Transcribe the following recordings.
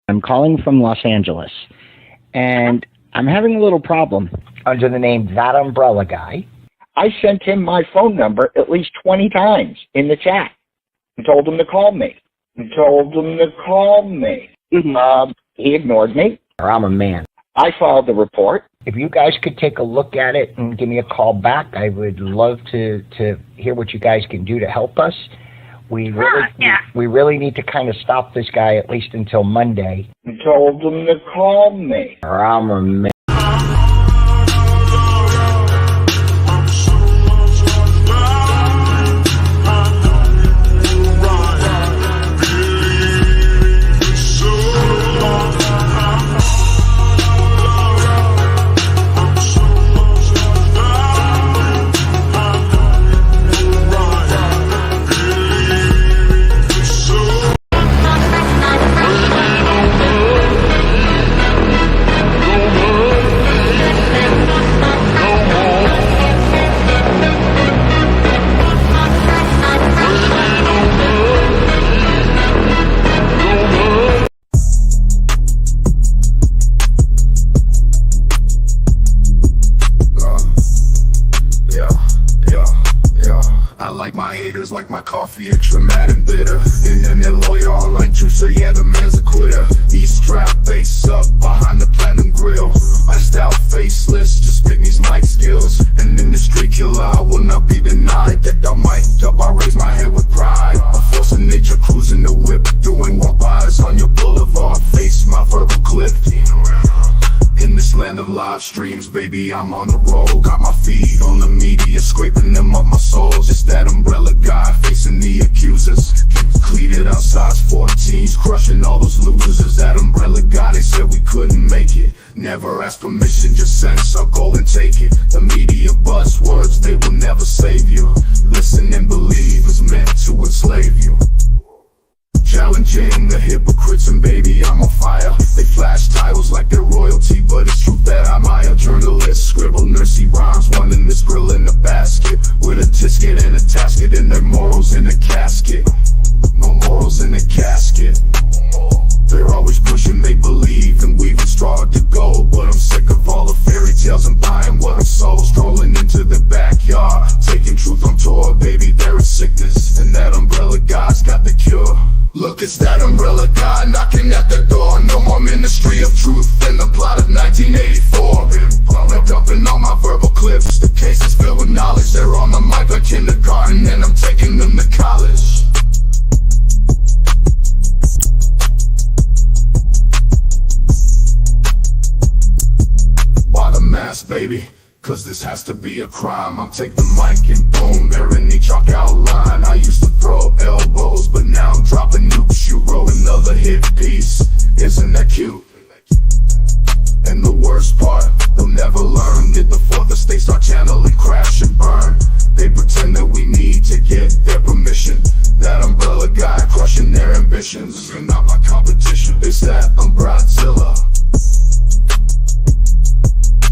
I'm calling from Los Angeles, and I'm having a little problem under the name ThatUmbrellaGuy. I sent him my phone number at least 20 times in the chat and told him to call me. He ignored me. I'm a man. I filed the report. If you guys could take a look at it and give me a call back, I would love to hear what you guys can do to help us. We really need to kind of stop this guy at least until Monday. I told him to call me. I'm a man. Like my coffee, extra mad and bitter. And then they're loyal like Accuser, yeah, the man's a quitter. He's strapped face up behind the platinum grill. I style faceless, just pick these mic skills. And in the street killer, I will not be denied. That I'm mic'd up, I raise my head with pride. A force of nature cruising the whip, doing walk-bys on your boulevard. Face my verbal clip. In this land of live streams, baby, I'm on the road. Got my feet on the media, scraping them up my souls. It's that umbrella guy facing the accusers. Cleated outside 14s, crushing all those losers. It's that umbrella guy, they said we couldn't make it. Never ask permission, just sense I'll go and take it. The media buzzwords, they will never save you. Listen and believe it's meant to enslave you. Challenging the hypocrites, and baby, I'm on fire. They flash titles like they're royalty, but it's true that I'm a journalist. Scribble nursey rhymes, one in this grill in a basket, with a tisket and a tasket, and their morals in a casket. No morals in a casket. They're always pushing make-believe and weaving straw to gold, but I'm sick of all the fairy tales and buying what I'm sold. Strolling into the backyard, taking truth on tour, baby, there is sickness, and that umbrella guy's got the cure. Look, it's that umbrella guy knocking at the door. No more ministry of truth than the plot of 1984. They're dumping all my verbal clips. The case is filled with knowledge. They're on the mic like kindergarten, and I'm taking them to college. Why the mask, baby? Cause this has to be a crime. I'm taking the mic and boom, they're in the chalk outline. I used to throw elbows, but now I'm dropping nukes. You wrote another hit piece, isn't that cute? And the worst part, they'll never learn. Did the fourth estate start channeling crash and burn? They pretend that we need to get their permission. That umbrella guy crushing their ambitions. You're not my competition. It's that umbrella.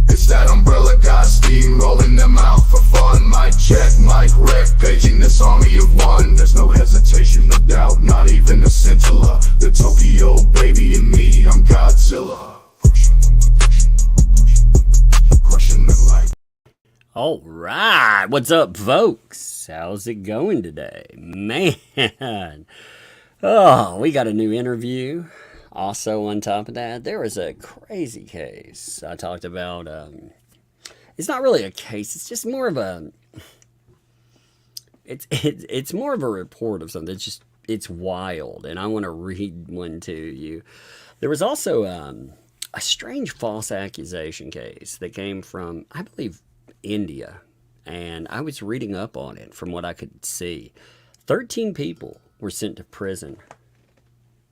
It's that umbrella guy steamrolling them out for fun. Mic check, mic wreck, paging this army of one. There's no hesitation, no doubt, not even a scintilla. The Tokyo baby and me, I'm Godzilla. Crushing the light. All right, what's up, folks? How's it going today? Man, oh, we got a new interview. Also, on top of that, there was a crazy case I talked about. It's not really a case. It's just more of a. It's more of a report of something. It's wild, and I want to read one to you. There was also a strange false accusation case that came from, I believe, India, and I was reading up on it from what I could see. 13 people were sent to prison.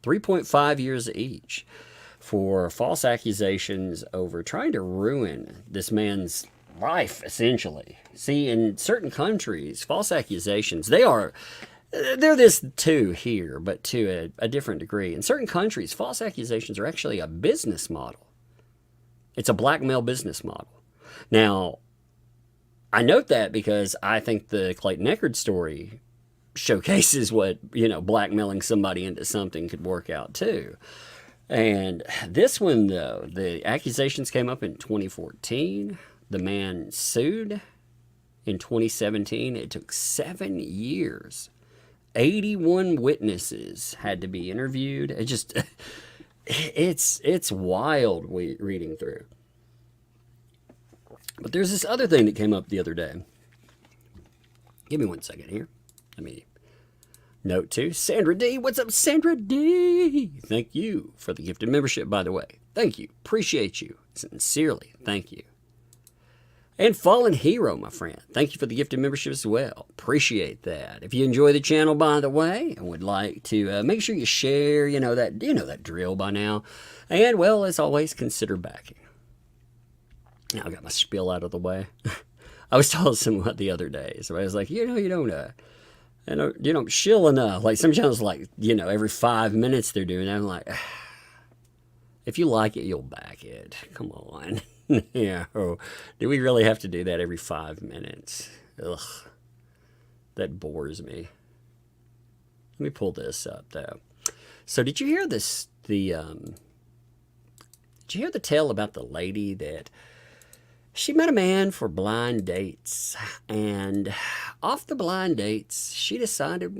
3.5 years each for false accusations over trying to ruin this man's life, essentially. See, in certain countries, false accusations, they're this too here, but to a different degree. In certain countries, false accusations are actually a business model. It's a blackmail business model. Now, I note that because I think the Clayton Echard story showcases what, blackmailing somebody into something could work out too. And this one, though, the accusations came up in 2014. The man sued in 2017. It took 7 years. 81 witnesses had to be interviewed. It just, it's wild reading through. But there's this other thing that came up the other day. Give me 1 second here. Let me note to Sandra D. What's up, Sandra D? Thank you for the gifted membership, by the way. Thank you. Appreciate you. Sincerely, thank you. And Fallen Hero, my friend. Thank you for the gifted membership as well. Appreciate that. If you enjoy the channel, by the way, and would like to make sure you share, you know that drill by now. And, well, as always, consider backing. Now I got my spiel out of the way. I was told someone the other day. Somebody was like, you don't shill enough. Like some channels, like, every 5 minutes they're doing that. I'm like, if you like it, you'll back it. Come on. Yeah. Do we really have to do that every 5 minutes? Ugh. That bores me. Let me pull this up, though. So did you hear this? Did you hear the tale about the lady that she met a man for blind dates, and off the blind dates, she decided,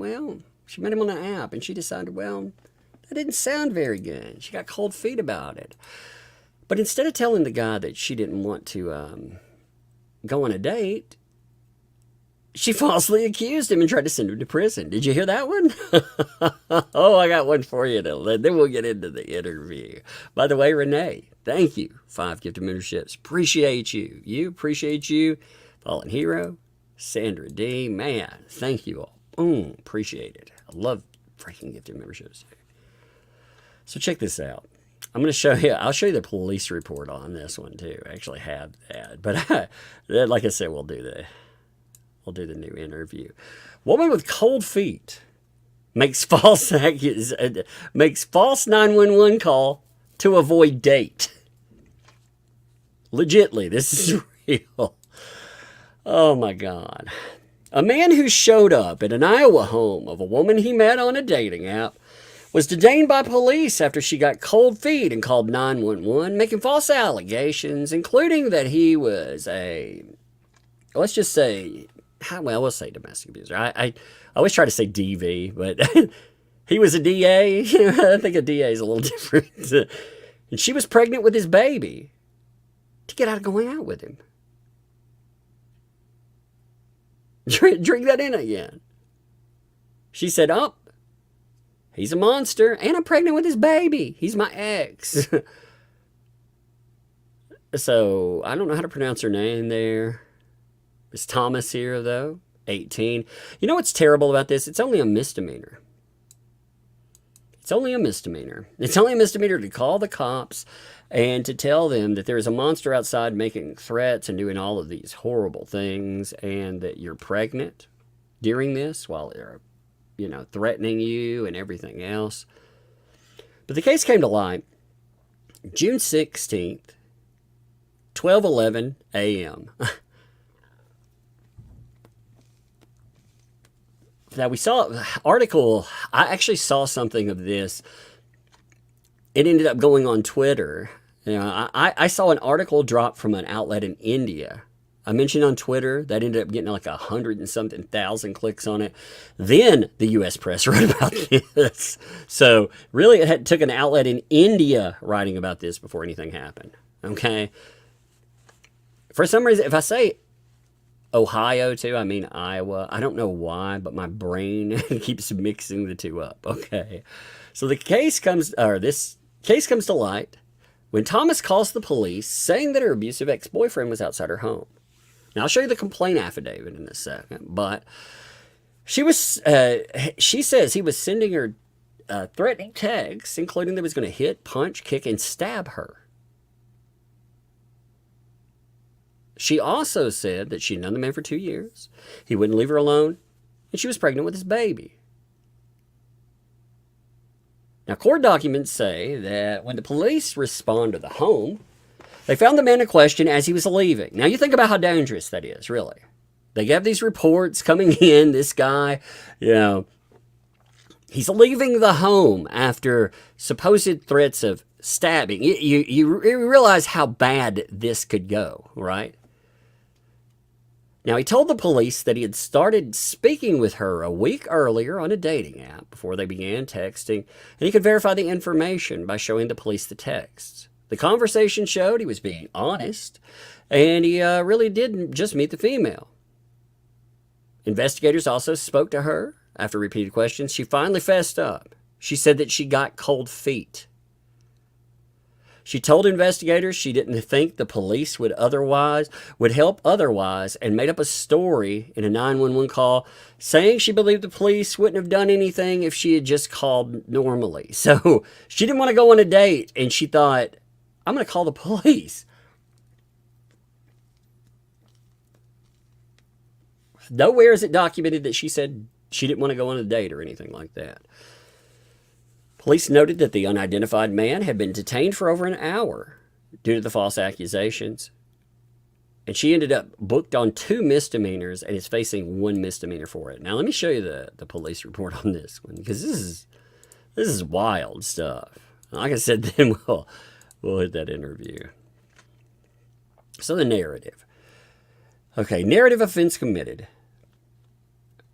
she met him on an app, and she decided, that didn't sound very good. She got cold feet about it. But instead of telling the guy that she didn't want to go on a date, she falsely accused him and tried to send him to prison. Did you hear that one? Oh, I got one for you. Then we'll get into the interview. By the way, Renee, thank you. 5 gifted memberships. Appreciate you. Appreciate you. Fallen Hero, Sandra D. Man, thank you all. Appreciate it. I love freaking gifted memberships. So check this out. I'm going to show you, I'll show you the police report on this one too. I actually have that. But like I said, we'll do the new interview. Woman with cold feet makes false 911 call to avoid date. Legitly, this is real. Oh my God. A man who showed up at an Iowa home of a woman he met on a dating app was detained by police after she got cold feet and called 911, making false allegations, including that he was we'll say domestic abuser. I always try to say DV, but he was a DA. I think a DA is a little different. And she was pregnant with his baby to get out of going out with him. Drink that in again. She said, he's a monster, and I'm pregnant with his baby. He's my ex. So, I don't know how to pronounce her name there. It's Thomas here, though. 18. You know what's terrible about this? It's only a misdemeanor. It's only a misdemeanor. It's only a misdemeanor to call the cops and to tell them that there is a monster outside making threats and doing all of these horrible things, and that you're pregnant during this while they're threatening you and everything else. But the case came to light June 16th, 12:11 a.m. Now, we saw an article. I actually saw something of this. It ended up going on Twitter. I saw an article drop from an outlet in India. I mentioned on Twitter that ended up getting like 100 and something thousand clicks on it. Then the U.S. press wrote about this. So really, it took an outlet in India writing about this before anything happened. Okay. For some reason, if I say Ohio too, I mean Iowa. I don't know why, but my brain keeps mixing the two up. Okay. So this case comes to light when Thomas calls the police saying that her abusive ex-boyfriend was outside her home. Now, I'll show you the complaint affidavit in a second, but she says he was sending her threatening texts, including that he was going to hit, punch, kick, and stab her. She also said that she'd known the man for 2 years, he wouldn't leave her alone, and she was pregnant with his baby. Now, court documents say that when the police respond to the home, they found the man in question as he was leaving. Now, you think about how dangerous that is, really. They have these reports coming in, this guy, He's leaving the home after supposed threats of stabbing. You realize how bad this could go, right? Now, he told the police that he had started speaking with her a week earlier on a dating app before they began texting, and he could verify the information by showing the police the texts. The conversation showed he was being honest, and he really did just meet the female. Investigators also spoke to her. After repeated questions, she finally fessed up. She said that she got cold feet. She told investigators she didn't think the police would help otherwise, and made up a story in a 911 call saying she believed the police wouldn't have done anything if she had just called normally. So she didn't want to go on a date, and she thought, I'm going to call the police. Nowhere is it documented that she said she didn't want to go on a date or anything like that. Police noted that the unidentified man had been detained for over an hour due to the false accusations. And she ended up booked on 2 misdemeanors and is facing 1 misdemeanor for it. Now, let me show you the police report on this one, because this is wild stuff. Like I said, then we'll hit that interview. So the narrative. Okay, narrative offense committed.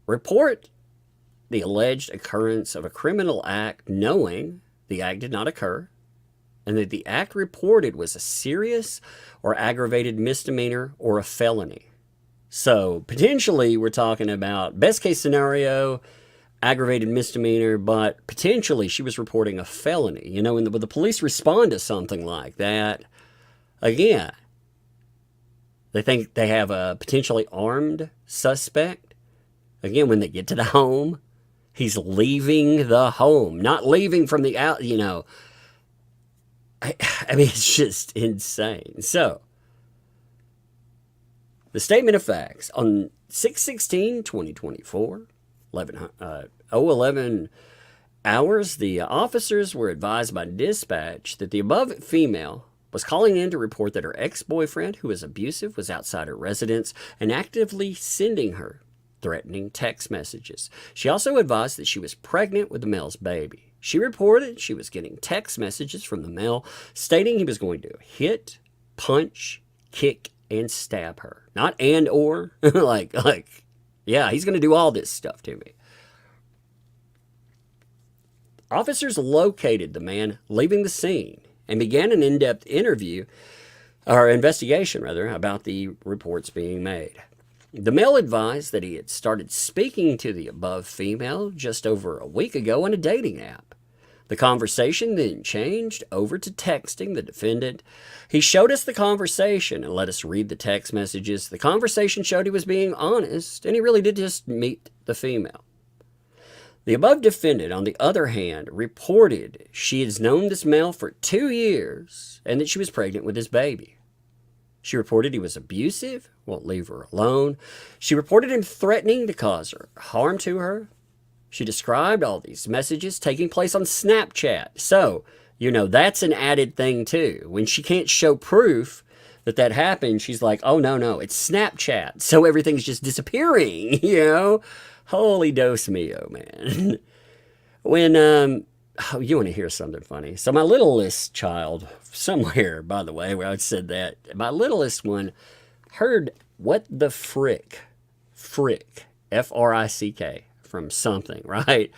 Report the alleged occurrence of a criminal act knowing the act did not occur, and that the act reported was a serious or aggravated misdemeanor or a felony. So potentially we're talking about best case scenario, aggravated misdemeanor, but potentially she was reporting a felony. You know, when the police respond to something like that, again, they think they have a potentially armed suspect. Again, when they get to the home, he's leaving the home, not leaving from the out, you know. I mean, it's just insane. So, the statement of facts on 6/16/2024, 11 hours, the officers were advised by dispatch that the above female was calling in to report that her ex-boyfriend, who was abusive, was outside her residence and actively sending her threatening text messages. She also advised that she was pregnant with the male's baby. She reported she was getting text messages from the male stating he was going to hit, punch, kick, and stab her. Not and or. Yeah, he's going to do all this stuff to me. Officers located the man leaving the scene and began an in-depth investigation about the reports being made. The male advised that he had started speaking to the above female just over a week ago on a dating app. The conversation then changed over to texting the defendant. He showed us the conversation and let us read the text messages. The conversation showed he was being honest, and he really did just meet the female. The above defendant, on the other hand, reported she has known this male for 2 years and that she was pregnant with his baby. She reported he was abusive, won't leave her alone. She reported him threatening to cause harm to her. She described all these messages taking place on Snapchat. So, you know, that's an added thing too. When she can't show proof that happened, she's like, oh, no, it's Snapchat. So everything's just disappearing, you know? Holy Dos Mio, man. You want to hear something funny? So my littlest child, somewhere, by the way, where I said that, my littlest one heard what the frick, F-R-I-C-K, from something, right?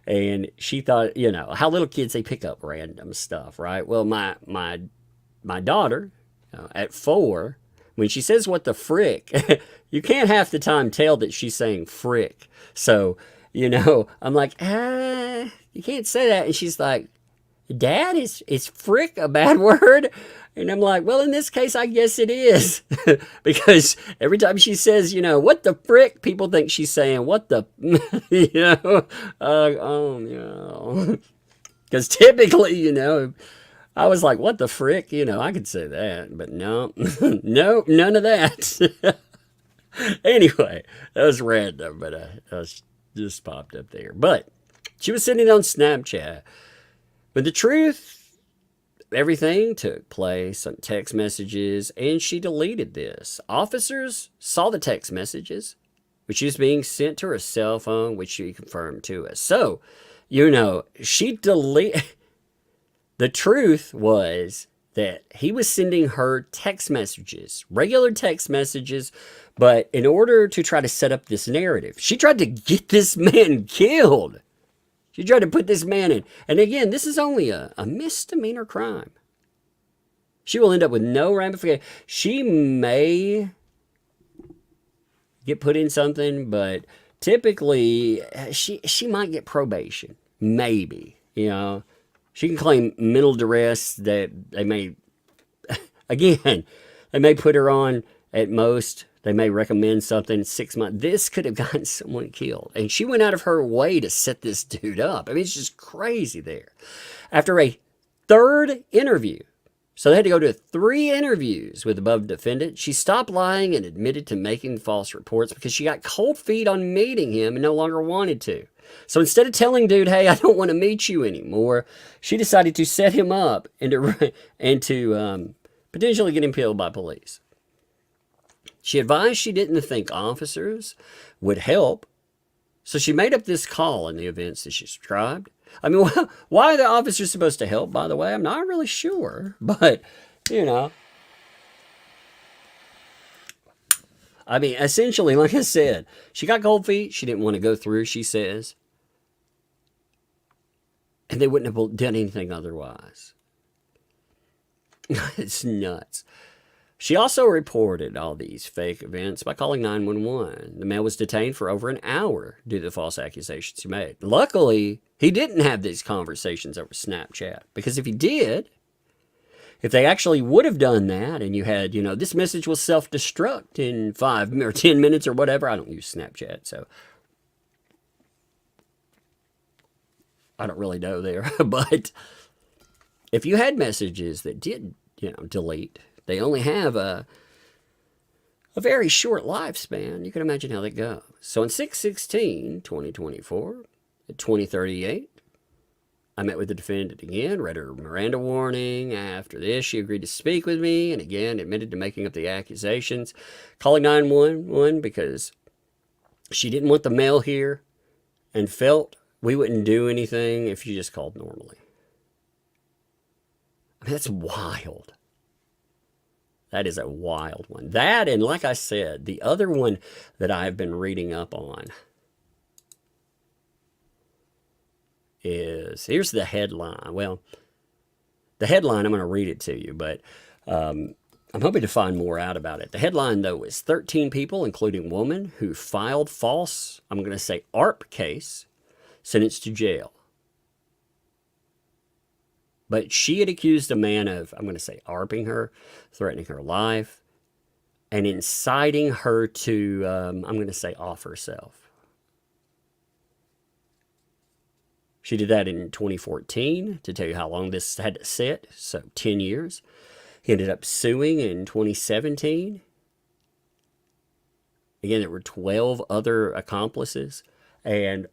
And she thought, you know, how little kids, they pick up random stuff, right? Well, my daughter, at 4, when she says what the frick, you can't half the time tell that she's saying frick. So, you know, I'm like, you can't say that. And she's like, Dad, is frick a bad word? And I'm like, well, in this case, I guess it is. Because every time she says, you know, what the frick, people think she's saying, what the, you know, because typically, you know, I was like, what the frick, you know, I could say that, but no, no, none of that. Anyway, that was random, but I was just popped up there. But she was sitting on Snapchat. But the truth, everything took place on text messages, and she deleted this. Officers saw the text messages, which was being sent to her cell phone, which she confirmed to us. So, she deleted. The truth was that he was sending her text messages, regular text messages, but in order to try to set up this narrative, she tried to get this man killed. She tried to put this man in. And again, this is only a misdemeanor crime. She will end up with no ramification. She may get put in something, but typically she might get probation. Maybe, She can claim mental duress that they may, again, they may put her on at most. They may recommend something 6 months. This could have gotten someone killed. And she went out of her way to set this dude up. I mean, it's just crazy there. After a third interview, so they had to go to 3 interviews with the above defendant, she stopped lying and admitted to making false reports because she got cold feet on meeting him and no longer wanted to. So instead of telling dude, hey, I don't want to meet you anymore, she decided to set him up and to potentially get him killed by police. She advised she didn't think officers would help, so she made up this call in the events that she described. I mean, why are the officers supposed to help, by the way? I'm not really sure, but, I mean, essentially, like I said, she got cold feet. She didn't want to go through, she says. And they wouldn't have done anything otherwise. It's nuts. She also reported all these fake events by calling 911. The man was detained for over an hour due to the false accusations he made. Luckily, he didn't have these conversations over Snapchat. Because if he did, if they actually would have done that, and you had, this message will self-destruct in 5 or 10 minutes or whatever. I don't use Snapchat, so I don't really know there. But if you had messages that did, delete, they only have a very short lifespan. You can imagine how that goes. So on 6/16/2024, at 20:38, I met with the defendant again, read her Miranda warning. After this, she agreed to speak with me and again admitted to making up the accusations, calling 911 because she didn't want the mail here and felt we wouldn't do anything if you just called normally. I mean, that's wild. That is a wild one. That, and like I said, the other one that I've been reading up on is, here's the headline. Well, the headline, I'm going to read it to you, but I'm hoping to find more out about it. The headline, though, is 13 people, including woman, who filed false, I'm going to say ARP case, sentenced to jail. But she had accused a man of, I'm going to say, ARPing her, threatening her life, and inciting her to, I'm going to say, off herself. She did that in 2014, to tell you how long this had to sit, so 10 years. He ended up suing in 2017. Again, there were 12 other accomplices, and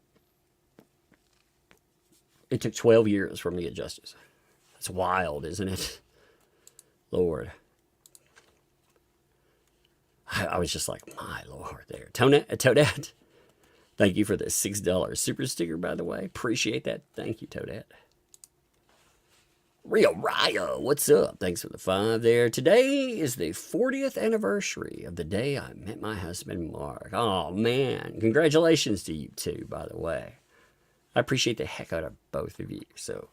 it took 12 years for him to get justice. That's wild, isn't it? Lord. I was just like, my Lord there. Toadette, thank you for the $6 super sticker, by the way. Appreciate that. Thank you, Toadette. Rio Ryo, what's up? Thanks for the 5 there. Today is the 40th anniversary of the day I met my husband, Mark. Oh, man. Congratulations to you, too, by the way. I appreciate the heck out of both of you, so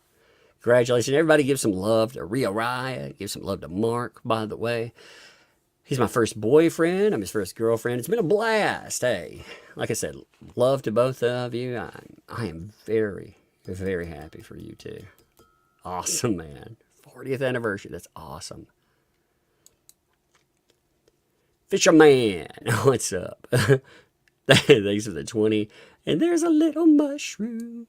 congratulations. Everybody give some love to Rio Raya. Give some love to Mark, by the way. He's my first boyfriend. I'm his first girlfriend. It's been a blast. Hey, like I said, love to both of you. I am very, very happy for you, too. Awesome, man. 40th anniversary. That's awesome. Fisherman, what's up? Thanks for the 20. And there's a little mushroom.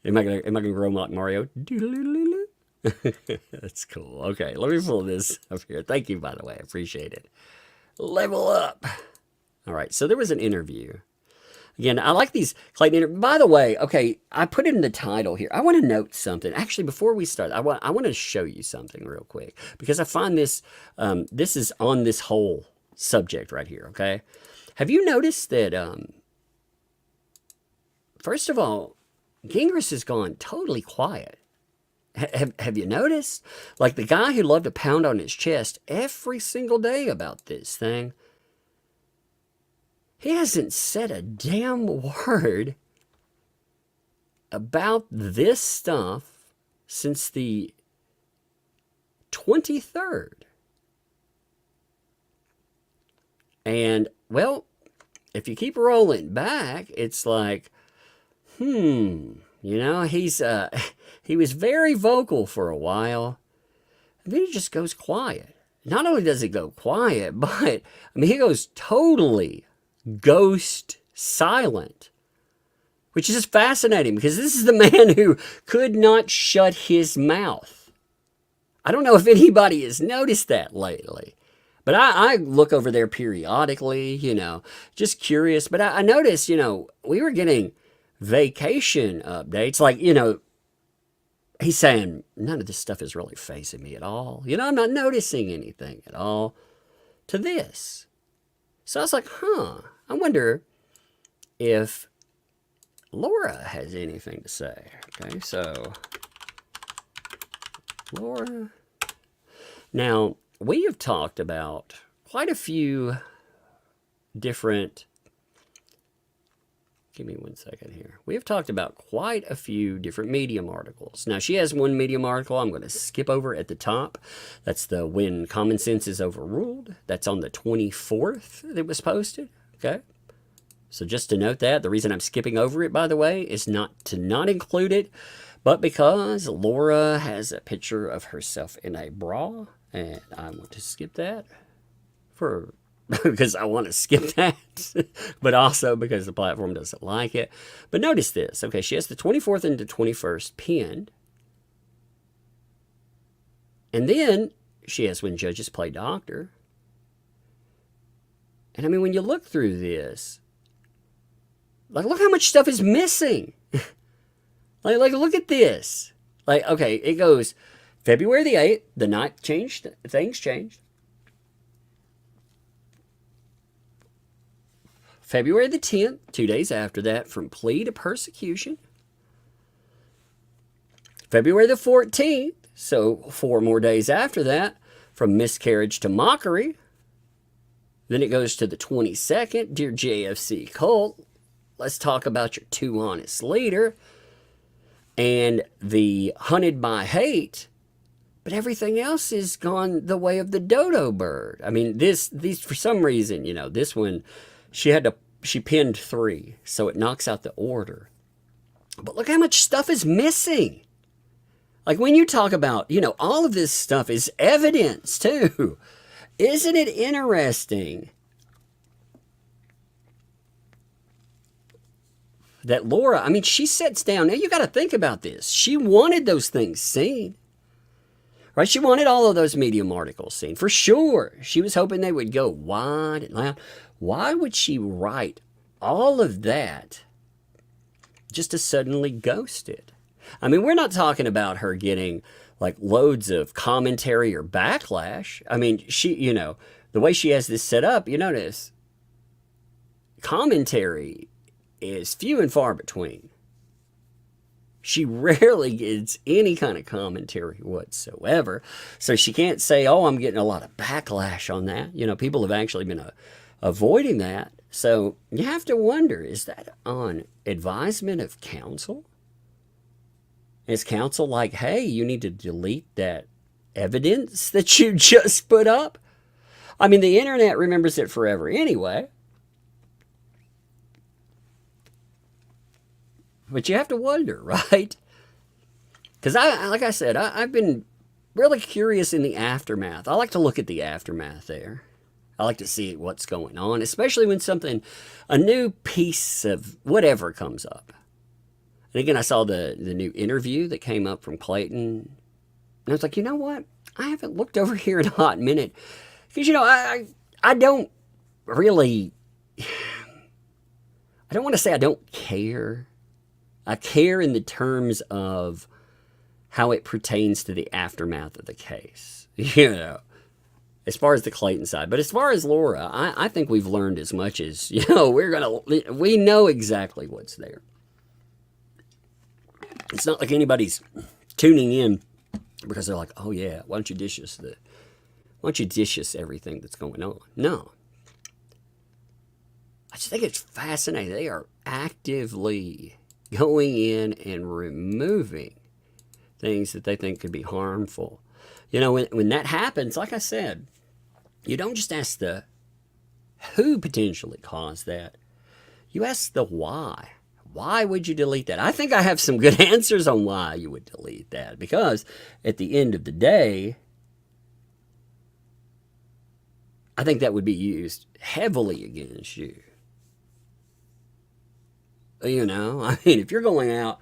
Am I gonna grow like Mario? That's cool. Okay, let me pull this up here. Thank you, by the way. I appreciate it. Level up. All right, so there was an interview. Again, I like these Clayton interviews. By the way, okay, I put it in the title here. I want to note something. Actually, before we start, I want to show you something real quick because I find this, this is on this whole subject right here, okay? Have you noticed that, first of all, Gingrich has gone totally quiet. Have you noticed? Like the guy who loved to pound on his chest every single day about this thing, he hasn't said a damn word about this stuff since the 23rd. And, well, if you keep rolling back, it's like, you know, he was very vocal for a while, and then he just goes quiet. Not only does he go quiet, but, I mean, he goes totally ghost silent, which is just fascinating because this is the man who could not shut his mouth. I don't know if anybody has noticed that lately, but I look over there periodically, you know, just curious. But I noticed, you know, we were getting vacation updates. Like, you know, he's saying, none of this stuff is really facing me at all. You know, I'm not noticing anything at all to this. So I was like, I wonder if Laura has anything to say. Okay, so Laura. Now, we have talked about quite a few different, give me 1 second here. We have talked about quite a few different Medium articles. Now, she has one Medium article I'm going to skip over at the top. That's the When Common Sense is Overruled. That's on the 24th that was posted. Okay. So just to note that, the reason I'm skipping over it, by the way, is not to not include it, but because Laura has a picture of herself in a bra, and I want to skip that because I want to skip that, but also because the platform doesn't like it. But notice this. Okay, she has the 24th and the 21st pinned. And then she has When Judges Play Doctor. And I mean, when you look through this, like, look how much stuff is missing. like, look at this. Like, okay, it goes February the 8th, the night changed, things changed. February the 10th, 2 days after that, from plea to persecution. February the 14th, so 4 more days after that, from miscarriage to mockery. Then it goes to the 22nd, Dear JFC Cult, let's talk about your too honest leader. And the Hunted by Hate. But everything else is gone the way of the dodo bird. I mean, these for some reason, you know, this one, she pinned 3, so it knocks out the order. But look how much stuff is missing. Like when you talk about, you know, all of this stuff is evidence too. Isn't it interesting that Laura, I mean, she sits down. Now you got to think about this. She wanted those things seen. Right? She wanted all of those Medium articles seen. For sure. She was hoping they would go wide and loud. Why would she write all of that just to suddenly ghost it? I mean, we're not talking about her getting like loads of commentary or backlash. I mean, she, you know, the way she has this set up, you notice commentary is few and far between. She rarely gets any kind of commentary whatsoever. So she can't say, oh, I'm getting a lot of backlash on that. You know, people have actually been avoiding that. So you have to wonder, is that on advisement of counsel? Is counsel like, hey, you need to delete that evidence that you just put up? I mean, the internet remembers it forever anyway. But you have to wonder, right? Because like I said, I've been really curious in the aftermath. I like to look at the aftermath there. I like to see what's going on, especially when a new piece of whatever comes up. And again, I saw the new interview that came up from Clayton. And I was like, you know what? I haven't looked over here in a hot minute. Because, you know, I don't really, I don't want to say I don't care. I care in the terms of how it pertains to the aftermath of the case, you know, as far as the Clayton side. But as far as Laura, I think we've learned as much as, you know, we know exactly what's there. It's not like anybody's tuning in because they're like, oh yeah, why don't you dish us everything that's going on? No. I just think it's fascinating. They are actively going in and removing things that they think could be harmful. You know, when that happens, like I said, you don't just ask the who potentially caused that. You ask the why. Why would you delete that? I think I have some good answers on why you would delete that. Because at the end of the day, I think that would be used heavily against you. You know, I mean, if you're going out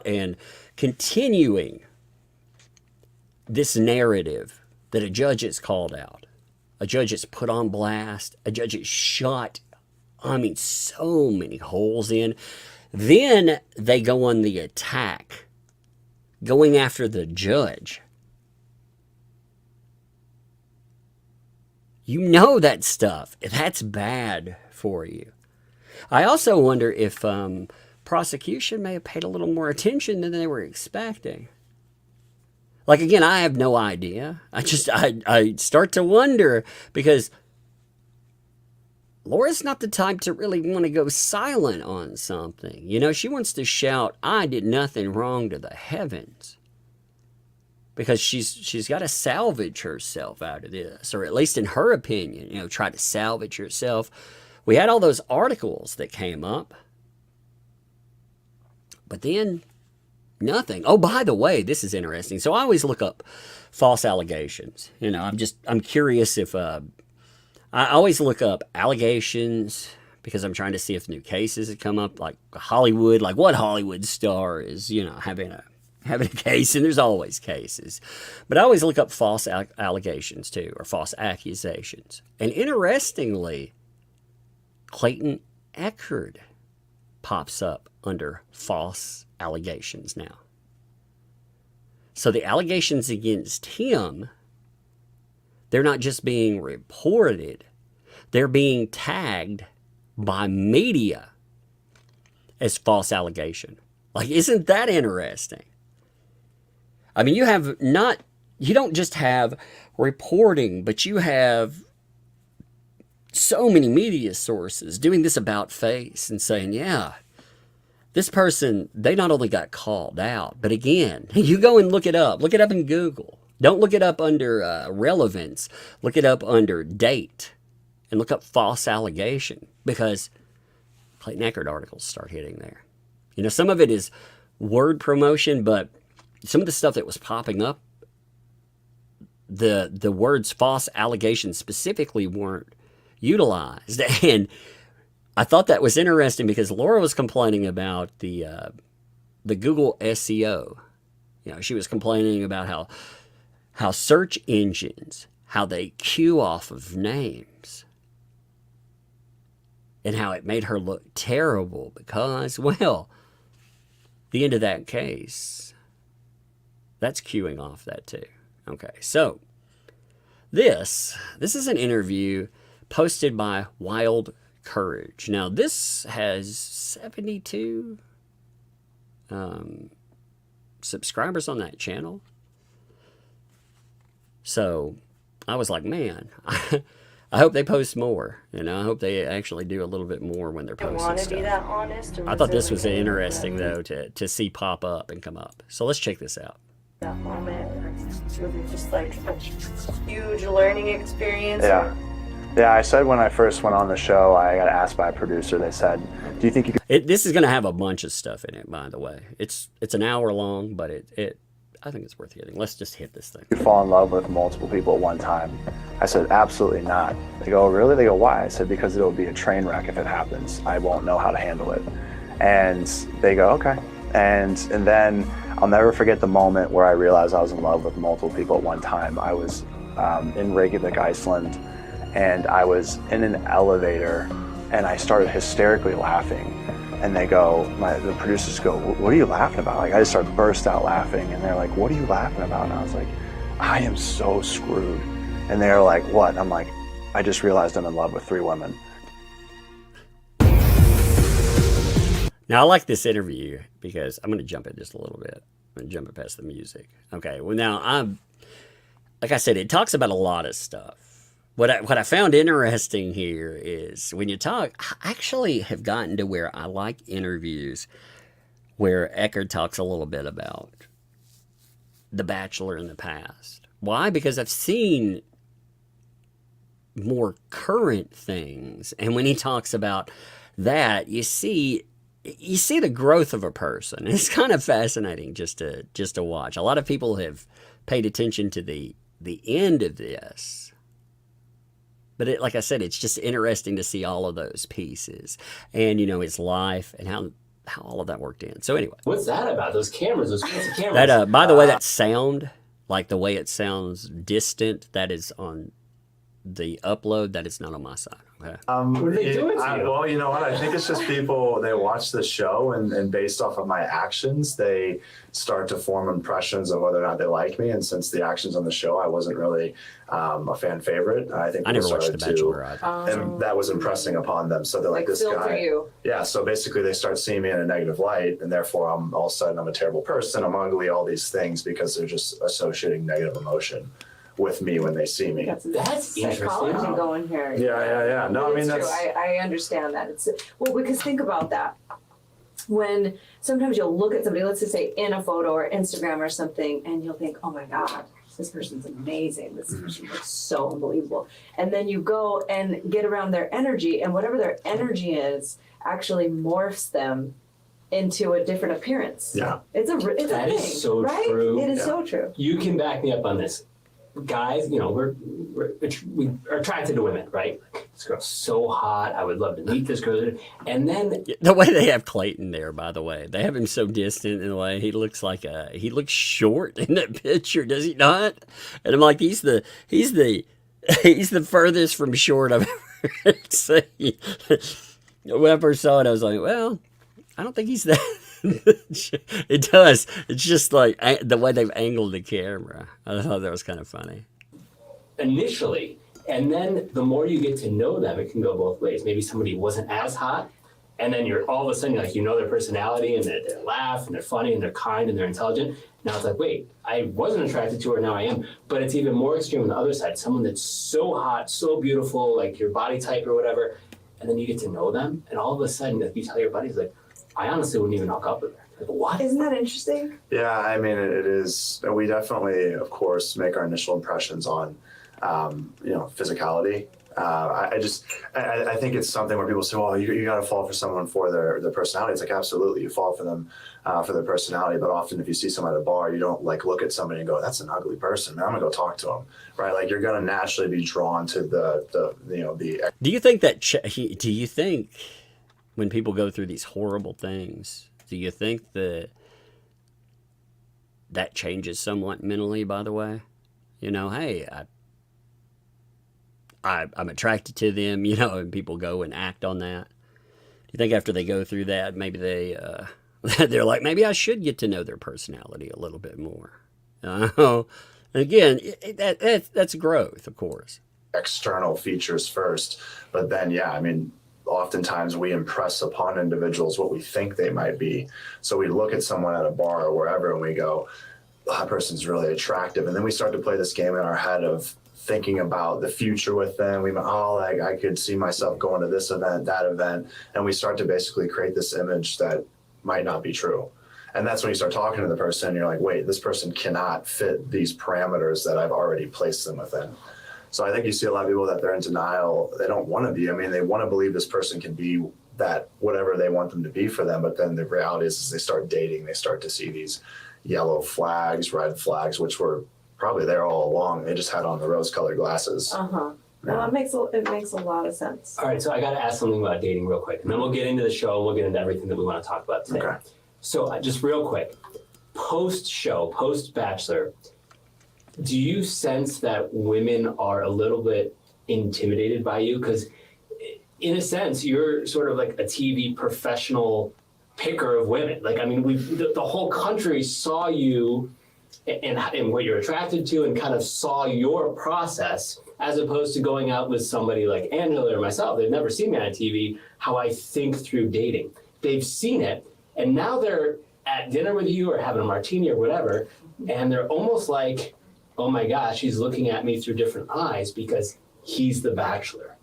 and continuing this narrative that a judge has called out, a judge has put on blast, a judge has shot, I mean, so many holes in, then they go on the attack, going after the judge. You know that stuff. That's bad for you. I also wonder if prosecution may have paid a little more attention than they were expecting. Like, again, I have no idea. I start to wonder because Laura's not the type to really want to go silent on something. You know, she wants to shout, I did nothing wrong to the heavens. Because she's got to salvage herself out of this, or at least in her opinion, you know, try to salvage herself. We had all those articles that came up, but then nothing. Oh, by the way, this is interesting. So I always look up false allegations. You know, I'm curious if, I always look up allegations because I'm trying to see if new cases have come up, like Hollywood, like what Hollywood star is, you know, having a case, and there's always cases. But I always look up false allegations too, or false accusations. And interestingly, Clayton Echard pops up under false allegations now. So the allegations against him, they're not just being reported, they're being tagged by media as false allegation. Like, isn't that interesting? I mean, you don't just have reporting, but you have so many media sources doing this about face and saying, yeah, this person, they not only got called out, but again, you go and look it up in Google. Don't look it up under relevance. Look it up under date and look up false allegation, because Clayton Echard articles start hitting there. You know, some of it is word promotion, but some of the stuff that was popping up, the words false allegations specifically weren't utilized. And I thought that was interesting because Laura was complaining about the Google SEO. You know, she was complaining about how search engines, how they queue off of names, and how it made her look terrible because, well, the end of that case, that's queuing off that too. Okay, so this is an interview posted by Wild Courage. Now, this has 72 subscribers on that channel. So I was like, man, I hope they post more. You know, I hope they actually do a little bit more when they're posting want to stuff. be that honest, or I thought this was interesting, though, to see pop up and come up. So let's check this out. that moment? It's really just like a huge learning experience. Yeah, I said when I first went on the show, I got asked by a producer, they said, do you think you could... This is going to have a bunch of stuff in it, by the way. It's an hour long, but I think it's worth hitting. Let's just hit this thing. You fall in love with multiple people at one time? I said, absolutely not. They go, really? They go, why? I said, because it'll be a train wreck if it happens. I won't know how to handle it. And they go, okay. And then I'll never forget the moment where I realized I was in love with multiple people at one time. I was in Reykjavik, Iceland, and I was in an elevator, and I started hysterically laughing. And they go, the producers go, what are you laughing about? Like, I just started burst out laughing, and they're like, what are you laughing about? And I was like, I am so screwed. And they're like, what? And I'm like, I just realized I'm in love with 3 women. Now, I like this interview because I'm going to jump it just a little bit. I'm going to jump it past the music. Okay, well, now, like I said, it talks about a lot of stuff. What I found interesting here is when you talk, I actually have gotten to where I like interviews where Echard talks a little bit about The Bachelor in the past. Why? Because I've seen more current things. And when he talks about that, you see the growth of a person. It's kind of fascinating just to watch. A lot of people have paid attention to the end of this. But like I said, it's just interesting to see all of those pieces and, his life and how all of that worked in. So anyway. What's that about? Those cameras, those fancy cameras. That, by the way, that sound, like the way it sounds distant, that is on the upload, that is not on my side. Okay. What are they doing to you? Well, you know what? I think it's just people, they watch the show and based off of my actions, they start to form impressions of whether or not they like me. And since the actions on the show, I wasn't really a fan favorite. I think I never watched The Bachelor either. And that was impressing upon them. So they're like this guy. You. Yeah. So basically they start seeing me in a negative light and therefore all of a sudden I'm a terrible person. I'm ugly, all these things because they're just associating negative emotion with me when they see me. That's psychology interesting. going here. Yeah. No, I mean, true. that's... I understand that. Because think about that. When sometimes you'll look at somebody, let's just say in a photo or Instagram or something, and you'll think, oh my God, this person's amazing. This person looks so unbelievable. And then you go and get around their energy, and whatever their energy is actually morphs them into a different appearance. Yeah. It's a thing, is so right? true. It is so true. You can back me up on this. Guys, we are attracted to women, right? This girl's so hot. I would love to meet this girl. And then The way they have Clayton there, by the way, they have him so distant in a way. He looks short in that picture, does he not? And I'm like, he's the furthest from short I've ever seen. When I first saw it, I was like, well, I don't think he's that. It does. It's just like the way they've angled the camera. I thought that was kind of funny. initially, and then the more you get to know them, it can go both ways. Maybe somebody wasn't as hot, and then you're all of a sudden, like, their personality, and they laugh, and they're funny, and they're kind, and they're intelligent. Now it's like, wait, I wasn't attracted to her, now I am. But it's even more extreme on the other side. Someone that's so hot, so beautiful, like your body type or whatever, and then you get to know them, and all of a sudden, like, you tell your buddies, like, I honestly wouldn't even hook up with her. Like, what? Isn't that interesting? Yeah, I mean, it is. We definitely, of course, make our initial impressions on, physicality. I think it's something where people say, well, you got to fall for someone for their personality. It's like, absolutely, you fall for them for their personality. But often if you see someone at a bar, you don't like look at somebody and go, that's an ugly person, man, I'm gonna go talk to him, right? Like, you're gonna naturally be drawn to the. Do you think that? Do you think when people go through these horrible things, do you think that changes somewhat mentally? By the way, hey, I'm attracted to them, and people go and act on that. Do you think after they go through that, maybe they're like, maybe I should get to know their personality a little bit more? Again, that's growth, of course. External features first, but then, yeah, I mean, oftentimes we impress upon individuals what we think they might be. So we look at someone at a bar or wherever and we go, that person's really attractive. And then we start to play this game in our head of thinking about the future with them. I could see myself going to this event, that event. And we start to basically create this image that might not be true. And that's when you start talking to the person and you're like, wait, this person cannot fit these parameters that I've already placed them within. So I think you see a lot of people that they're in denial. They don't want to be. I mean, they want to believe this person can be that whatever they want them to be for them. But then the reality is they start dating. They start to see these yellow flags, red flags, which were probably there all along. They just had on the rose-colored glasses. Uh-huh. Yeah. Well, it makes a lot of sense. All right, so I got to ask something about dating real quick, and then we'll get into the show, and we'll get into everything that we want to talk about today. Okay. So just real quick, post-show, post-Bachelor, do you sense that women are a little bit intimidated by you? Because in a sense, you're sort of like a TV professional picker of women. Like, I mean, the whole country saw you and what you're attracted to and kind of saw your process, as opposed to going out with somebody like Angela or myself. They've never seen me on TV, how I think through dating. they've seen it, and now they're at dinner with you or having a martini or whatever, and they're almost like, oh my gosh, he's looking at me through different eyes because he's the Bachelor.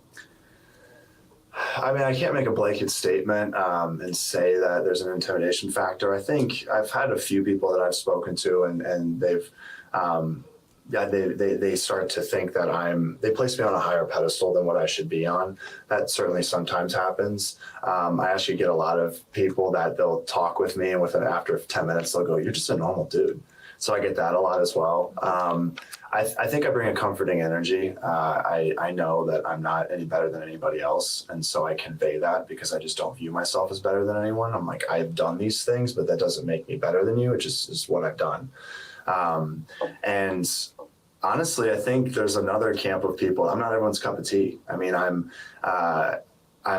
I mean, I can't make a blanket statement and say that there's an intimidation factor. I think I've had a few people that I've spoken to, and they've, they start to think that they place me on a higher pedestal than what I should be on. That certainly sometimes happens. I actually get a lot of people that they'll talk with me, and after 10 minutes, they'll go, "You're just a normal dude." So I get that a lot as well. I think I bring a comforting energy. I know that I'm not any better than anybody else. And so I convey that because I just don't view myself as better than anyone. I'm like, I've done these things, but that doesn't make me better than you. It just is what I've done. And honestly, I think there's another camp of people. I'm not everyone's cup of tea. I mean, I'm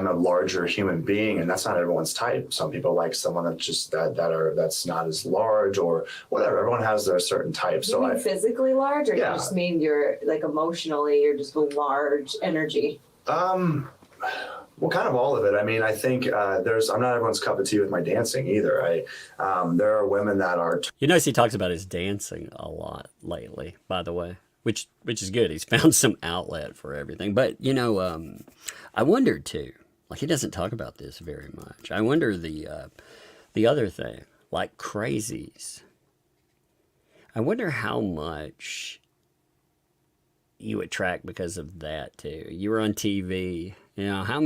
a larger human being, and that's not everyone's type. Some people like someone that's not as large or whatever. Everyone has their certain type. You mean physically large, or yeah. you just mean you're like emotionally, you're just a large energy? Well, kind of all of it. I mean, I think I'm not everyone's cup of tea with my dancing either. There are women that are. You notice he talks about his dancing a lot lately, by the way, which is good. He's found some outlet for everything. But, I wondered too, like he doesn't talk about this very much. I wonder the other thing, like crazies. I wonder how much you attract because of that too. You were on TV, how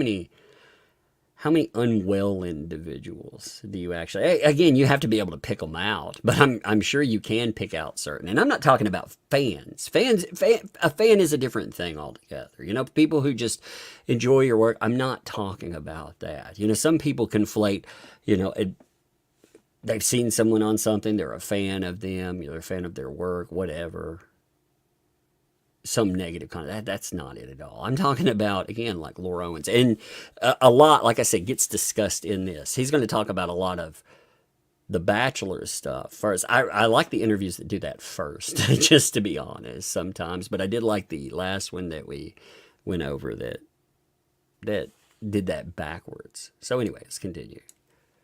many unwell individuals do you actually, again, you have to be able to pick them out, but I'm sure you can pick out certain, and I'm not talking about fans. A fan is a different thing altogether. People who just enjoy your work, I'm not talking about that. Some people conflate, they've seen someone on something, they're a fan of them, they're a fan of their work, whatever. Some negative content. That's not it at all. I'm talking about, again, like Owens. And a lot, like I said, gets discussed in this. He's going to talk about a lot of the Bachelor stuff first. I like the interviews that do that first, just to be honest, sometimes. But I did like the last one that we went over that did that backwards. So anyway, let's continue.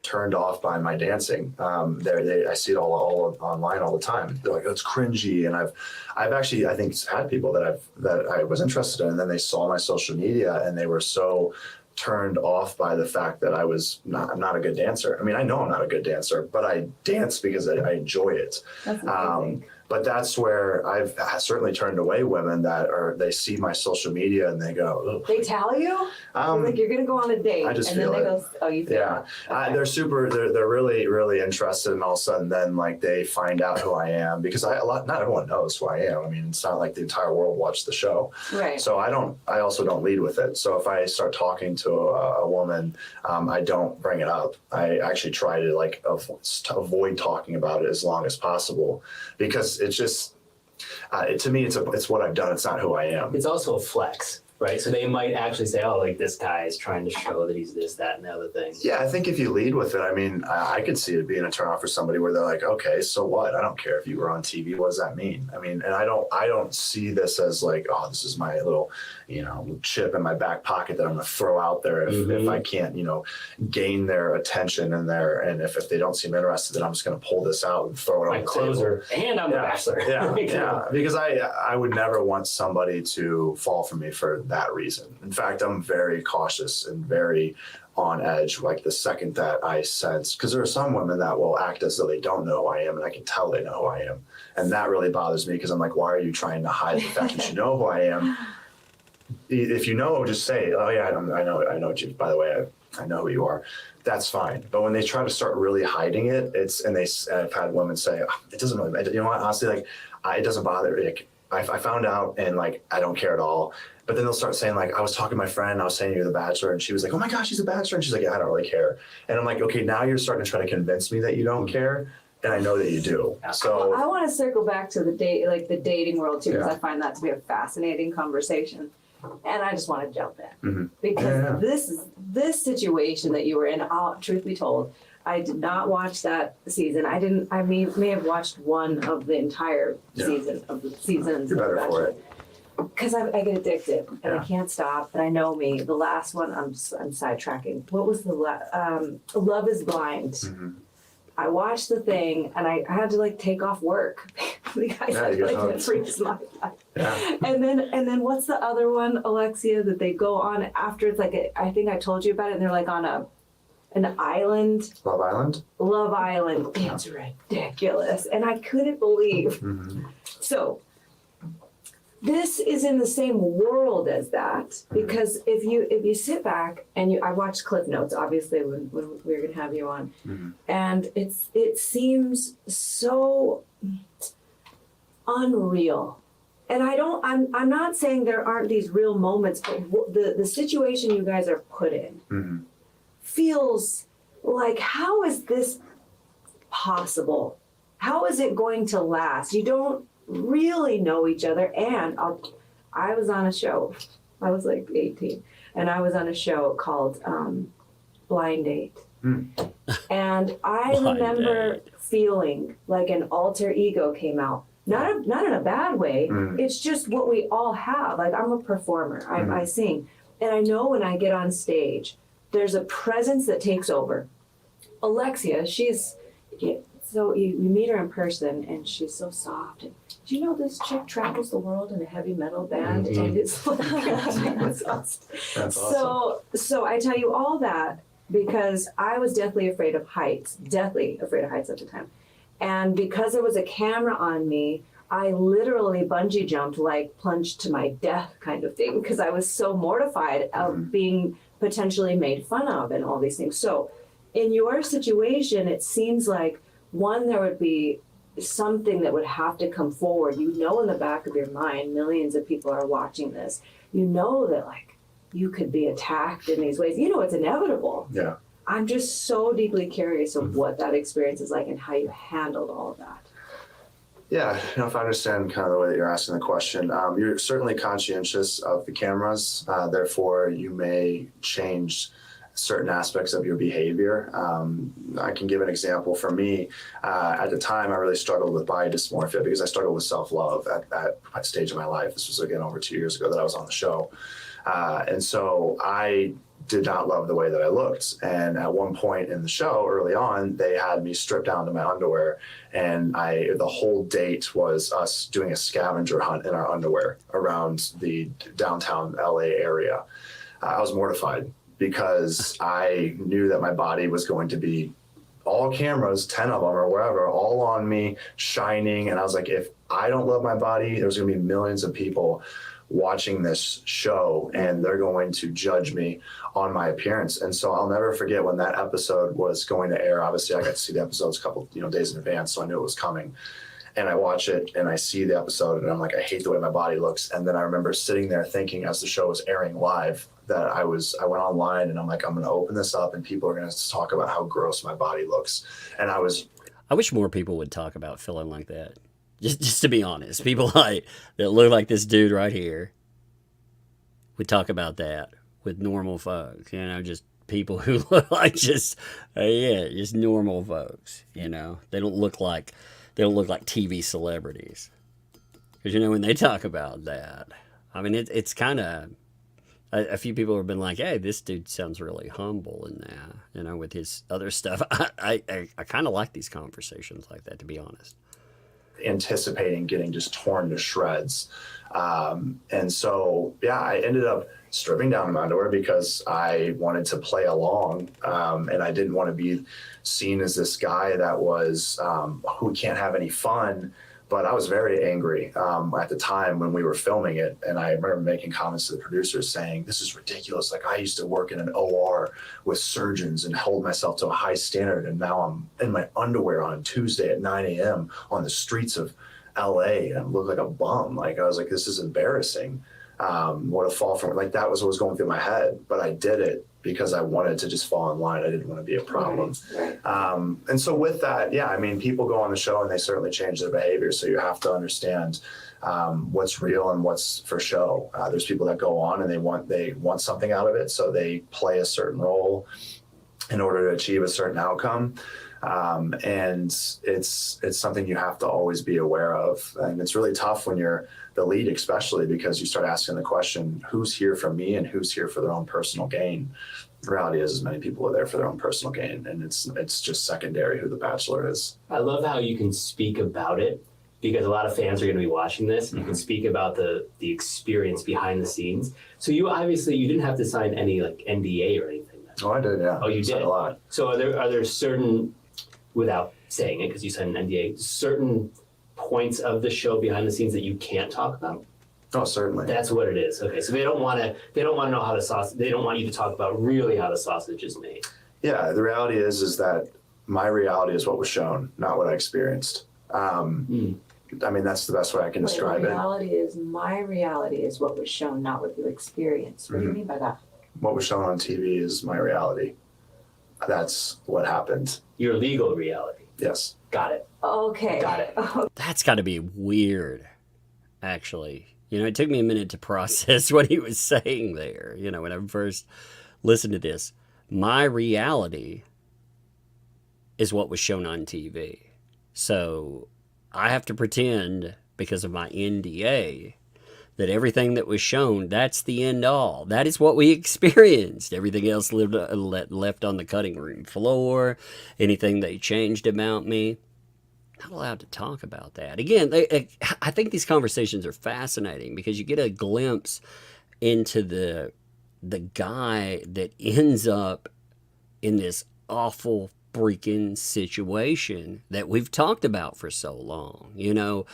Turned off by my dancing. I see it all online all the time. They're like, oh, it's cringy. And I've actually, I think, had people that I was interested in, and then they saw my social media and they were so turned off by the fact that I'm not a good dancer. I mean, I know I'm not a good dancer, but I dance because I enjoy it. That's amazing. But that's where I've certainly turned away women they see my social media and they go, ugh. They tell you? Like you're going to go on a date. I just and feel then they it. go, oh, you feel yeah. it. Okay. They're really, really interested, and all of a sudden then like they find out who I am, because not everyone knows who I am. I mean, it's not like the entire world watched the show. Right. So I also don't lead with it. So if I start talking to a woman, I don't bring it up. I actually try to avoid talking about it as long as possible, because it's just, to me, it's what I've done. It's not who I am. It's also a flex, right? So they might actually say, oh, like this guy is trying to show that he's this, that, and the other thing. Yeah, I think if you lead with it, I mean, I could see it being a turnoff for somebody where they're like, okay, so what? I don't care if you were on TV. What does that mean? I mean, and I don't see this as like, oh, this is my little, chip in my back pocket that I'm going to throw out there if I can't, gain their attention and if they don't seem interested, then I'm just going to pull this out and throw it on the closer, table. and I'm the Bachelor. Yeah, because I would never want somebody to fall for me for that reason. In fact, I'm very cautious and very on edge, like the second that I sense, because there are some women that will act as though they don't know who I am, and I can tell they know who I am. And that really bothers me, because I'm like, why are you trying to hide the fact that you know who I am? If you know, just say, oh yeah, I know you. By the way, I know who you are. That's fine. But when they try to start really hiding it, I've had women say, oh, it doesn't really matter. You know what? Honestly, it doesn't bother me. I found out, and I don't care at all. But then they'll start saying, I was talking to my friend, I was saying you're the Bachelor, and she was like, oh my gosh, she's a Bachelor. And she's like, yeah, I don't really care. And I'm like, okay, now you're starting to try to convince me that you don't care. And I know that you do. So I want to circle back to the dating world too, because I find that to be a fascinating conversation. And I just want to jump in because this situation that you were in. Truth be told, I did not watch that season. I may have watched one of the entire season of the seasons. You're better for it. because I get addicted and I can't stop. And I know me. The last one, I'm sidetracking. What was the Love Is Blind? Mm-hmm. I watched the thing and I had to like take off work. The guy said like it freaks my life. Yeah. And then what's the other one, Alexia, that they go on after? It's like I think I told you about it. And they're like on an island. Love Island. Love Island. It's ridiculous, and I couldn't believe. Mm-hmm. So this is in the same world as that, because if you sit back and I watched Cliff Notes, obviously when we were going to have you on, and it seems so unreal. And I'm not saying there aren't these real moments, but the situation you guys are put in feels like, how is this possible? How is it going to last? You don't really know each other. And I was on a show, I was like 18, and I was on a show called Blind Date. And I remember feeling like an alter ego came out. Not in a bad way. It's just what we all have. Like, I'm a performer. I sing. And I know when I get on stage, there's a presence that takes over. Alexia, so you meet her in person and she's so soft. And do you know this chick travels the world in a heavy metal band? And it's like, that's awesome. So I tell you all that because I was deathly afraid of heights at the time. And because there was a camera on me, I literally bungee jumped, like plunged to my death kind of thing, because I was so mortified of being potentially made fun of and all these things. So in your situation, it seems like, one, there would be something that would have to come forward. You know, in the back of your mind, millions of people are watching this. You know that, like, you could be attacked in these ways. You know, it's inevitable. Yeah. I'm just so deeply curious of what that experience is like and how you handled all of that. Yeah, if I understand kind of the way that you're asking the question, you're certainly conscientious of the cameras. Therefore, you may change certain aspects of your behavior. I can give an example. For me, at the time, I really struggled with body dysmorphia because I struggled with self-love at that stage of my life. This was, again, over 2 years ago that I was on the show. And so I did not love the way that I looked. And at one point in the show, early on, they had me stripped down to my underwear. And the whole date was us doing a scavenger hunt in our underwear around the downtown LA area. I was mortified because I knew that my body was going to be all cameras, 10 of them or wherever, all on me, shining. And I was like, if I don't love my body, there's going to be millions of people watching this show and they're going to judge me on my appearance. And so I'll never forget when that episode was going to air. Obviously, I got to see the episodes a couple days in advance, so I knew it was coming. And I watch it and I see the episode and I'm like, I hate the way my body looks. And then I remember sitting there thinking, as the show was airing live, that I went online and I'm like, I'm going to open this up and people are going to talk about how gross my body looks. And I wish more people would talk about feeling like that. Just to be honest, people like that look like this dude right here would talk about that with normal folks, just people who look like just normal folks, They don't look like TV celebrities. Because, when they talk about that, I mean, it's kind of, a few people have been like, hey, this dude sounds really humble in that, with his other stuff. I kind of like these conversations like that, to be honest. Anticipating getting just torn to shreds. And so, I ended up stripping down my underwear because I wanted to play along. And I didn't want to be seen as this guy that was, who can't have any fun. But I was very angry at the time when we were filming it. And I remember making comments to the producers saying, this is ridiculous. Like, I used to work in an OR with surgeons and hold myself to a high standard. And now I'm in my underwear on a Tuesday at 9 a.m. on the streets of LA and I look like a bum. Like, I was like, this is embarrassing. What a fall from, like, that was what was going through my head. But I did it because I wanted to just fall in line. I didn't want to be a problem. Right. And so with that, people go on the show and they certainly change their behavior. So you have to understand what's real and what's for show. There's people that go on and they want something out of it. So they play a certain role in order to achieve a certain outcome. And it's something you have to always be aware of. And it's really tough when you're the lead, especially because you start asking the question, who's here for me and who's here for their own personal gain? The reality is many people are there for their own personal gain, and it's just secondary who the Bachelor is. I love how you can speak about it, because a lot of fans are going to be watching this, and you can speak about the experience behind the scenes. So you didn't have to sign any like NDA or anything. Oh, I did, yeah. Oh, you did? A lot. So are there certain, without saying it because you signed an NDA, certain points of the show behind the scenes that you can't talk about? Oh, certainly. That's what it is. Okay, so they don't want to know how the sausage. They don't want you to talk about really how the sausage is made. Yeah, the reality is that my reality is what was shown, not what I experienced. I mean, that's the best way I can describe it. My reality is what was shown, not what you experienced. What do you mean by that? What was shown on TV is my reality. That's what happened. Your legal reality. Yes. Got it. Okay. Got it. That's got to be weird, actually. You know, it took me a minute to process what he was saying there. You know, when I first listened to this, my reality is what was shown on TV. So I have to pretend, because of my NDA, that everything that was shown, that's the end all. That is what we experienced. Everything else left on the cutting room floor. Anything they changed about me, not allowed to talk about that. Again, I think these conversations are fascinating because you get a glimpse into the guy that ends up in this awful freaking situation that we've talked about for so long. You know,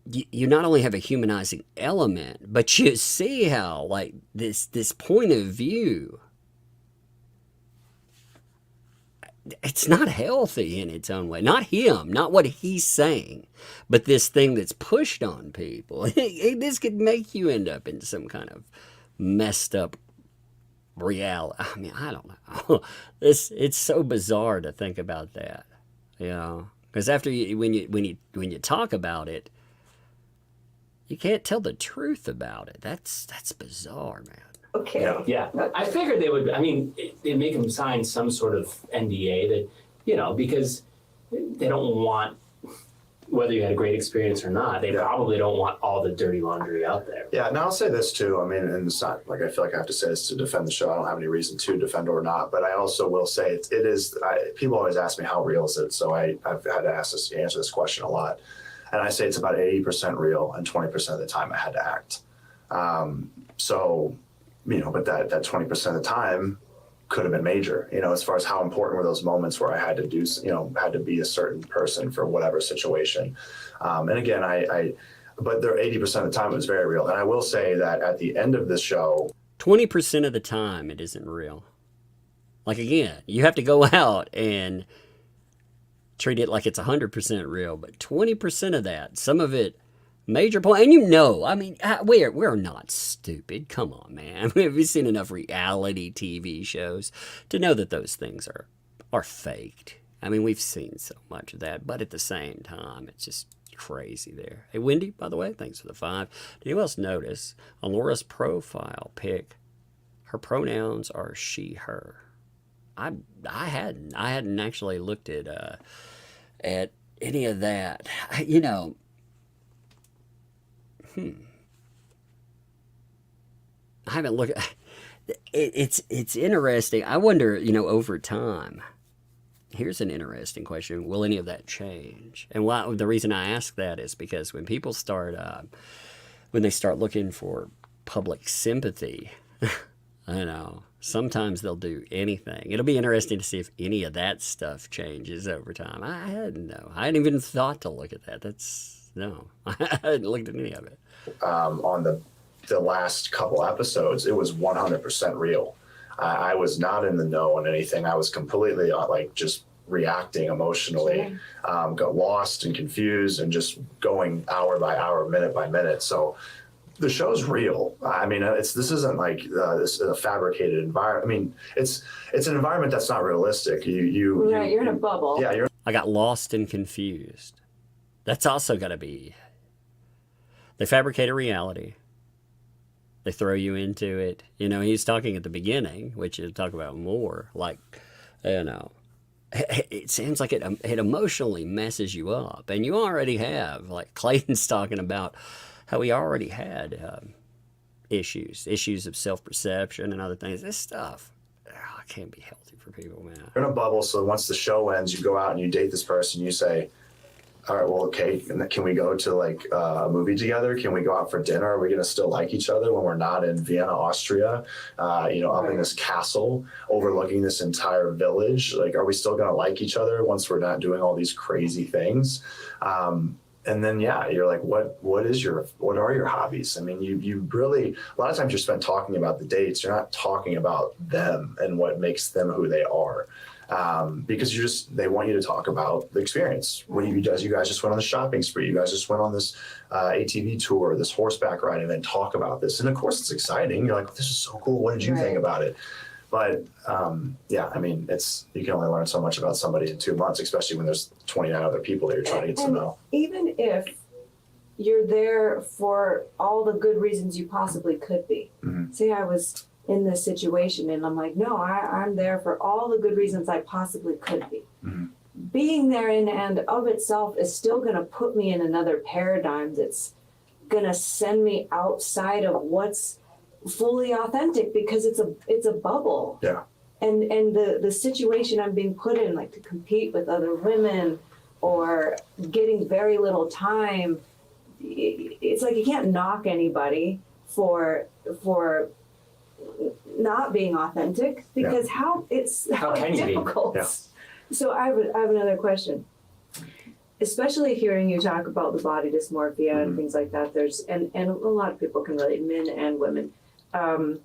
you not only have a humanizing element, but you see how, like, this point of view, it's not healthy in its own way. Not him, not what he's saying, but this thing that's pushed on people. This could make you end up in some kind of messed up reality. I mean, I don't know. It's so bizarre to think about that, you know, because when you talk about it, you can't tell the truth about it. That's bizarre, man. Okay. Yeah. I figured they would. I mean, they'd make them sign some sort of NDA that, you know, because they don't want, whether you had a great experience or not, they probably don't want all the dirty laundry out there. Yeah, and I'll say this too. I mean, and it's not like I feel like I have to say this to defend the show. I don't have any reason to defend or not, but I also will say it is. People always ask me how real is it, so I've had to answer this question a lot, and I say it's about 80% real, and 20% of the time I had to act. So, you know, but that 20% of the time could have been major, you know, as far as how important were those moments where I had to do, you know, had to be a certain person for whatever situation. And again, but there 80% of the time it was very real. And I will say that at the end of this show, 20% of the time it isn't real. Like, again, you have to go out and treat it like it's 100% real, but 20% of that, some of it, major point, and you know, I mean, we're not stupid. Come on, man. We've seen enough reality TV shows to know that those things are faked. I mean, we've seen so much of that, but at the same time, it's just crazy there. Hey, Wendy, by the way, thanks for the 5. Did anyone else notice on Laura's profile pic, her pronouns are she, her? I hadn't actually looked at any of that. You know. I haven't looked at it's interesting. I wonder, you know, over time, here's an interesting question. Will any of that change? And the reason I ask that is because when people start looking for public sympathy, I know, sometimes they'll do anything. It'll be interesting to see if any of that stuff changes over time. I hadn't even thought to look at that. No, I hadn't looked at any of it. On the last couple episodes, it was 100% real. I was not in the know on anything. I was completely like just reacting emotionally, got lost and confused and just going hour by hour, minute by minute. So the show's real. I mean, this isn't like this a fabricated environment. I mean, it's an environment that's not realistic. You're in a bubble. Yeah, I got lost and confused. That's also got to be. They fabricate a reality. They throw you into it. You know, he's talking at the beginning, which he'll talk about more, like, you know, it seems like it emotionally messes you up. And you already have, like Clayton's talking about how he already had issues of self-perception and other things. This stuff, can't be healthy for people, man. You're in a bubble, so once the show ends, you go out and you date this person, you say, all right, well, okay, can we go to like a movie together? Can we go out for dinner? Are we going to still like each other when we're not in Vienna, Austria, up in this castle overlooking this entire village? Like, are we still going to like each other once we're not doing all these crazy things? And then, you're like, what are your hobbies? I mean, you really, a lot of times you're spent talking about the dates. You're not talking about them and what makes them who they are. Because they want you to talk about the experience. What you guys just went on the shopping spree. You guys just went on this ATV tour, this horseback ride, and then talk about this. And of course, it's exciting. You're like, this is so cool. What did you think about it? But I mean, you can only learn so much about somebody in 2 months, especially when there's 29 other people that you're trying to get to know. Even if you're there for all the good reasons you possibly could be. Mm-hmm. Say I was in this situation and I'm like, no, I'm there for all the good reasons I possibly could be. Mm-hmm. Being there in and of itself is still going to put me in another paradigm that's going to send me outside of what's fully authentic, because it's a bubble. Yeah. And the situation I'm being put in, like to compete with other women or getting very little time, it's like you can't knock anybody for not being authentic, because how can you difficult. Yeah. So I have another question. Especially hearing you talk about the body dysmorphia and things like that, and a lot of people can relate, men and women. And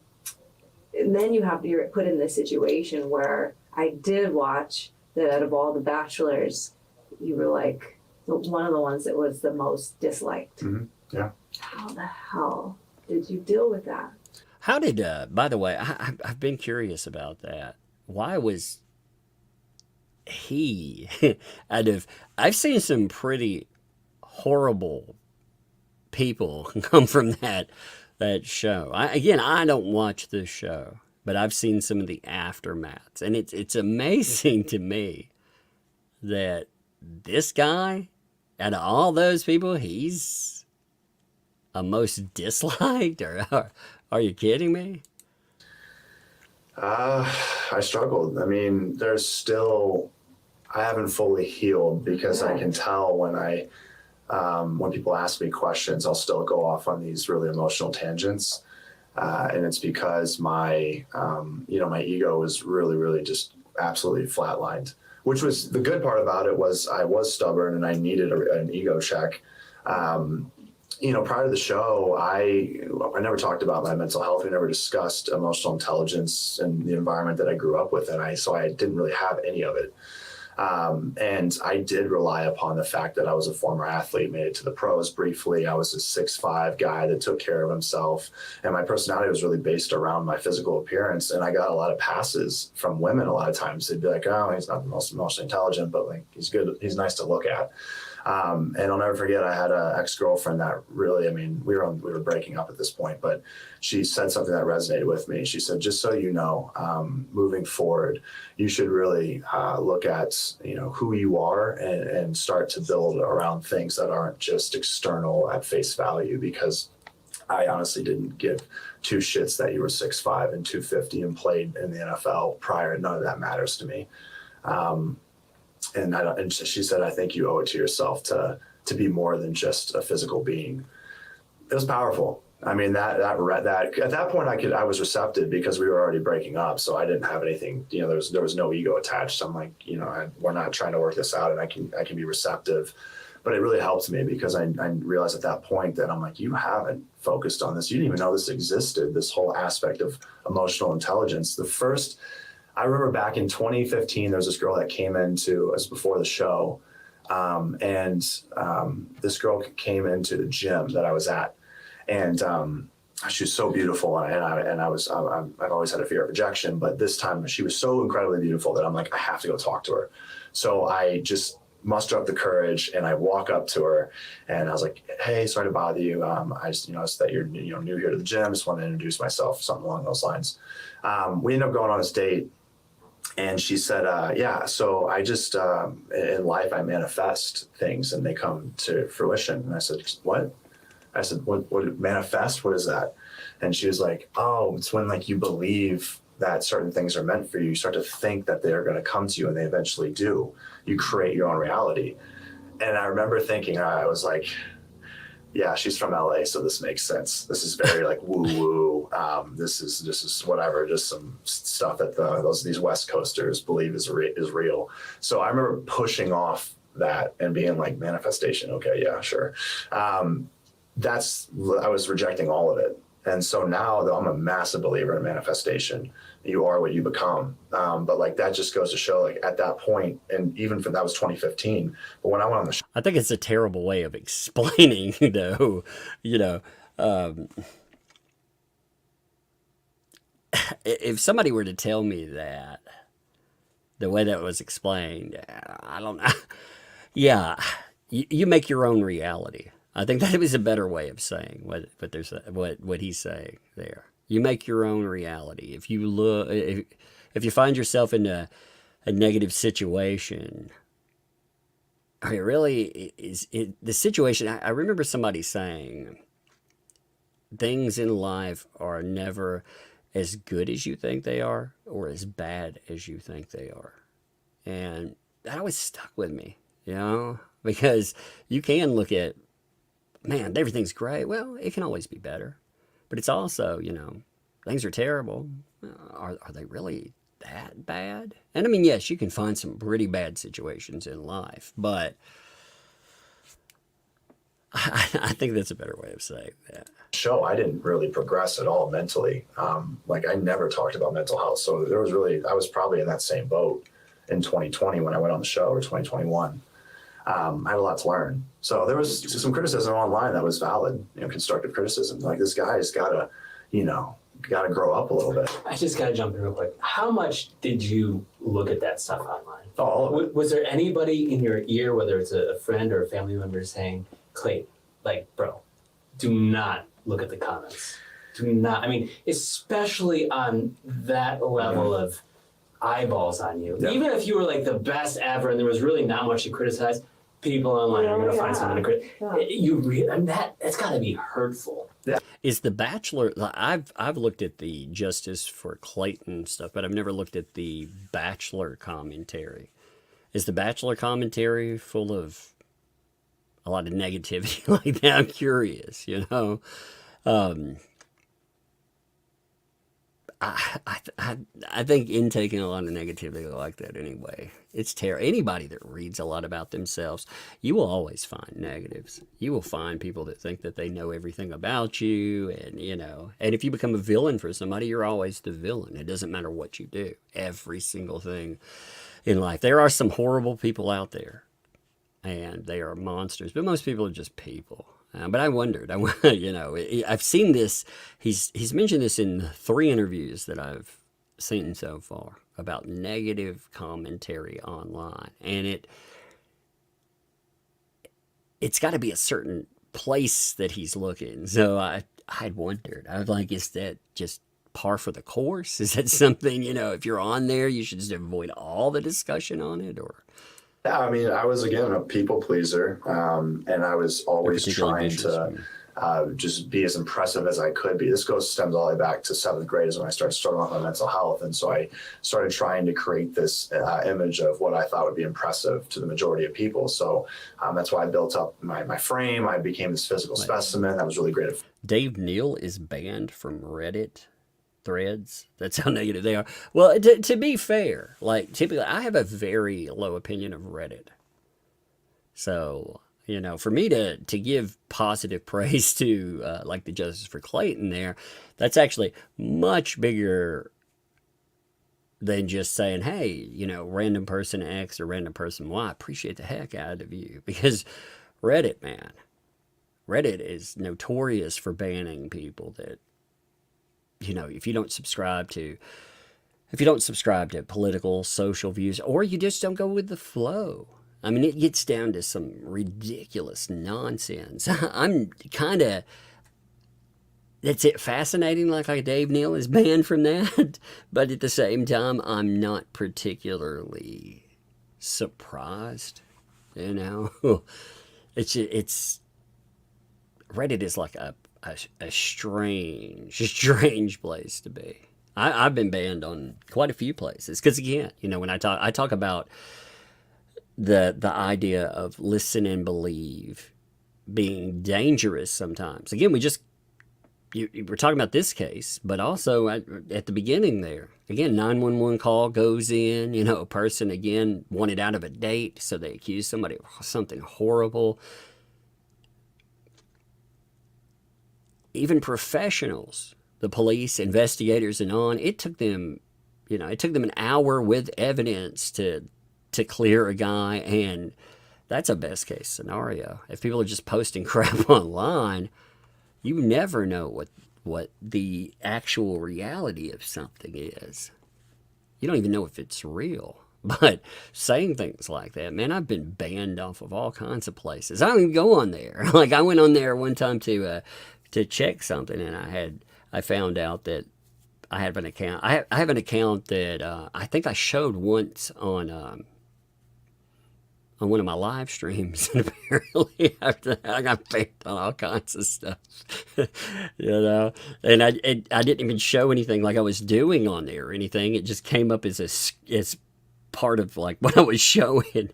then you're put in this situation where I did watch that out of all the Bachelors, you were like one of the ones that was the most disliked. Mm-hmm. Yeah. How the hell did you deal with that? How did, by the way, I've been curious about that. Why was he I've seen some pretty horrible people come from that show. I don't watch this show, but I've seen some of the aftermaths, and it's amazing to me that this guy, out of all those people, he's a most disliked. Or are you kidding me? I struggled. I mean, I haven't fully healed, because I can tell when people ask me questions, I'll still go off on these really emotional tangents. And it's because my ego was really, really just absolutely flatlined, which was the good part about it. Was I was stubborn and I needed an ego check. Prior to the show, I never talked about my mental health. We never discussed emotional intelligence and the environment that I grew up with. So I didn't really have any of it. And I did rely upon the fact that I was a former athlete, made it to the pros briefly. I was a 6'5" guy that took care of himself. And my personality was really based around my physical appearance. And I got a lot of passes from women a lot of times. They'd be like, oh, he's not the most emotionally intelligent, but like, he's good. He's nice to look at. And I'll never forget, I had an ex-girlfriend that really, we were breaking up at this point, but she said something that resonated with me. She said, just so you know, moving forward, you should really look at, who you are and start to build around things that aren't just external at face value, because I honestly didn't give two shits that you were 6'5" and 250 and played in the NFL prior. None of that matters to me. And she said, I think you owe it to yourself to be more than just a physical being. It was powerful. I mean, that at that point I was receptive, because we were already breaking up. So I didn't have anything, there was no ego attached. So I'm like, we're not trying to work this out, and I can be receptive. But it really helped me, because I realized at that point that I'm like, you haven't focused on this. You didn't even know this existed, this whole aspect of emotional intelligence. I remember back in 2015, there was this girl that came into us before the show. This girl came into the gym that I was at, and she was so beautiful. And I've always had a fear of rejection, but this time she was so incredibly beautiful that I'm like, I have to go talk to her. So I just muster up the courage, and I walk up to her, and I was like, hey, sorry to bother you. I just noticed that you're new here to the gym. Just want to introduce myself, something along those lines. We ended up going on this date. And she said, yeah, so I just, in life, I manifest things and they come to fruition. And I said, what? I said, what manifest? What is that? And she was like, oh, it's when like you believe that certain things are meant for you. You start to think that they're going to come to you, and they eventually do. You create your own reality. And I remember thinking, I was like, yeah, she's from LA, so this makes sense. This is very like woo woo. This is whatever, just some stuff that these West Coasters believe is real. So I remember pushing off that and being like, manifestation. Okay, yeah, sure. I was rejecting all of it. And so now, though, I'm a massive believer in manifestation. You are what you become. But like that just goes to show, like at that point, and even that was 2015. But when I went on the show, I think it's a terrible way of explaining, though. If somebody were to tell me that the way that was explained, I don't know. Yeah, you make your own reality. I think that was a better way of saying what he's saying there. You make your own reality. If you find yourself in a negative situation, I mean, really the situation. I remember somebody saying, things in life are never as good as you think they are, or as bad as you think they are, and that always stuck with me. Because you can look at, man, everything's great. Well, it can always be better. But it's also, things are terrible. Are they really that bad? And I mean, yes, you can find some pretty bad situations in life, but I think that's a better way of saying that. Show, I didn't really progress at all mentally. Like I never talked about mental health. So I was probably in that same boat in 2020 when I went on the show, or 2021. I had a lot to learn. So there was some criticism online that was valid, constructive criticism. Like, this guy's gotta grow up a little bit. I just gotta jump in real quick. How much did you look at that stuff online? Oh, was there anybody in your ear, whether it's a friend or a family member, saying, Clayton, like, bro, do not look at the comments. Do not. I mean, especially on that level of eyeballs on you. Yeah. Even if you were like the best ever and there was really not much to criticize, people online are going to find something to criticize. That's got to be hurtful. Yeah. Is The Bachelor? I've looked at the Justice for Clayton stuff, but I've never looked at the Bachelor commentary. Is the Bachelor commentary full of a lot of negativity like that? I'm curious. I think intaking a lot of negativity like that anyway, it's terrible. Anybody that reads a lot about themselves, you will always find negatives. You will find people that think that they know everything about you, and and if you become a villain for somebody, you're always the villain. It doesn't matter what you do. Every single thing in life. There are some horrible people out there, and they are monsters, but most people are just people. But I wondered, I've seen this. He's mentioned this in 3 interviews that I've seen so far about negative commentary online, and it's got to be a certain place that he's looking. So I'd wondered. I was like, is that just par for the course? Is that something, if you're on there, you should just avoid all the discussion on it, or? Yeah, I mean, I was, again, a people pleaser, and I was always trying to just be as impressive as I could be. This stems all the way back to 7th grade is when I started struggling with my mental health. And so I started trying to create this image of what I thought would be impressive to the majority of people. So that's why I built up my frame. I became this physical specimen. That was really great. Dave Neal is banned from Reddit threads. That's how negative they are. Well, to be fair, like, typically I have a very low opinion of Reddit. So, for me to give positive praise to like the Justice for Clayton there, that's actually much bigger than just saying, hey, random person X or random person Y. I appreciate the heck out of you, because Reddit is notorious for banning people that, if you don't subscribe to political, social views, or you just don't go with the flow. I mean, it gets down to some ridiculous nonsense. I'm kind of that's it fascinating, like Dave Neal is banned from that. But at the same time, I'm not particularly surprised. You know, it's Reddit is like a strange place to be. I've been banned on quite a few places because, again, you know, when I talk about the idea of listen and believe being dangerous sometimes. Again, we're talking about this case, but also at the beginning there, again, 911 call goes in, you know, a person, again, wanted out of a date, so they accuse somebody of something horrible. Even professionals, the police, investigators, and on, it took them an hour with evidence to clear a guy, and that's a best case scenario. If people are just posting crap online, you never know what the actual reality of something is. You don't even know if it's real. But saying things like that, man, I've been banned off of all kinds of places. I don't even go on there. Like, I went on there one time to check something, and I found out that I have an account. I have an account that I think I showed once on one of my live streams, and apparently after that I got banned on all kinds of stuff, you know. And I didn't even show anything like I was doing on there or anything. It just came up as part of like what I was showing.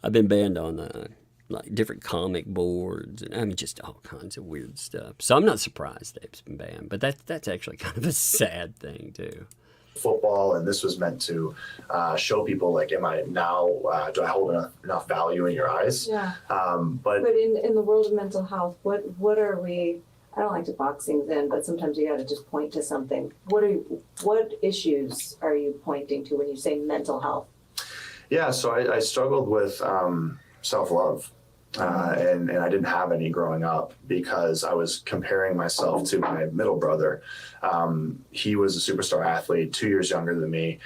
I've been banned on like different comic boards, and I mean just all kinds of weird stuff. So I'm not surprised Dave's been banned, but that's actually kind of a sad thing too. Football, and this was meant to show people, like, am I now, do I hold enough value in your eyes? Yeah. But in the world of mental health, what are we, I don't like to box things in, but sometimes you got to just point to something. What issues are you pointing to when you say mental health? Yeah, so I struggled with self-love. And I didn't have any growing up because I was comparing myself to my middle brother. He was a superstar athlete, 2 years younger than me.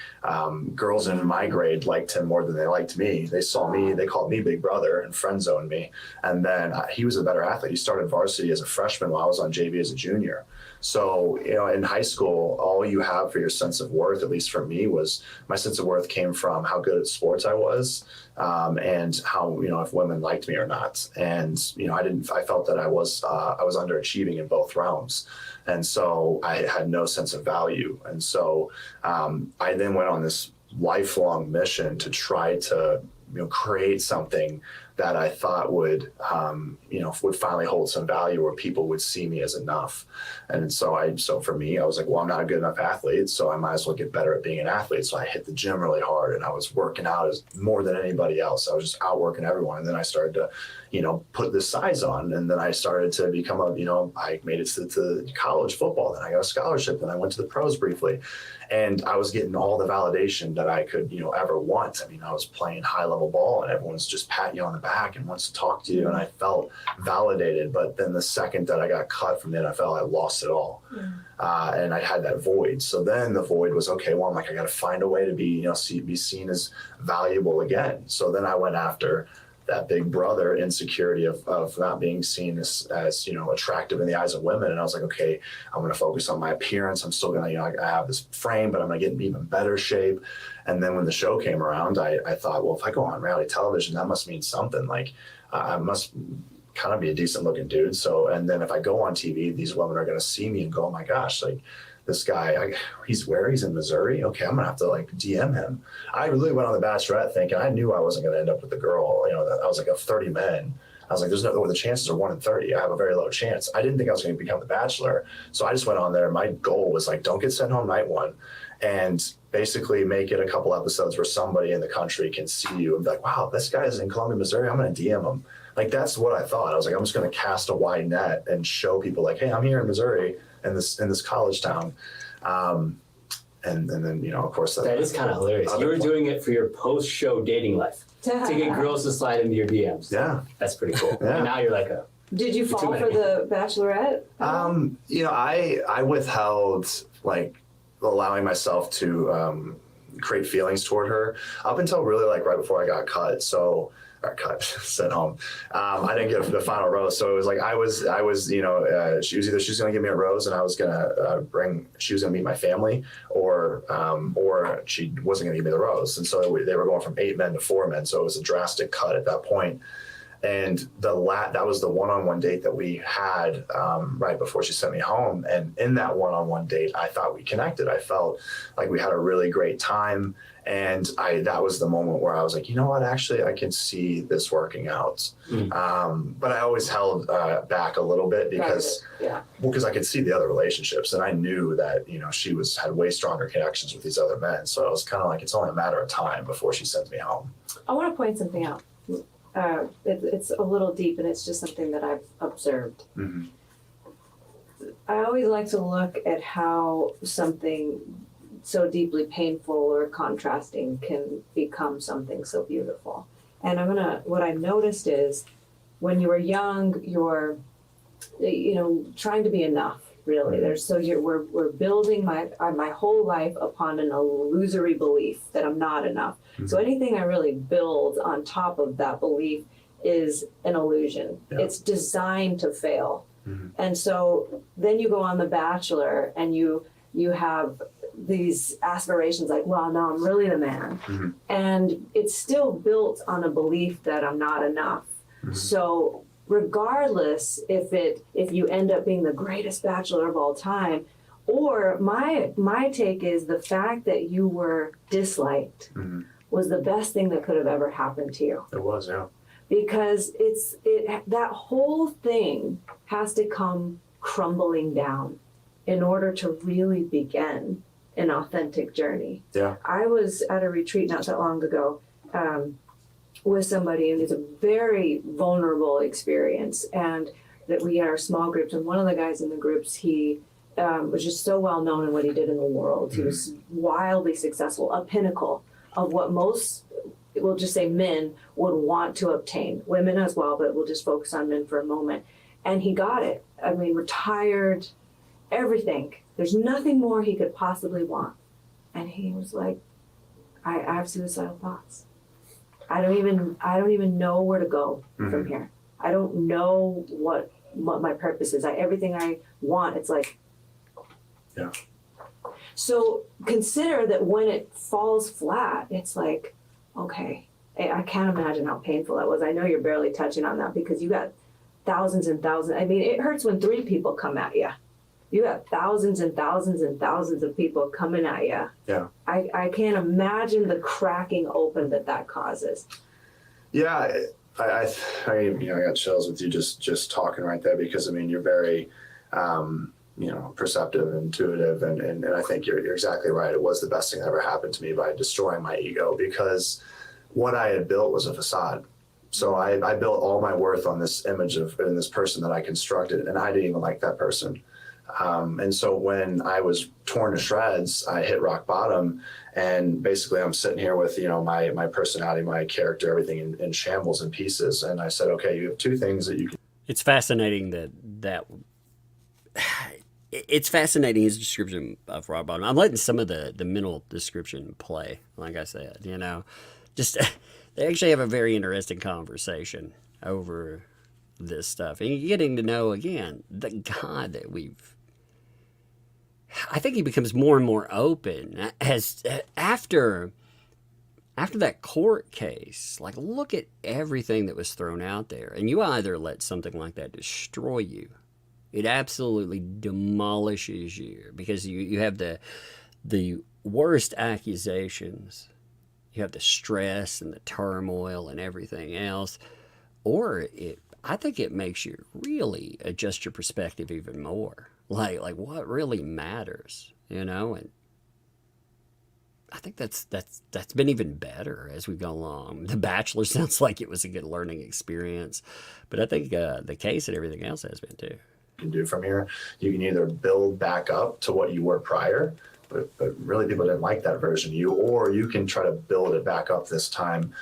Girls in my grade liked him more than they liked me. They saw me, they called me big brother and friend zoned me. And then he was a better athlete. He started varsity as a freshman while I was on JV as a junior. So, you know, in high school, all you have for your sense of worth, at least for me, was my sense of worth came from how good at sports I was, and how, you know, if women liked me or not. And, you know, I felt that I was underachieving in both realms. And so I had no sense of value. And so I then went on this lifelong mission to try to, you know, create something that I thought would finally hold some value, where people would see me as enough. And so for me, I was like, well, I'm not a good enough athlete, so I might as well get better at being an athlete. So I hit the gym really hard, and I was working out as more than anybody else. I was just outworking everyone. And then I started to, you know, put this size on, and then I started to become I made it to college football. Then I got a scholarship, and I went to the pros briefly. And I was getting all the validation that I could, you know, ever want. I mean, I was playing high level ball, and everyone's just patting you on the back and wants to talk to you. And I felt validated. But then the second that I got cut from the NFL, I lost it all. And I had that void. So then the void was, okay, well, I'm like, I got to find a way to be seen as valuable again. So then I went after that big brother insecurity of not being seen as you know, attractive in the eyes of women. And I was like, okay, I'm going to focus on my appearance. I'm still going to, you know, I have this frame, but I'm going to get in even better shape. And then when the show came around, I thought, well, if I go on reality television, that must mean something. Like, I must kind of be a decent looking dude. So, and then if I go on TV, these women are going to see me and go, oh my gosh, like, this guy, he's in Missouri. Okay, I'm gonna have to like DM him. I really went on The Bachelorette thinking, I knew I wasn't gonna end up with the girl. You know, I was like, of 30 men, I was like, the chances are 1 in 30. I have a very low chance. I didn't think I was going to become The Bachelor. So I just went on there. My goal was like, don't get sent home night one, and basically make it a couple episodes where somebody in the country can see you and be like, wow, this guy is in Columbia, Missouri. I'm going to DM him. Like, that's what I thought. I was like, I'm just going to cast a wide net and show people like, hey, I'm here in Missouri in this college town. And then, you know, of course, that is kind of hilarious. You were doing it for your post-show dating life to get girls to slide into your DMs. Yeah, that's pretty cool. Yeah. And now you're like Did you fall for the Bachelorette? You know, I withheld like allowing myself to create feelings toward her up until really like right before I got cut. So, or cut, sent home. I didn't get the final rose. So it was like, I was, you know, she was going to give me a rose and I was going to she was going to meet my family or she wasn't going to give me the rose. And so they were going from 8 men to 4 men. So it was a drastic cut at that point. And that was the one-on-one date that we had right before she sent me home. And in that one-on-one date, I thought we connected. I felt like we had a really great time. And that was the moment where I was like, you know what, actually, I can see this working out. But I always held back a little bit because I could see the other relationships. And I knew that, you know, she had way stronger connections with these other men. So I was kind of like, it's only a matter of time before she sends me home. I want to point something out. It's a little deep, and it's just something that I've observed. Mm-hmm. I always like to look at how something so deeply painful or contrasting can become something so beautiful. And what I've noticed is when you were young, you're, you know, trying to be enough, really. We're building my whole life upon an illusory belief that I'm not enough. Mm-hmm. So anything I really build on top of that belief is an illusion. Yeah. It's designed to fail. Mm-hmm. And so then you go on The Bachelor and you have these aspirations like, well, no, I'm really the man. Mm-hmm. And it's still built on a belief that I'm not enough. Mm-hmm. So regardless if you end up being the greatest bachelor of all time, or my take is the fact that you were disliked mm-hmm. was the best thing that could have ever happened to you. It was, yeah. Because that whole thing has to come crumbling down in order to really begin an authentic journey. Yeah. I was at a retreat not that long ago with somebody, and it's a very vulnerable experience, and that we had our small groups, and one of the guys in the groups, he was just so well known in what he did in the world. Mm-hmm. He was wildly successful, a pinnacle of what most, we'll just say men, would want to obtain. Women as well, but we'll just focus on men for a moment. And he got it. I mean, retired, everything. There's nothing more he could possibly want. And he was like, I have suicidal thoughts. I don't even know where to go mm-hmm. from here. I don't know what my purpose is. Everything I want, it's like, yeah. So consider that when it falls flat, it's like, okay, I can't imagine how painful that was. I know you're barely touching on that because you got thousands and thousands. I mean, it hurts when 3 people come at you. You got thousands and thousands and thousands of people coming at you. Yeah. I can't imagine the cracking open that causes. Yeah, I got chills with you just talking right there because I mean you're very, perceptive, intuitive, and I think you're exactly right. It was the best thing that ever happened to me by destroying my ego because what I had built was a facade. So I built all my worth on this image in this person that I constructed, and I didn't even like that person. And so when I was torn to shreds, I hit rock bottom, and basically I'm sitting here with, my personality, my character, everything in shambles and pieces. And I said, okay, you have 2 things that you can. It's fascinating it's fascinating his description of rock bottom. I'm letting some of the mental description play, like I said, just they actually have a very interesting conversation over this stuff. And you're getting to know, again, the God that I think he becomes more and more open as after that court case. Like, look at everything that was thrown out there. And you either let something like that destroy you. It absolutely demolishes you because you have the worst accusations. You have the stress and the turmoil and everything else. Or I think it makes you really adjust your perspective even more. Like what really matters, and I think that's been even better as we go along. The Bachelor sounds like it was a good learning experience, but I think the case and everything else has been too. You can do from here, you can either build back up to what you were prior, but really people didn't like that version of you, or you can try to build it back up this time.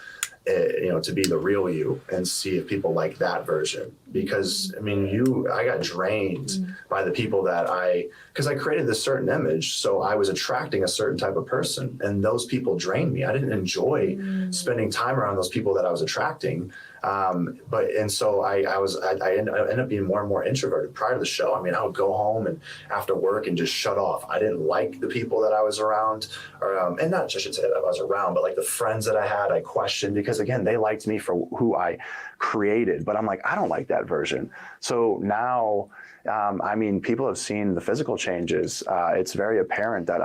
To be the real you and see if people like that version. Because, I got drained by the people that I because I created this certain image. So I was attracting a certain type of person, and those people drained me. I didn't enjoy spending time around those people that I was attracting. So I ended up being more and more introverted prior to the show. I mean, I would go home and after work and just shut off. I didn't like the people that I was around, and not, I should say that I was around, but like the friends that I had, I questioned, because again, they liked me for who I created, but I'm like, I don't like that version. So now, I mean, people have seen the physical changes. It's very apparent that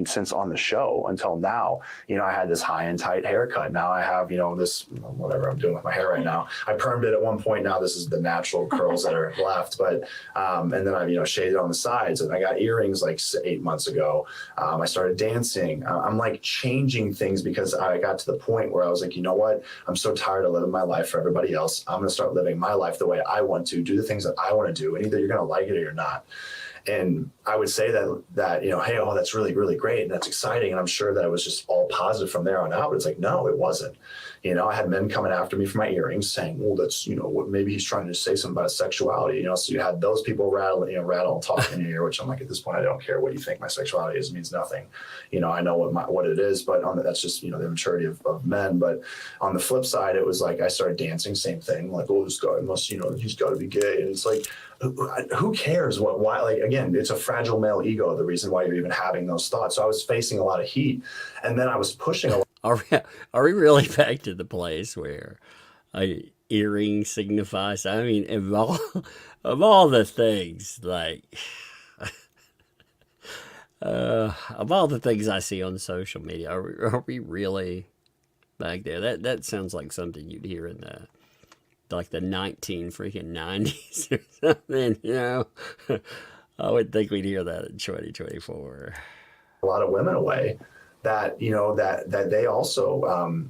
since on the show until now, I had this high and tight haircut. Now I have, this, whatever I'm doing with my hair right now. I permed it at one point. Now this is the natural curls that are left. But, and then I've, shaded on the sides, and I got earrings like 8 months ago. I started dancing. I'm like changing things because I got to the point where I was like, you know what? I'm so tired of living my life for everybody else. I'm going to start living my life the way I want to, do the things that I want to do. And either you're going to like it or you're not. And I would say that hey, oh, that's really, really great. And that's exciting. And I'm sure that it was just all positive from there on out. But it's like, no, it wasn't. I had men coming after me for my earrings saying, well, that's, what maybe he's trying to say something about sexuality, so you had those people rattle and talk in your ear, which I'm like, at this point, I don't care what you think my sexuality is. It means nothing. I know what it is, but that's just, the maturity of men. But on the flip side, it was like, I started dancing, same thing. Like, oh, this guy must, he's got to be gay. And it's like, who cares why, like, again, it's a fragile male ego, the reason why you're even having those thoughts. So I was facing a lot of heat, and then I was pushing a lot. Are we really back to the place where a earring signifies? I mean, of all the things, like, of all the things I see on social media, are we really back there? That sounds like something you'd hear in the 1990s or something, I would think we'd hear that in 2024. A lot of women away that, that they also,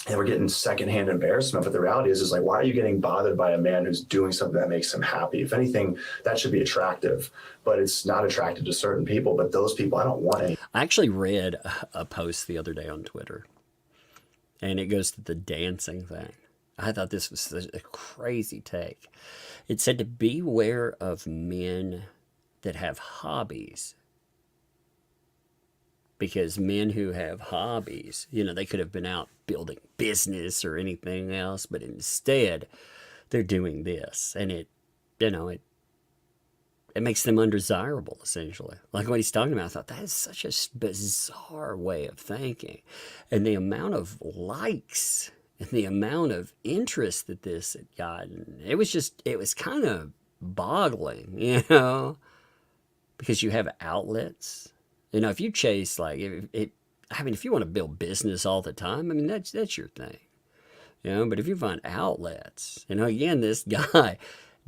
they were getting secondhand embarrassment. But the reality is like, why are you getting bothered by a man who's doing something that makes him happy? If anything, that should be attractive, but it's not attractive to certain people. But those people, I don't want any. I actually read a post the other day on Twitter, and it goes to the dancing thing. I thought this was a crazy take. It said to beware of men that have hobbies. Because men who have hobbies, they could have been out building business or anything else, but instead they're doing this. And it makes them undesirable, essentially. Like what he's talking about, I thought that is such a bizarre way of thinking. And the amount of likes and the amount of interest that this had gotten, it was kind of boggling, because you have outlets. If you chase, like, if you want to build business all the time, that's your thing, but if you find outlets, again, this guy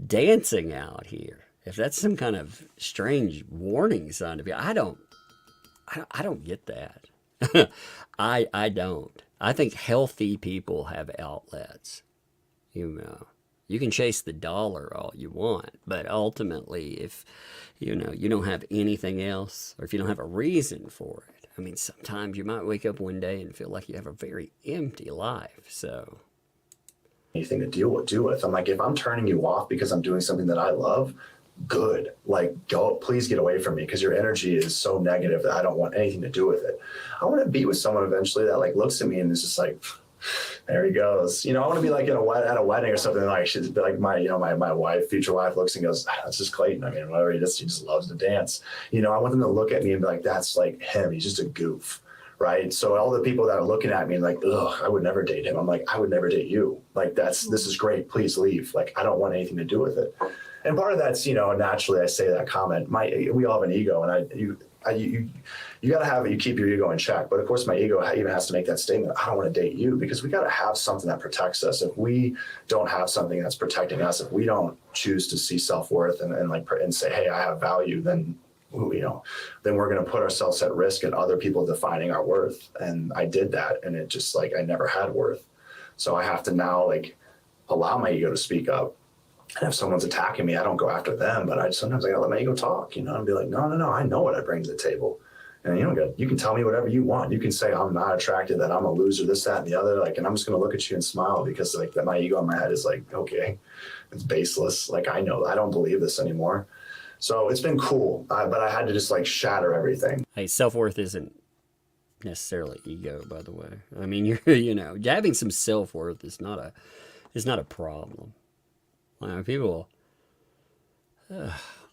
dancing out here, if that's some kind of strange warning sign to be, I don't get that. I don't. I think healthy people have outlets, You can chase the dollar all you want, but ultimately, if you don't have anything else, or if you don't have a reason for it, sometimes you might wake up one day and feel like you have a very empty life. So, anything to do with. I'm like, if I'm turning you off because I'm doing something that I love, good. Like, go, please get away from me, because your energy is so negative that I don't want anything to do with it. I want to be with someone eventually that like looks at me and is just like, there he goes. I want to be like at a wedding or something, like she's like my wife, future wife, looks and goes, that's just Clayton. Whatever he just loves to dance. I want them to look at me and be like, that's like him. He's just a goof. Right. So all the people that are looking at me like, ugh, I would never date him. I'm like, I would never date you. Like, this is great. Please leave. Like, I don't want anything to do with it. And part of that's, naturally I say that comment, we all have an ego, and you got to keep your ego in check. But of course, my ego even has to make that statement. I don't want to date you, because we got to have something that protects us. If we don't have something that's protecting us, if we don't choose to see self-worth and say, hey, I have value, then we're going to put ourselves at risk and other people defining our worth. And I did that. And it just I never had worth. So I have to now allow my ego to speak up. And if someone's attacking me, I don't go after them, but sometimes I gotta let my ego talk, and be like, no, I know what I bring to the table. And you can tell me whatever you want. You can say I'm not attracted, that I'm a loser, this, that, and the other. And I'm just gonna look at you and smile, because that my ego in my head is like, okay, it's baseless. I know I don't believe this anymore. So it's been cool, but I had to just like shatter everything. Hey, self-worth isn't necessarily ego, by the way. I mean, you're having some self-worth is not a problem. People,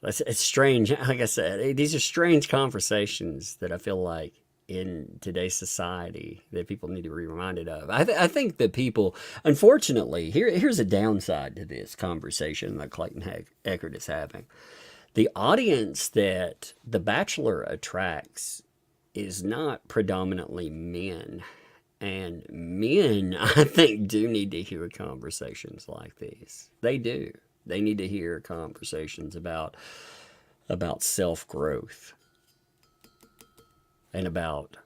it's strange. Like I said, these are strange conversations that I feel like in today's society that people need to be reminded of. I think that people, unfortunately, here's a downside to this conversation that Clayton Echard is having. The audience that The Bachelor attracts is not predominantly men. And men, I think, do need to hear conversations like these. They do. They need to hear conversations about self-growth and about,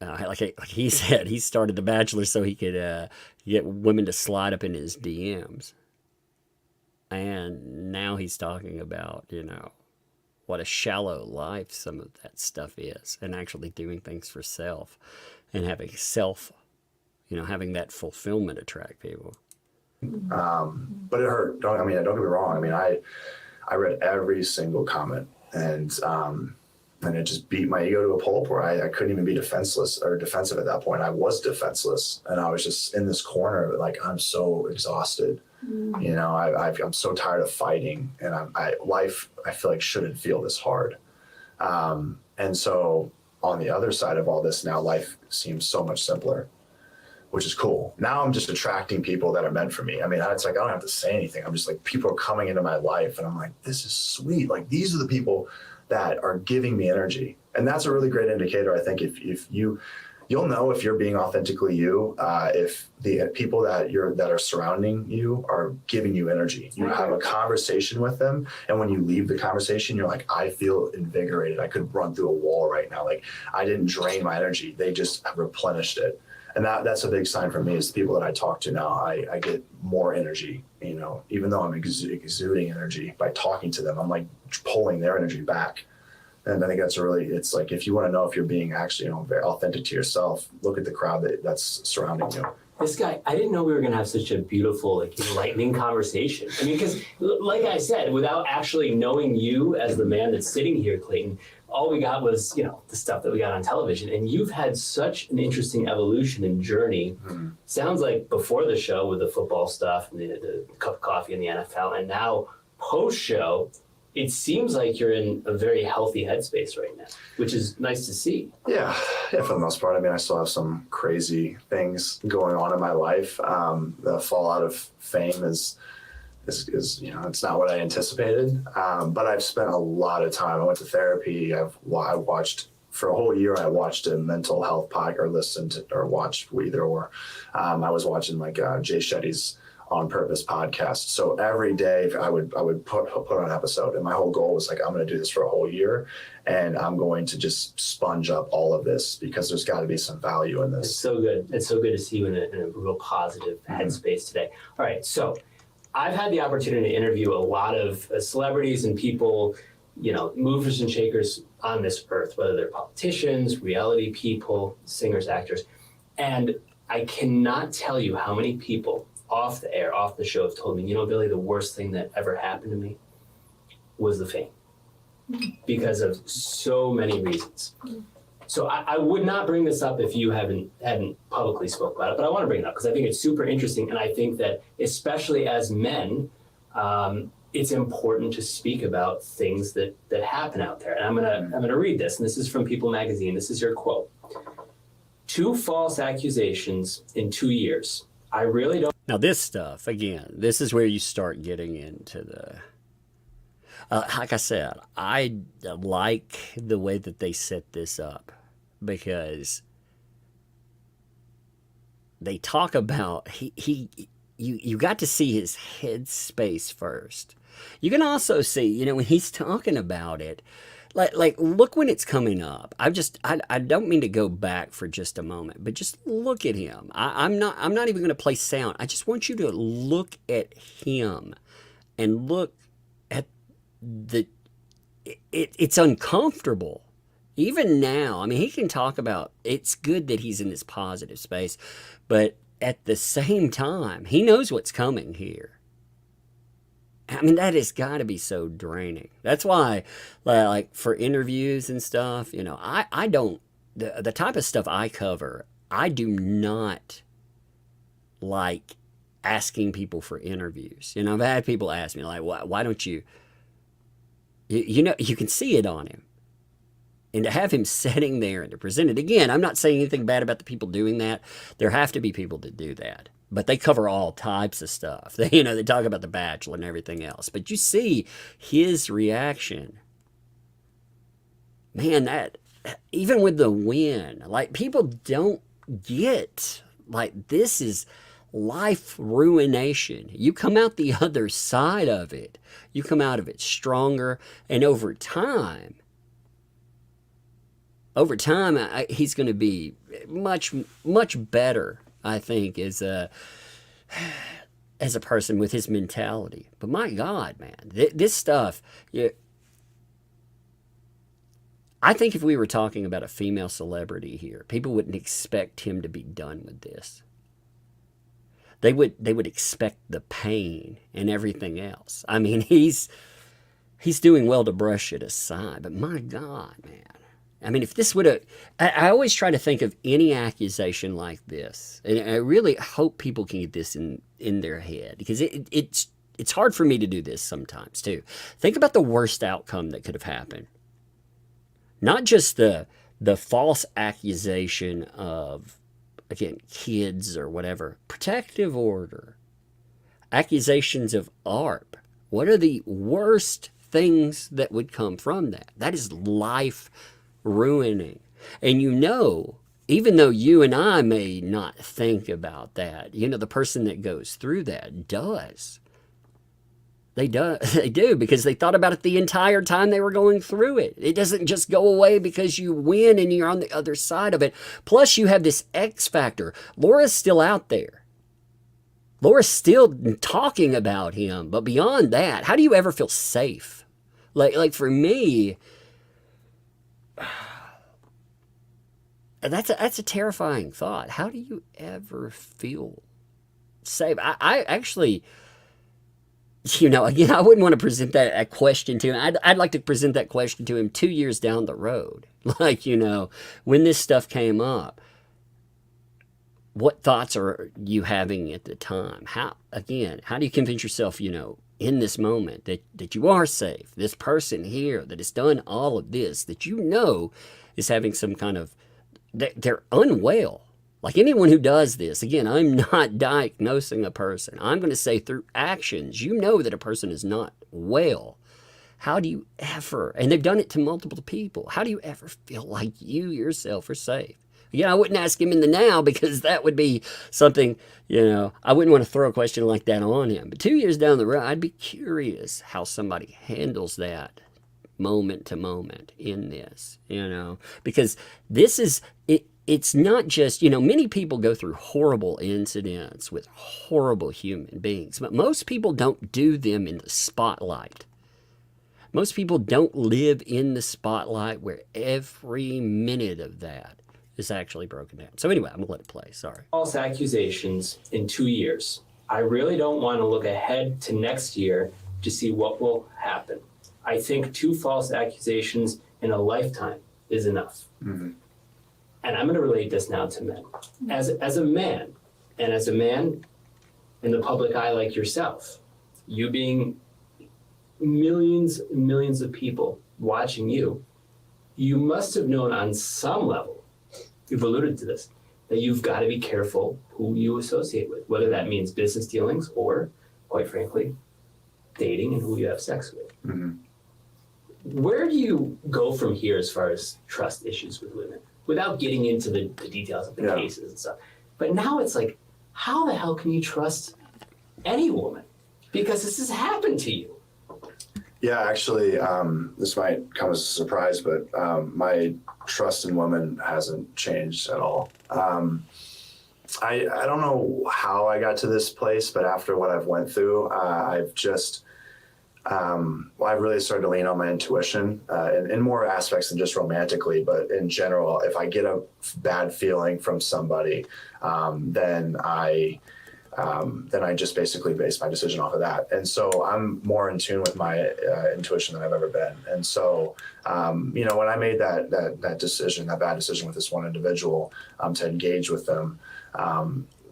like he said, he started The Bachelor so he could get women to slide up in his DMs. And now he's talking about, what a shallow life some of that stuff is, and actually doing things for self and having having that fulfillment attract people. But it hurt. Don't get me wrong. I mean, I read every single comment, and it just beat my ego to a pulp where I couldn't even be defensive at that point. I was defenseless, and I was just in this corner, like, I'm so exhausted. I'm so tired of fighting, and life, I feel like, shouldn't feel this hard. And so on the other side of all this now, life seems so much simpler, which is cool. Now I'm just attracting people that are meant for me. I mean, it's like, I don't have to say anything. I'm just like, people are coming into my life, and I'm like, this is sweet. Like, these are the people that are giving me energy. And that's a really great indicator. I think if you'll know if you're being authentically you, if the people that are surrounding you are giving you energy. You have a conversation with them, and when you leave the conversation, you're like, I feel invigorated. I could run through a wall right now. Like, I didn't drain my energy. They just replenished it. And that's a big sign for me, is the people that I talk to now, I get more energy, even though I'm exuding energy by talking to them, I'm like pulling their energy back. And I think it's like, if you want to know if you're being actually, very authentic to yourself, look at the crowd that's surrounding you. This guy, I didn't know we were going to have such a beautiful, enlightening conversation. I mean, because like I said, without actually knowing you as the man that's sitting here, Clayton, all we got was, the stuff that we got on television. And you've had such an interesting evolution and journey. Mm-hmm. Sounds like before the show with the football stuff and the cup of coffee in the NFL, and now post-show, it seems like you're in a very healthy headspace right now, which is nice to see. Yeah, for the most part. I mean, I still have some crazy things going on in my life. The fallout of fame is it's not what I anticipated. But I've spent a lot of time. I went to therapy. I watched for a whole year. I watched a mental health podcast, or listened to, or watched either or. I was watching Jay Shetty's On Purpose podcast. So every day I would put on an episode, and my whole goal was like, I'm going to do this for a whole year, and I'm going to just sponge up all of this, because there's got to be some value in this. It's so good. It's so good to see you in a real positive headspace today. All right. So I've had the opportunity to interview a lot of celebrities and people, movers and shakers on this earth, whether they're politicians, reality people, singers, actors. And I cannot tell you how many people off the air, off the show, have told me, Billy, the worst thing that ever happened to me was the fame, because of so many reasons. So I would not bring this up if you hadn't publicly spoke about it, but I want to bring it up because I think it's super interesting, and I think that especially as men, it's important to speak about things that happen out there. And I'm gonna read this, and this is from People Magazine. This is your quote: 2 false accusations in 2 years. I really don't. Now this stuff, again, this is where you start getting into the, like I said, I like the way that they set this up, because they talk about, you got to see his head space first. You can also see, when he's talking about it, like look when it's coming up. I don't mean to go back for just a moment, but just look at him. I'm not even going to play sound. I just want you to look at him and look at it's uncomfortable. Even now, I mean, he can talk about, it's good that he's in this positive space, but at the same time, he knows what's coming here. I mean, that has got to be so draining. That's why, like, for interviews and stuff, you know, I don't, the type of stuff I cover, I do not like asking people for interviews. You know, I've had people ask me, like, why don't you, you know, you can see it on him. And to have him sitting there and to present it, again, I'm not saying anything bad about the people doing that. There have to be people that do that. But they cover all types of stuff. They, you know, they talk about The Bachelor and everything else. But you see his reaction. Man, that, even with the win, like, people don't get, like, this is life ruination. You come out the other side of it. You come out of it stronger. And over time, he's going to be much, much better, I think, as a person with his mentality. But my God, man, this stuff, I think if we were talking about a female celebrity here, people wouldn't expect him to be done with this. They would expect the pain and everything else. I mean, he's doing well to brush it aside, but my God, man. I mean, if this would have, I always try to think of any accusation like this, and I really hope people can get this in their head, because it's hard for me to do this sometimes too. Think about the worst outcome that could have happened. Not just the false accusation of, again, kids or whatever, protective order, accusations of ARP. What are the worst things that would come from that? That is life ruining. And you know, even though you and I may not think about that, you know, the person that goes through that does. They do, because they thought about it the entire time they were going through it. It doesn't just go away because you win and you're on the other side of it. Plus, you have this X factor. Laura's still out there. Laura's still talking about him. But beyond that, how do you ever feel safe? Like for me, that's a terrifying thought. How do you ever feel safe? I actually, you know, again, I wouldn't want to present that question to him. I'd like to present that question to him 2 years down the road. Like, you know, when this stuff came up, what thoughts are you having at the time? How do you convince yourself, you know, in this moment that you are safe? This person here that has done all of this, that you know is having some kind of, they're unwell. Like anyone who does this, again, I'm not diagnosing a person. I'm going to say through actions, you know that a person is not well. How do you ever, and they've done it to multiple people, how do you ever feel like you yourself are safe? Again, I wouldn't ask him in the now, because that would be something, you know, I wouldn't want to throw a question like that on him. But 2 years down the road, I'd be curious how somebody handles that moment to moment in this, you know, because this is, it's not just, you know, many people go through horrible incidents with horrible human beings, but most people don't do them in the spotlight. Most people don't live in the spotlight where every minute of that is actually broken down. So anyway, I'm going to let it play. Sorry. False accusations in 2 years. I really don't want to look ahead to next year to see what will happen. I think 2 false accusations in a lifetime is enough. Mm-hmm. And I'm going to relate this now to men. As a man, and as a man in the public eye like yourself, you being millions and millions of people watching you, you must have known on some level, you've alluded to this, that you've got to be careful who you associate with, whether that means business dealings or, quite frankly, dating and who you have sex with. Mm-hmm. Where do you go from here as far as trust issues with women, without getting into the details of the cases and stuff? But now it's like, how the hell can you trust any woman? Because this has happened to you. Yeah, actually, this might come as a surprise, but my trust in women hasn't changed at all. I don't know how I got to this place, but after what I've went through, I've just, I've really started to lean on my intuition in more aspects than just romantically, but in general, if I get a bad feeling from somebody, then I then I just basically base my decision off of that. And so I'm more in tune with my intuition than I've ever been. And so, when I made that decision, that bad decision with this one individual, to engage with them,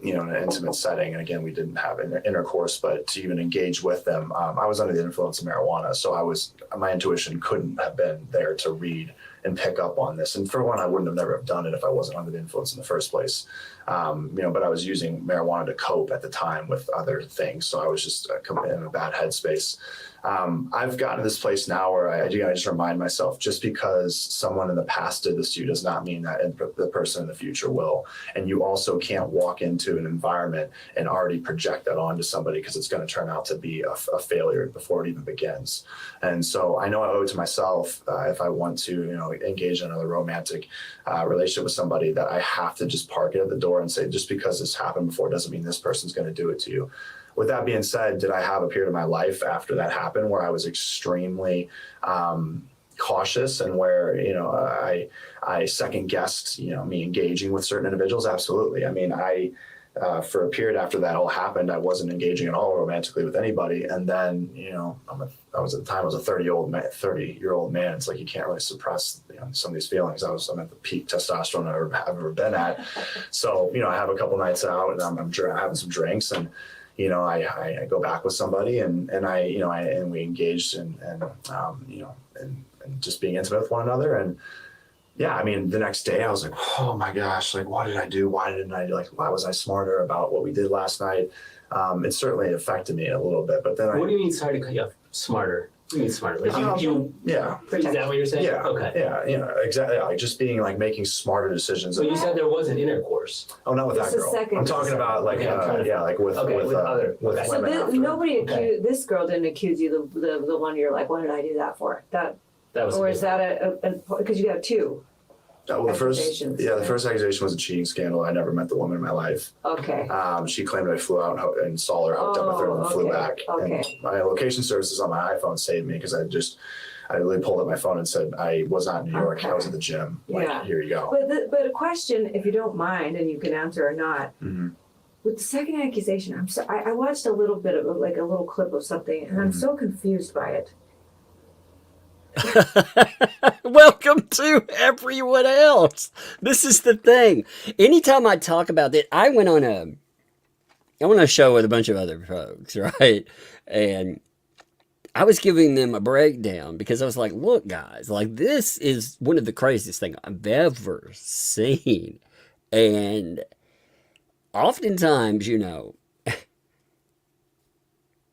in an intimate setting, and again, we didn't have intercourse, but to even engage with them, I was under the influence of marijuana. So my intuition couldn't have been there to read and pick up on this. And for one, I wouldn't have never have done it if I wasn't under the influence in the first place. But I was using marijuana to cope at the time with other things. So I was just in a bad headspace. I've gotten to this place now where I just remind myself, just because someone in the past did this to you does not mean that the person in the future will. And you also can't walk into an environment and already project that onto somebody, because it's going to turn out to be a failure before it even begins. And so I know I owe it to myself, if I want to, engage in another romantic relationship with somebody, that I have to just park it at the door and say, just because this happened before doesn't mean this person's going to do it to you. With that being said, did I have a period of my life after that happened where I was extremely cautious, and where, I second guessed, me engaging with certain individuals? Absolutely. I mean, for a period after that all happened, I wasn't engaging at all romantically with anybody. And then, I was at the time, I was a 30-year-old man. It's like, you can't really suppress some of these feelings. I'm at the peak testosterone I've ever been at. So, I have a couple nights out, and I'm having some drinks, and I go back with somebody, and we engaged and just being intimate with one another. And yeah, I mean, the next day I was like, oh my gosh, like, what did I do? Why didn't I why was I smarter about what we did last night? It certainly affected me a little bit, but then what do you mean, sorry to cut you off, smarter? What do you mean smarter? Like yeah. Is that what you're saying? Yeah. Okay. Yeah, exactly. Like, just being making smarter decisions. So you said there wasn't intercourse. Oh, not with that girl. I'm talking about with other. So women. nobody accused, this girl didn't accuse you, the one you're like, what did I do that for? That was, or is that because you got two? The first accusation was a cheating scandal. I never met the woman in my life. Okay. She claimed I flew out and saw her, hooked up with her, and then flew back. Okay. And my location services on my iPhone saved me, because I literally pulled up my phone and said, I was not in New York. I was at the gym. Here you go. But a question, if you don't mind, and you can answer or not. Mm-hmm. With the second accusation, I watched a little bit of a little clip of something, and I'm so confused by it. Welcome to everyone else. This is the thing. Anytime I talk about that, I went on a show with a bunch of other folks, right? And I was giving them a breakdown, because I was like, look, guys, this is one of the craziest things I've ever seen. And oftentimes,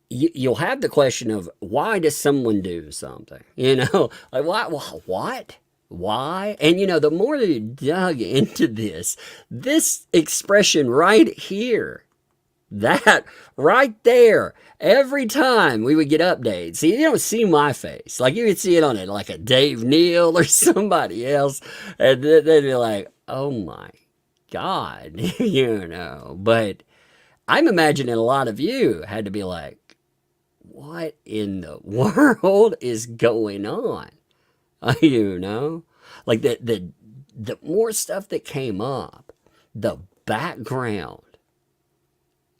you'll have the question of, why does someone do something? What? Why? And the more you dug into this expression right here, that right there, every time we would get updates, see, you don't see my face. You could see it on a Dave Neal or somebody else, and they'd be like, oh my God, But I'm imagining a lot of you had to be like, what in the world is going on? The more stuff that came up, the background,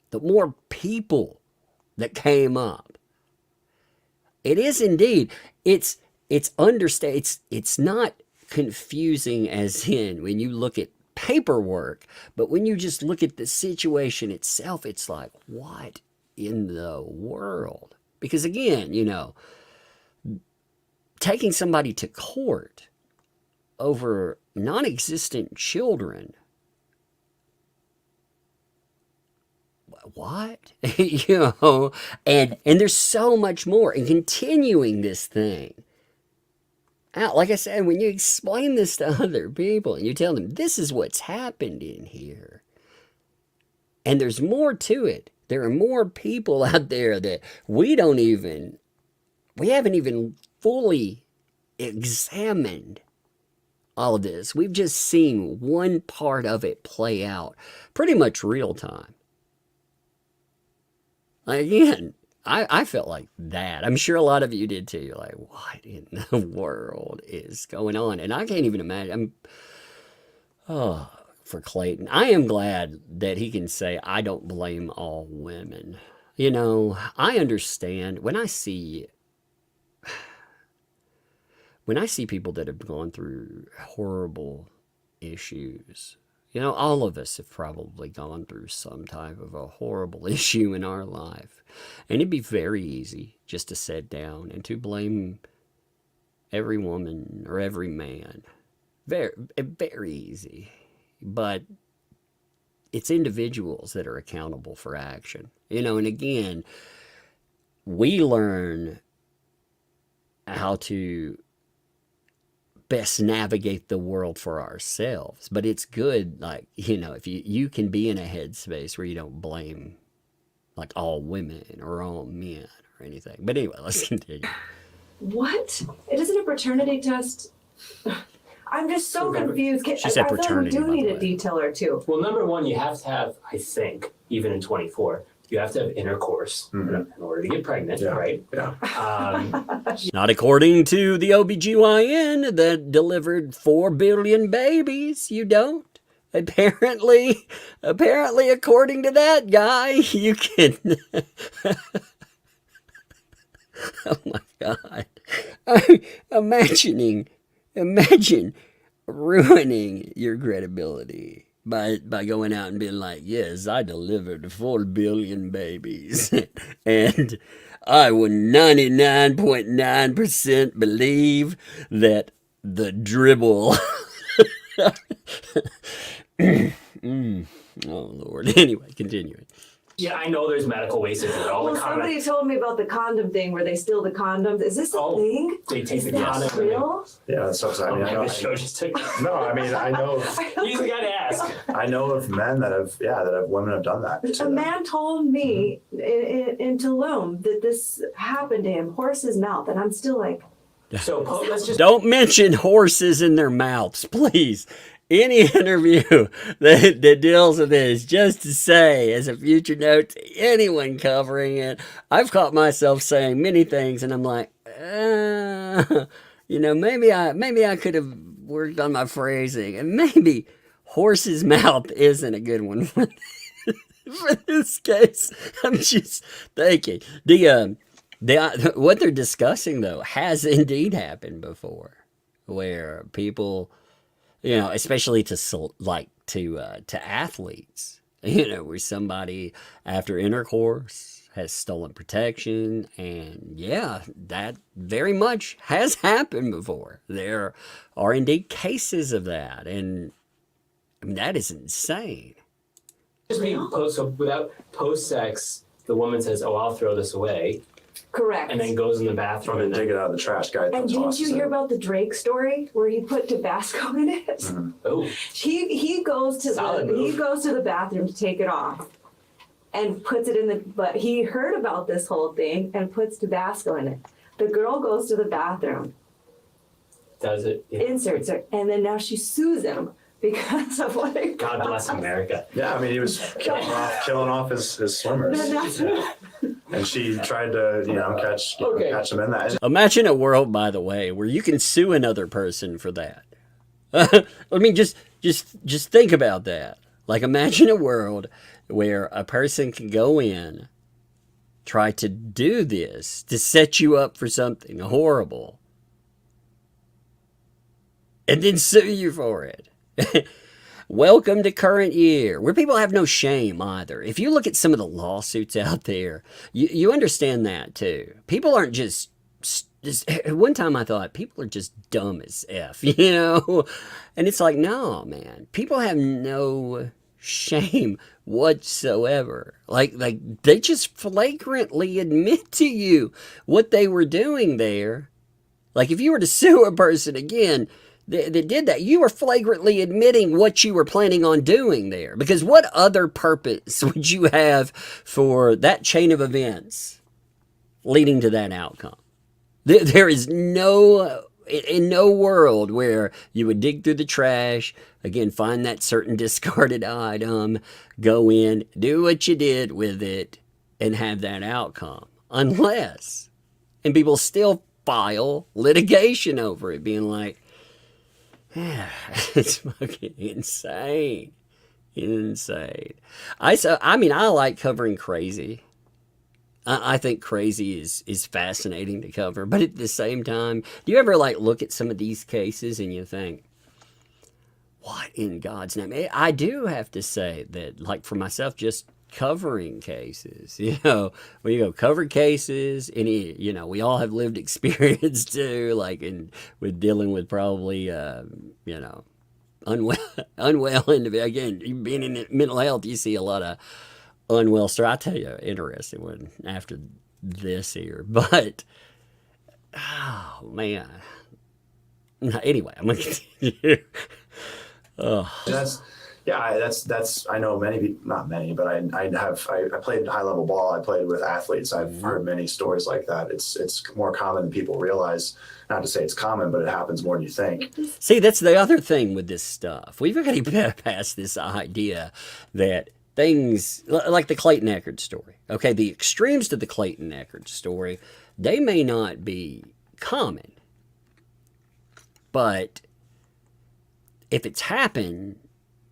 the more people that came up. It is indeed. It's not confusing as in when you look at paperwork, but when you just look at the situation itself, it's like, what in the world? Because again, taking somebody to court over non-existent children, what? And there's so much more, and continuing this thing out. Like I said, when you explain this to other people and you tell them this is what's happened in here, and there's more to it. There are more people out there that we haven't even fully examined all of this. We've just seen one part of it play out pretty much real time. Again, I felt like that. I'm sure a lot of you did too. You're like, what in the world is going on? And I can't even imagine. for Clayton. I am glad that he can say, I don't blame all women. You know, I understand when I see people that have gone through horrible issues. You know, all of us have probably gone through some type of a horrible issue in our life. And it'd be very easy just to sit down and to blame every woman or every man. Very, very easy. But it's individuals that are accountable for action. You know, and again, we learn how to best navigate the world for ourselves. But it's good, like, you know, if you can be in a headspace where you don't blame like all women or all men or anything. But anyway, let's continue. What? It isn't a paternity test. I'm just so confused. She said paternity, I feel like we do by need the a way. detail or two. Well, number one, you have to have, I think, even in 24, you have to have intercourse in order to get pregnant, right? Yeah. Not according to the OBGYN that delivered 4 billion babies. You don't. Apparently, according to that guy, you can. Oh my God. Imagine ruining your credibility by going out and being like, yes, I delivered 4 billion babies. And I would 99.9% believe that the dribble. Oh, Lord. Anyway, continuing. Yeah, I know there's medical ways to do it. All Well, the somebody told me about the condom thing where they steal the condoms. Is this a thing? They take Is the that condom. real? Yeah, that's what I mean. I know, The show just took. no, I mean, I know, You the guy to ask. I know of men that have women have done that. to A them. man told me in Tulum that this happened to him, horse's mouth, and I'm still like, So let's just. Don't mention horses in their mouths, please. Any interview that deals with this, just to say, as a future note to anyone covering it, I've caught myself saying many things, and I'm like, you know, maybe I could have worked on my phrasing, and maybe horse's mouth isn't a good one for this case. I'm just thinking. What they're discussing, though, has indeed happened before, where people, you know, especially to athletes, you know, where somebody after intercourse has stolen protection, and yeah, that very much has happened before. There are indeed cases of that, and I mean, that is insane. Just being so without post-sex, the woman says, "Oh, I'll throw this away," correct. and then goes in the Or bathroom they and dig it out of the trash, guy. And didn't you hear about the Drake story where he put Tabasco in it? oh, He goes to Solid move. the bathroom to take it off and puts it in the, but he heard about this whole thing and puts Tabasco in it. The girl goes to the bathroom, does it? Yeah. inserts it, and then now she sues him because of what it God bless America. Yeah, I mean, he was killing off his swimmers, Then that's and she tried to, you know, catch him in that. Imagine a world, by the way, where you can sue another person for that. I mean, just think about that. Like, imagine a world where a person can go in, try to do this, to set you up for something horrible, and then sue you for it. Welcome to current year, where people have no shame either. If you look at some of the lawsuits out there, you understand that too. People aren't just one time I thought people are just dumb as F, you know? And it's like, no, man. People have no shame whatsoever. Like they just flagrantly admit to you what they were doing there. Like, if you were to sue a person again that did that, you were flagrantly admitting what you were planning on doing there. Because what other purpose would you have for that chain of events leading to that outcome? There is in no world where you would dig through the trash, again, find that certain discarded item, go in, do what you did with it, and have that outcome. Unless, and people still file litigation over it, being like, yeah, it's fucking insane. insane. I like covering crazy. I think crazy is fascinating to cover, but at the same time, do you ever like look at some of these cases and you think, what in God's name? I do have to say that, like for myself, just covering cases, when you go cover cases, we all have lived experience too, like with dealing with probably, unwell individual. Again, being in mental health, you see a lot of unwell story. I'll tell you an interesting one after this here, but oh man. Anyway, I'm gonna continue. That's I know many people, not many, but I played high level ball. I played with athletes. I've heard many stories like that. It's more common than people realize. Not to say it's common, but it happens more than you think. See, that's the other thing with this stuff. We've got to get past this idea that things like the Clayton Echard story. Okay, the extremes to the Clayton Echard story, they may not be common, but if it's happened,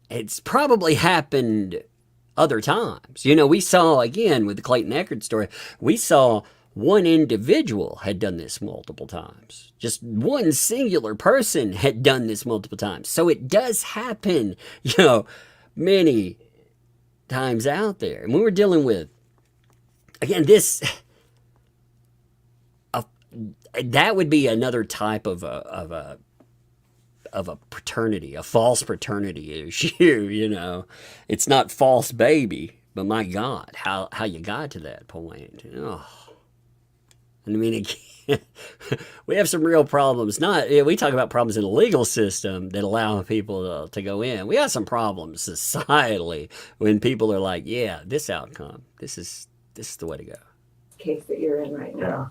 it's probably happened other times. We saw, again, with the Clayton Echard story, we saw one individual had done this multiple times. Just one singular person had done this multiple times. So it does happen, many times out there. And we were dealing with, again, that would be another type of a paternity, a false paternity issue, It's not false baby, but my God, how you got to that point. Oh. And I mean, again, we have some real problems. We talk about problems in the legal system that allow people to go in. We have some problems societally when people are like, yeah, this outcome, this is the way to go. Case that you're in right now. Yeah.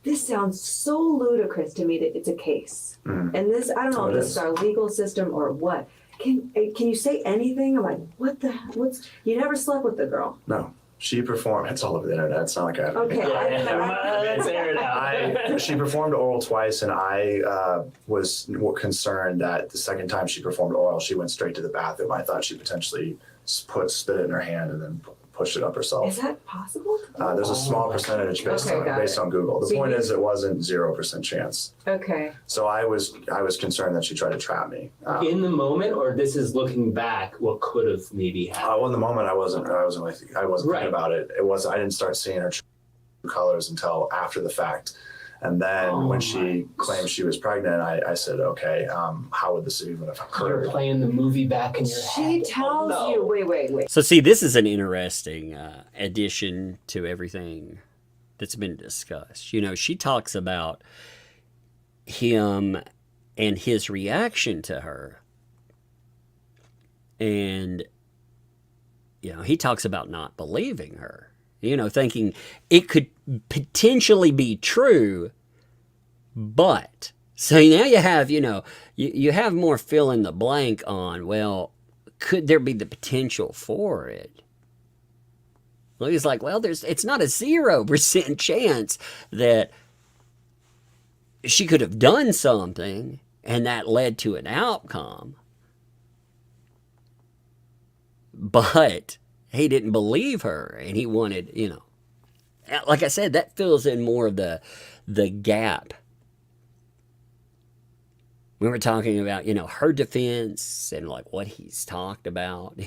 This sounds so ludicrous to me that it's a case. And this, I don't know if this is our legal system or what. Can you say anything? I'm like, you never slept with the girl? No. She performed, it's all over the internet. It's not like I have Okay. Let's air it out. She performed oral twice, and I was concerned that the second time she performed oral, she went straight to the bathroom. I thought she potentially spit it in her hand and then pushed it up herself. Is that possible? There's a small percentage based on Google. The point is, it wasn't 0% chance. Okay. So I was concerned that she tried to trap me. In the moment, or this is looking back, what could have maybe happened? Well, in the moment, I wasn't thinking about it. I didn't start seeing her true colors until after the fact. And then when she claimed she was pregnant, I said, okay, how would this even have occurred? You're playing the movie back in your head. She tells you, wait. So see, this is an interesting addition to everything that's been discussed. She talks about him and his reaction to her. And, he talks about not believing her. Thinking it could potentially be true, but so now you have, you have more fill in the blank on, well, could there be the potential for it? Well, he's like, well, it's not a 0% chance that she could have done something and that led to an outcome, but he didn't believe her, and he wanted, like I said, that fills in more of the gap. We were talking about, her defense and like what he's talked about,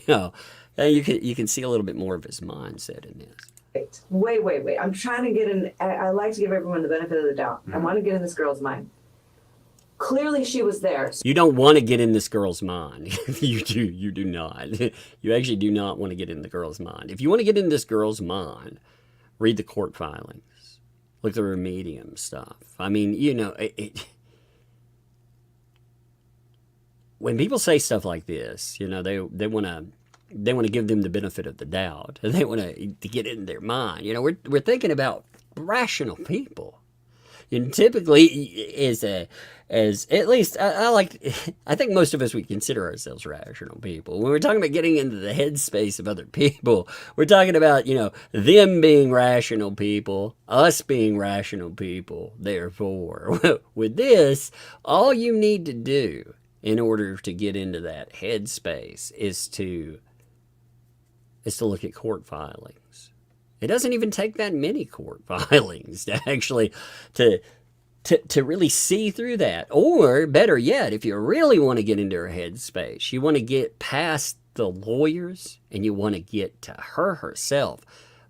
you can see a little bit more of his mindset in this. Wait. I'm trying to get in. I like to give everyone the benefit of the doubt. I want to get in this girl's mind. Clearly she was there. You don't want to get in this girl's mind. You do not. You actually do not want to get in the girl's mind. If you want to get in this girl's mind, read the court filings. Look at the remedium stuff. I mean, when people say stuff like this, they want to give them the benefit of the doubt. They want to get in their mind. We're thinking about rational people. Typically, as at least I think most of us would consider ourselves rational people. When we're talking about getting into the headspace of other people, we're talking about them being rational people, us being rational people. Therefore, with this, all you need to do in order to get into that headspace is to is to look at court filings. It doesn't even take that many court filings to actually to really see through that. Or better yet, if you really want to get into her headspace, you want to get past the lawyers and you want to get to her herself.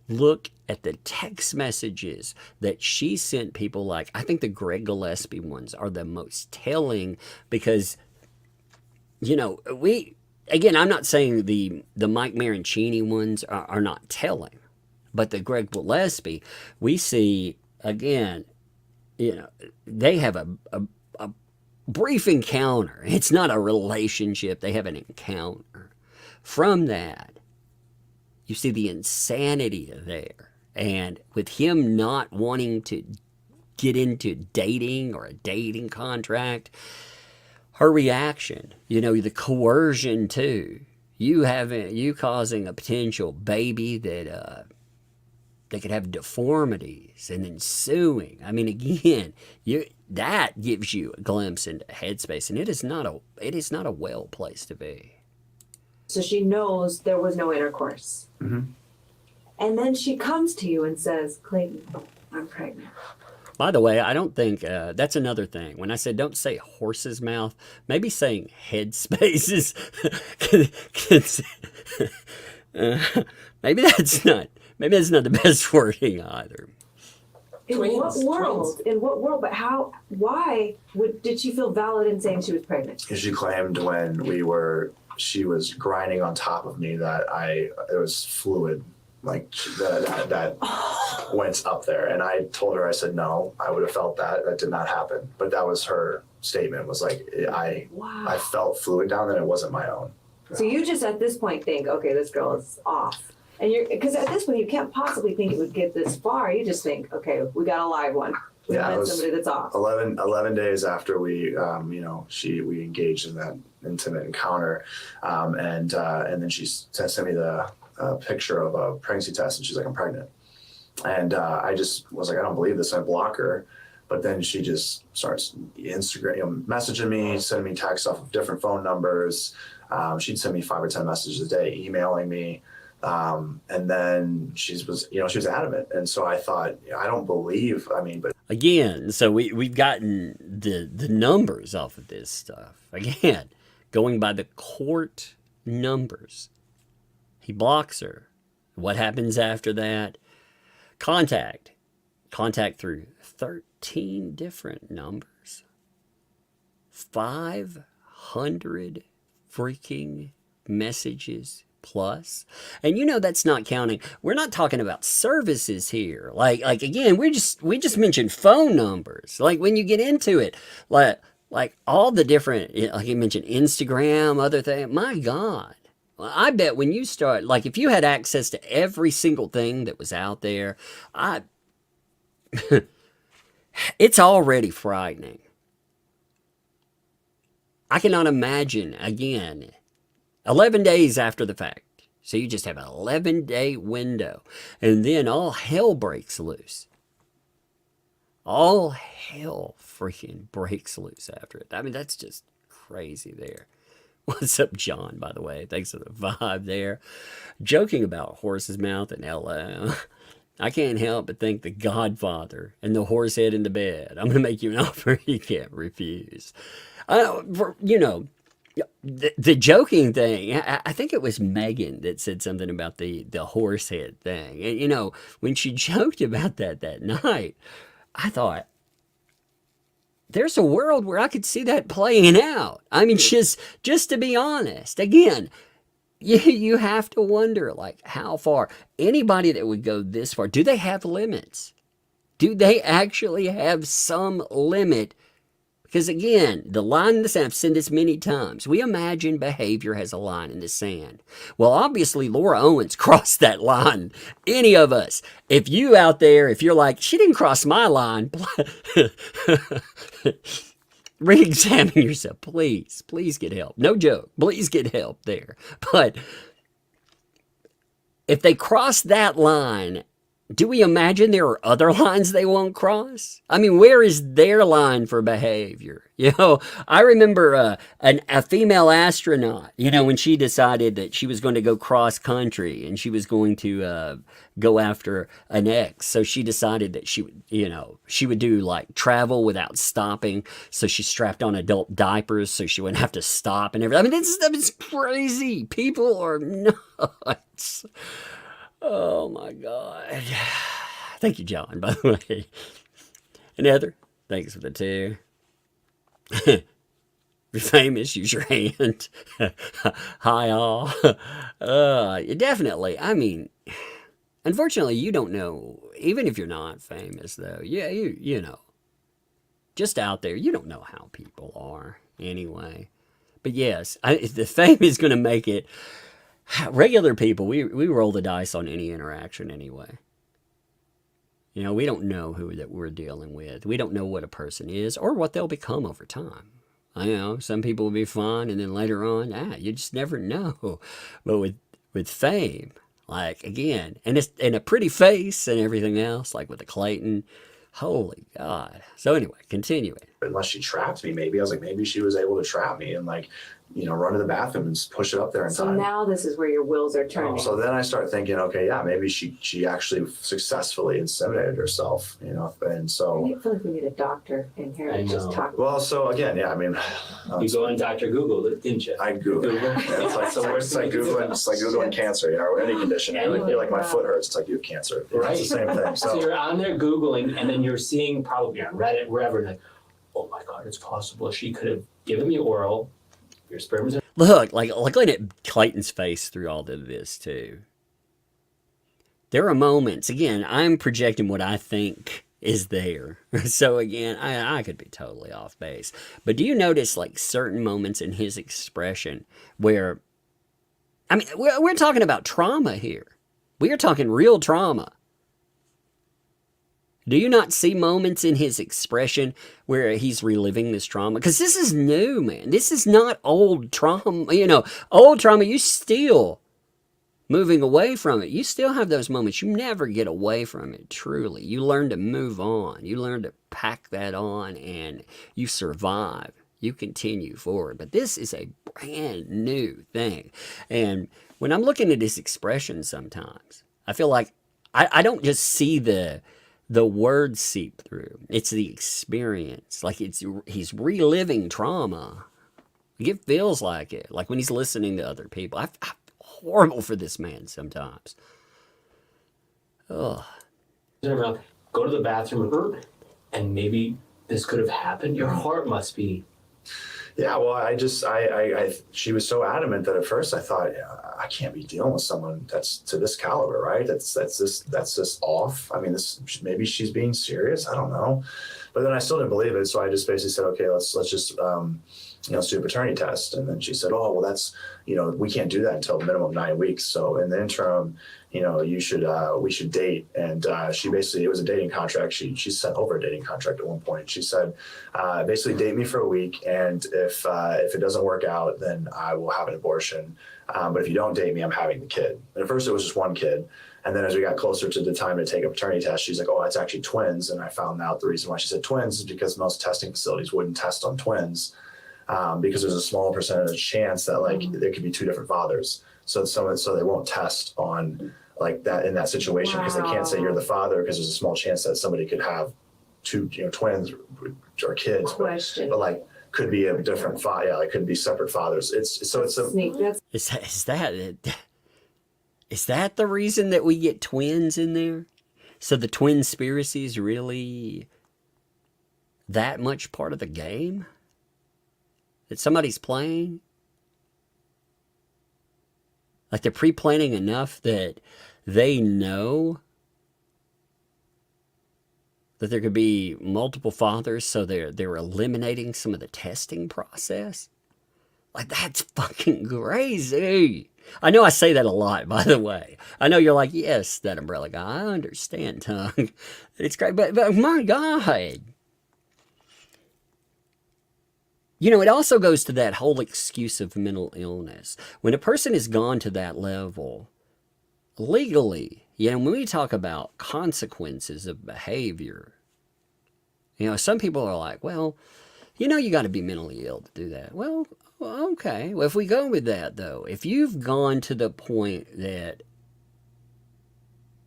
Look at the text messages that she sent people. Like, I think the Greg Gillespie ones are the most telling because, you know, again, I'm not saying the Mike Mancini ones are not telling, but the Greg Gillespie, we see, again, you know, they have a brief encounter. It's not a relationship. They have an encounter. From that, you see the insanity there. And with him not wanting to get into dating or a dating contract, her reaction, you know, the coercion too. You causing a potential baby that they could have deformities and then suing. I mean, again, that gives you a glimpse into headspace, and it is not a well place to be. So she knows there was no intercourse. Mm-hmm. And then she comes to you and says, Clayton, I'm pregnant. By the way, I don't think that's another thing. When I said don't say horse's mouth, maybe saying headspace is maybe that's not the best wording either. In what world? In what world? But how? Why did she feel valid in saying she was pregnant? Because she claimed when she was grinding on top of me that it was fluid, like that went up there. And I told her, I said, no, I would have felt that. That did not happen. But that was her statement, was like, I felt fluid down there, and it wasn't my own. So you just at this point think, okay, this girl is off. And because at this point you can't possibly think it would get this far. You just think, okay, we got a live one. We met somebody that's off. 11 days after we, we engaged in that intimate encounter, and then she sent me the picture of a pregnancy test, and she's like, I'm pregnant. And I just was like, I don't believe this. I block her. But then she just starts Instagram, messaging me, sending me texts off of different phone numbers. She'd send me 5 or 10 messages a day, emailing me. And then she was adamant. And so I thought, I don't believe, but again, so we've gotten the numbers off of this stuff. Again, going by the court numbers, he blocks her. What happens after that? Contact through 13 different numbers. 500 freaking messages plus. And that's not counting. We're not talking about services here. Like again, we just mentioned phone numbers. Like when you get into it, like all the different, like you mentioned Instagram, other things. My God. I bet when you start, like if you had access to every single thing that was out there, it's already frightening. I cannot imagine, again, 11 days after the fact. So you just have an 11-day window. And then all hell breaks loose. All hell freaking breaks loose after it. I mean, that's just crazy there. What's up, John, by the way? Thanks for the vibe there. Joking about horse's mouth and LM. I can't help but think the Godfather and the horse head in the bed. I'm going to make you an offer you can't refuse. The joking thing, I think it was Megan that said something about the horse head thing. And, when she joked about that night, I thought, there's a world where I could see that playing out. I mean, just to be honest, again, you have to wonder, like, how far anybody that would go this far, do they have limits? Do they actually have some limit? Because again, the line in the sand, I've said this many times, we imagine behavior has a line in the sand. Well, obviously, Laura Owens crossed that line. Any of us. If you out there, if you're like, she didn't cross my line, re-examine yourself. Please get help. No joke. Please get help there. But if they cross that line, do we imagine there are other lines they won't cross? I mean, where is their line for behavior? You know, I remember a female astronaut, you know, when she decided that she was going to go cross country and she was going to go after an ex. So she decided that she would, you know, she would do like travel without stopping. So she strapped on adult diapers so she wouldn't have to stop and everything. I mean, this stuff is crazy. People are nuts. Oh my God. Thank you, John, by the way. And Heather, thanks for the 2. If you're famous, use your hand. Hi, all. Definitely. I mean, unfortunately, you don't know, even if you're not famous, though. Yeah, you know. Just out there, you don't know how people are anyway. But yes, the fame is going to make it. Regular people, we roll the dice on any interaction anyway. You know, we don't know who that we're dealing with. We don't know what a person is or what they'll become over time. I know some people will be fun, and then later on, you just never know. But with fame, like again, and a pretty face and everything else, like with the Clayton, holy God. So anyway, continuing. Unless she trapped me, maybe I was like, maybe she was able to trap me and like, you know, run to the bathroom and push it up there in So time. now this is where your wheels are turning. So then I start thinking, okay, yeah, maybe she actually successfully inseminated herself, you know, and so. I feel like we need a doctor in here to just talk. Well, so again, yeah, I mean, You go on Dr. Google, didn't you? I Google. Yeah, it's like Googling cancer, you know, or any condition. Yeah, like my foot hurts, it's like you have cancer. Right. It's the same thing. So you're on there Googling, and then you're seeing probably on Reddit, wherever, like, oh my God, it's possible she could have given me oral. Your sperm is. Look, like looking at Clayton's face through all of this too. There are moments, again, I'm projecting what I think is there. So again, I could be totally off base. But do you notice like certain moments in his expression where, I mean, we're talking about trauma here. We are talking real trauma. Do you not see moments in his expression where he's reliving this trauma? Because this is new, man. This is not old trauma. You know, old trauma, you still moving away from it. You still have those moments. You never get away from it, truly. You learn to move on. You learn to pack that on, and you survive. You continue forward. But this is a brand new thing. And when I'm looking at his expression sometimes, I feel like I don't just see the words seep through. It's the experience. Like he's reliving trauma. It feels like it. Like when he's listening to other people. I'm horrible for this man sometimes. Ugh. Go to the bathroom, and maybe this could have happened. Your heart must be. Yeah, well, she was so adamant that at first I thought, I can't be dealing with someone that's to this caliber, right? That's this off. I mean, maybe she's being serious. I don't know, but then I still didn't believe it. So I just basically said, okay, let's just let's do a paternity test. And then she said, oh, well, that's, we can't do that until minimum 9 weeks. So in the interim, we should date. And she basically, it was a dating contract. She sent over a dating contract at one point. She said, basically date me for a week. And if it doesn't work out, then I will have an abortion. But if you don't date me, I'm having the kid. And at first it was just one kid. And then as we got closer to the time to take a paternity test, she's like, oh, it's actually twins. And I found out the reason why she said twins is because most testing facilities wouldn't test on twins. Because there's a small percentage chance that there could be 2 different fathers. So they won't test on like that in that situation because they can't say you're the father because there's a small chance that somebody could have 2 twins or kids. But like could be a different father. Yeah, like could be separate fathers. Is that the reason that we get twins in there? So the twin conspiracy is really that much part of the game that somebody's playing? Like they're pre-planning enough that they know that there could be multiple fathers, so they're eliminating some of the testing process? Like that's fucking crazy. I know I say that a lot, by the way. I know you're like, yes, that umbrella guy. I understand, Tongue. It's great, but my God. It also goes to that whole excuse of mental illness. When a person has gone to that level, legally, You know, when we talk about consequences of behavior, you know, some people are like, well, you know, you got to be mentally ill to do that. Well, okay. Well, if we go with that, though, if you've gone to the point that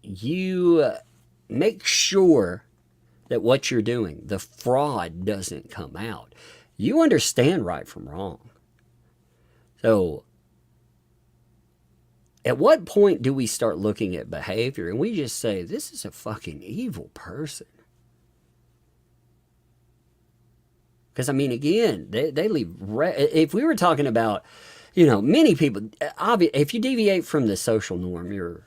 you make sure that what you're doing, the fraud doesn't come out, you understand right from wrong. So, at what point do we start looking at behavior and we just say, this is a fucking evil person? Because, I mean, again, they leave... If we were talking about, you know, many people... If you deviate from the social norm, you're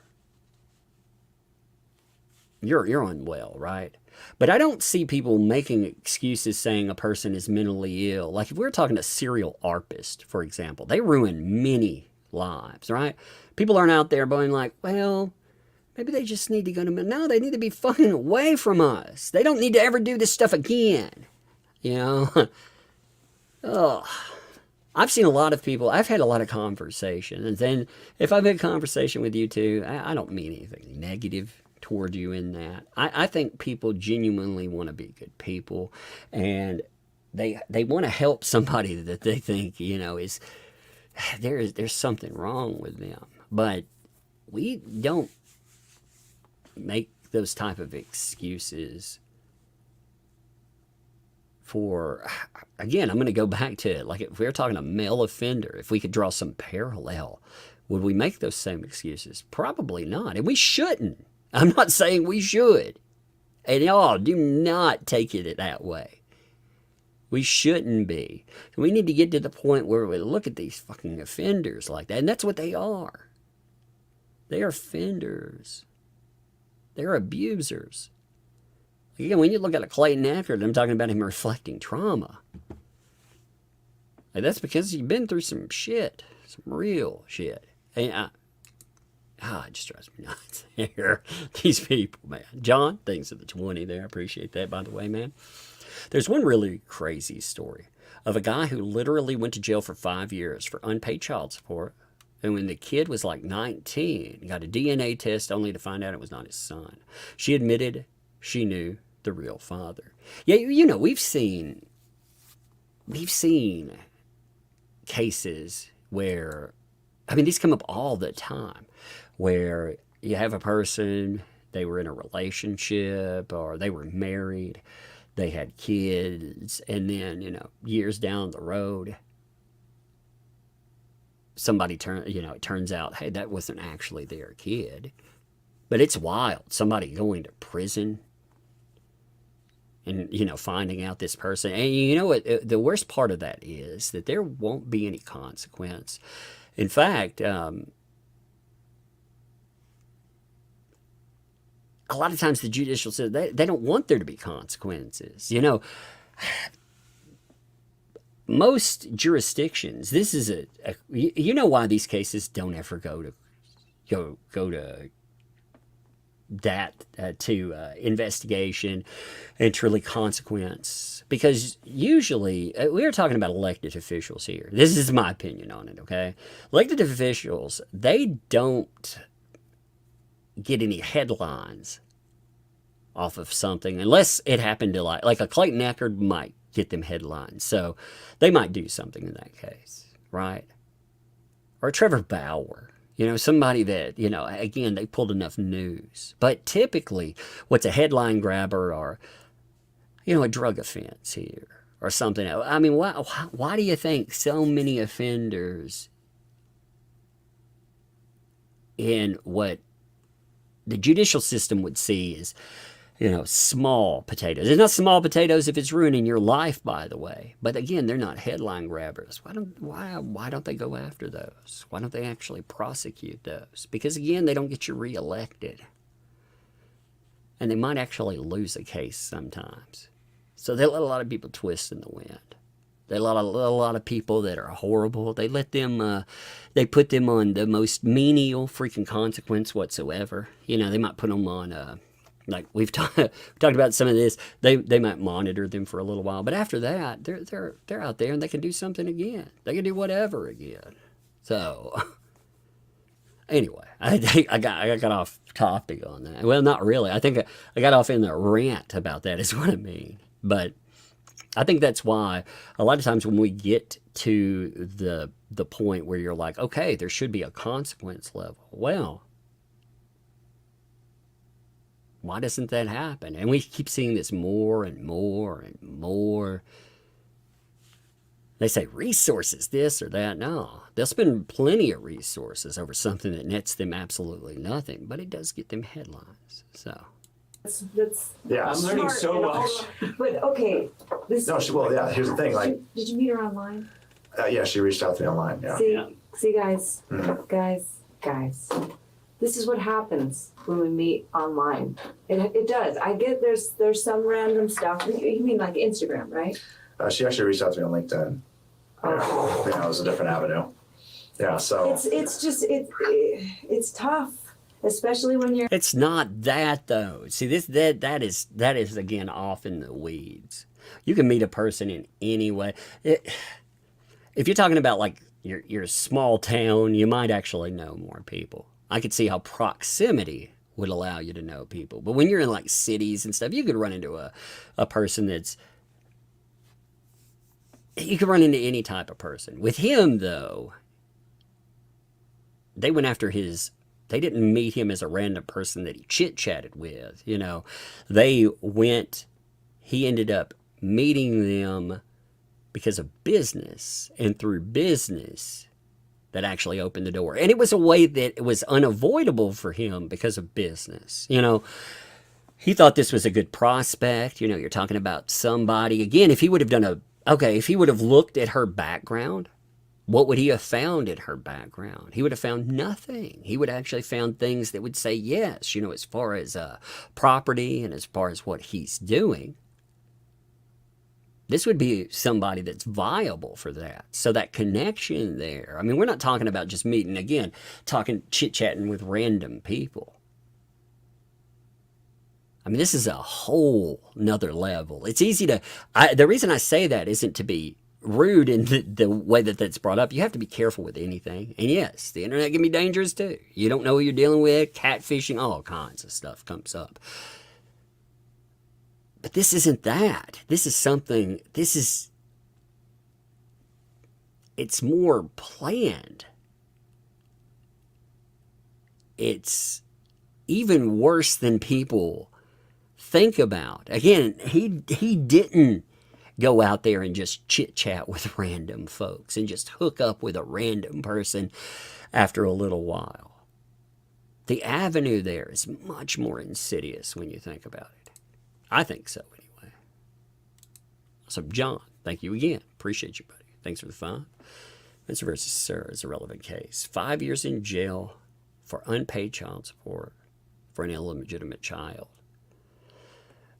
unwell, right? But I don't see people making excuses saying a person is mentally ill. Like, if we were talking to serial arpists, for example, they ruin many lives, right? People aren't out there going like, well, maybe they just need to go to... No, they need to be fucking away from us. They don't need to ever do this stuff again. You know? Oh, I've seen a lot of people, I've had a lot of conversation. And then if I've had a conversation with you too, I don't mean anything negative toward you in that. I think people genuinely want to be good people. And they want to help somebody that they think, you know, is... There's something wrong with them. But we don't make those type of excuses for, again, I'm going to go back to it. Like, if we were talking a male offender, if we could draw some parallel, would we make those same excuses? Probably not. And we shouldn't. I'm not saying we should. And y'all, do not take it that way. We shouldn't be. We need to get to the point where we look at these fucking offenders like that. And that's what they are. They are offenders. They're abusers. Again, when you look at a Clayton Echard, I'm talking about him reflecting trauma. And that's because he's been through some shit. Some real shit. And it just drives me nuts. These people, man. John, thanks for the 20 there. I appreciate that, by the way, man. There's one really crazy story of a guy who literally went to jail for 5 years for unpaid child support. And when the kid was like 19, he got a DNA test only to find out it was not his son. She admitted she knew the real father. Yeah, you know, we've seen cases where, I mean, these come up all the time, where you have a person, they were in a relationship or they were married, they had kids, and then, you know, years down the road, somebody it turns out, hey, that wasn't actually their kid. But it's wild. Somebody going to prison and, you know, finding out this person. And you know what? The worst part of that is that there won't be any consequence. In fact, a lot of times the judicial system, they don't want there to be consequences. You know, most jurisdictions, this is you know why these cases don't ever go to investigation and truly consequence, because usually we are talking about elected officials here. This is my opinion on it. Okay, elected officials, they don't get any headlines off of something unless it happened to like a Clayton Echard might get them headlines, so they might do something in that case, right? Or Trevor Bauer, you know, somebody that, you know, again, they pulled enough news. But typically what's a headline grabber, or, you know, a drug offense here or something else. I mean, why do you think so many offenders in what the judicial system would see is, you know, small potatoes? It's not small potatoes if it's ruining your life, by the way. But again, they're not headline grabbers. Why don't they go after those? Why don't they actually prosecute those? Because again, they don't get you reelected. And they might actually lose a case sometimes. So they let a lot of people twist in the wind. They let a lot of people that are horrible, they let them, they put them on the most menial freaking consequence whatsoever. You know, they might put them on, like we've talked about some of this, they might monitor them for a little while, but after that, they're out there and they can do something again. They can do whatever again. So, Anyway, I got off topic on that. Well, not really. I think I got off in a rant about that is what I mean. But I think that's why a lot of times when we get to the point where you're like, okay, there should be a consequence level. Well, why doesn't that happen? And we keep seeing this more and more and more. They say resources, this or that. No, they'll spend plenty of resources over something that nets them absolutely nothing, but it does get them headlines. So That's Yeah. I'm learning smart so and all much. that. But okay, this. No, well, yeah, here's the thing, like, Did you meet her online? yeah, she reached out to me online, yeah. See, guys, Mhm. guys. This is what happens when we meet online. It does. I get there's some random stuff. You mean like Instagram, right? She actually reached out to me on LinkedIn. Oh. Yeah, it was a different avenue. Yeah, so. It's tough, especially when you're. it's not that though. See, that is again off in the weeds. You can meet a person in any way. If you're talking about like your small town, you might actually know more people. I could see how proximity would allow you to know people. But when you're in like cities and stuff, you could run into a person that's. You could run into any type of person. With him, though, they went after his. They didn't meet him as a random person that he chit-chatted with. You know, they went. He ended up meeting them because of business, and through business, that actually opened the door. And it was a way that it was unavoidable for him because of business. You know, he thought this was a good prospect. You know, you're talking about somebody again. If he would have done if he would have looked at her background, what would he have found in her background? He would have found nothing. He would have actually found things that would say yes, you know, as far as property and as far as what he's doing. This would be somebody that's viable for that. So that connection there, I mean, we're not talking about just meeting, again, chit-chatting with random people. I mean, this is a whole nother level. It's easy to, the reason I say that isn't to be rude in the way that that's brought up. You have to be careful with anything. And yes, the internet can be dangerous too. You don't know who you're dealing with, catfishing, all kinds of stuff comes up. But this isn't that. This is something, it's more planned. It's even worse than people think about. Again, he didn't go out there and just chit-chat with random folks and just hook up with a random person after a little while. The avenue there is much more insidious when you think about it. I think so, anyway. So, John, thank you again. Appreciate you, buddy. Thanks for the fun. Mr. versus Sir is a relevant case. 5 years in jail for unpaid child support for an illegitimate child.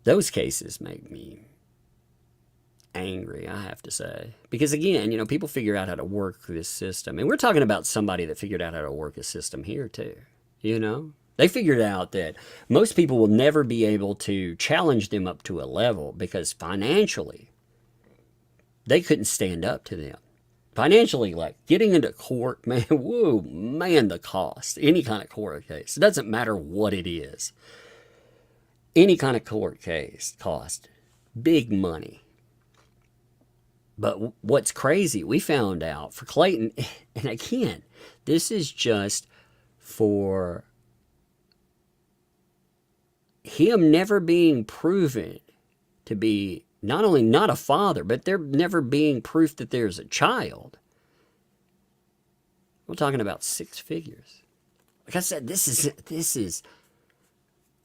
Those cases make me angry, I have to say. Because again, you know, people figure out how to work this system. And we're talking about somebody that figured out how to work a system here too. You know? They figured out that most people will never be able to challenge them up to a level because financially, they couldn't stand up to them. Financially, like getting into court, man, whoa, man, the cost. Any kind of court case. It doesn't matter what it is. Any kind of court case cost big money. But what's crazy, we found out for Clayton, and again, this is just for him never being proven to be not only not a father, but there never being proof that there's a child. We're talking about 6 figures. Like I said, this is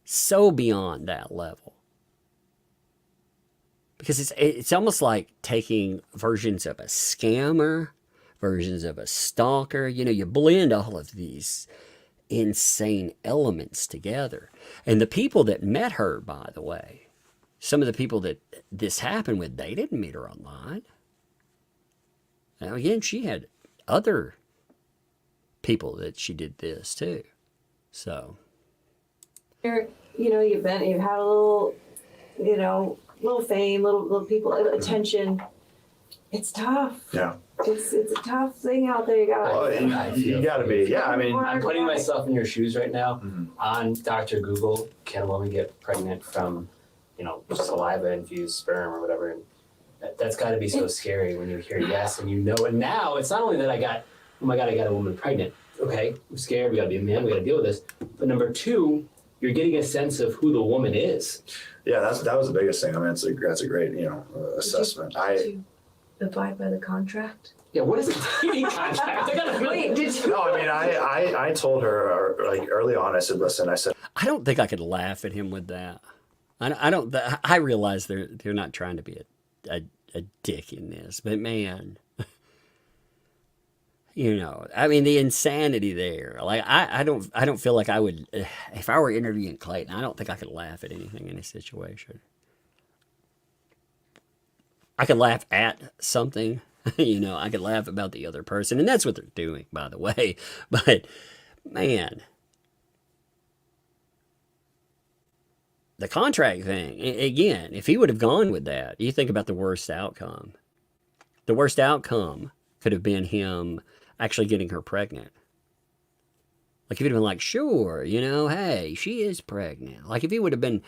so beyond that level. Because it's almost like taking versions of a scammer, versions of a stalker. You know, you blend all of these insane elements together. And the people that met her, by the way, some of the people that this happened with, they didn't meet her online. Now, again, she had other people that she did this to. So. You know, you've had a little, you know, little fame, little people, attention. It's tough. Yeah. It's a tough thing out there. You gotta be. Yeah, I mean, I'm putting myself in your shoes right now. Mhm. On Dr. Google, can a woman get pregnant from, saliva infused sperm or whatever? And that's got to be so scary when you hear yes and you know. And now it's not only that oh my God, I got a woman pregnant. Okay, we're scared. We got to be a man. We got to deal with this. But number two, you're getting a sense of who the woman is. yeah, that was the biggest thing. I mean, that's a great, assessment. Did you abide by the contract? Yeah, what is a dating contract? Wait, did you? No, I mean, I told her like early on. I said, listen. I said, I don't think I could laugh at him with that. I don't. I realize they're not trying to be a dick in this, but man, I mean the insanity there. Like I don't feel like I would if I were interviewing Clayton. I don't think I could laugh at anything in this situation. I could laugh at something, I could laugh about the other person, and that's what they're doing, by the way. But man, the contract thing, again, if he would have gone with that, you think about the worst outcome. The worst outcome could have been him actually getting her pregnant. Like, if he'd have been like, sure, hey, she is pregnant. Like, if he would have been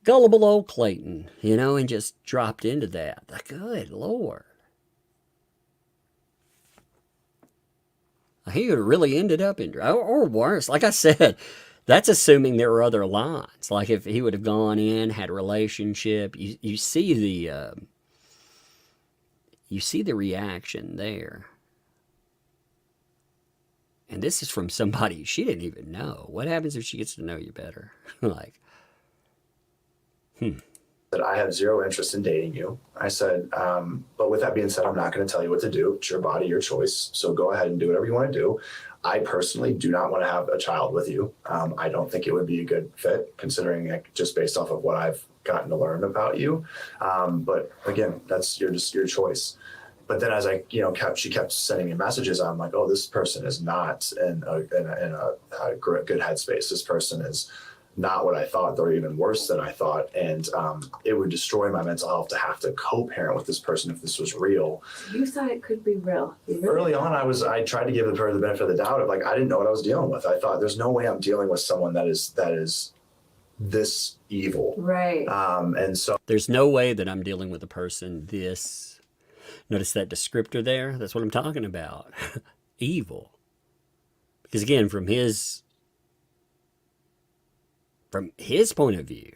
gullible old Clayton, and just dropped into that. Like, good Lord. He would have really ended up in, or worse. Like I said, that's assuming there were other lines. Like, if he would have gone in, had a relationship, you see the reaction there. And this is from somebody she didn't even know. What happens if she gets to know you better? Like, that I have zero interest in dating you. I said, but with that being said, I'm not going to tell you what to do. It's your body, your choice. So go ahead and do whatever you want to do. I personally do not want to have a child with you. I don't think it would be a good fit, considering just based off of what I've gotten to learn about you. But again, that's just your choice. But then as she kept sending me messages, I'm like, oh, this person is not in a good headspace. This person is not what I thought. They're even worse than I thought. And it would destroy my mental health to have to co-parent with this person if this was real. You thought it could be real. Early on, I tried to give her the benefit of the doubt of like, I didn't know what I was dealing with. I thought there's no way I'm dealing with someone that is this evil. Right. And so there's no way that I'm dealing with a person this, notice that descriptor there? That's what I'm talking about. Evil. Because again, from his point of view,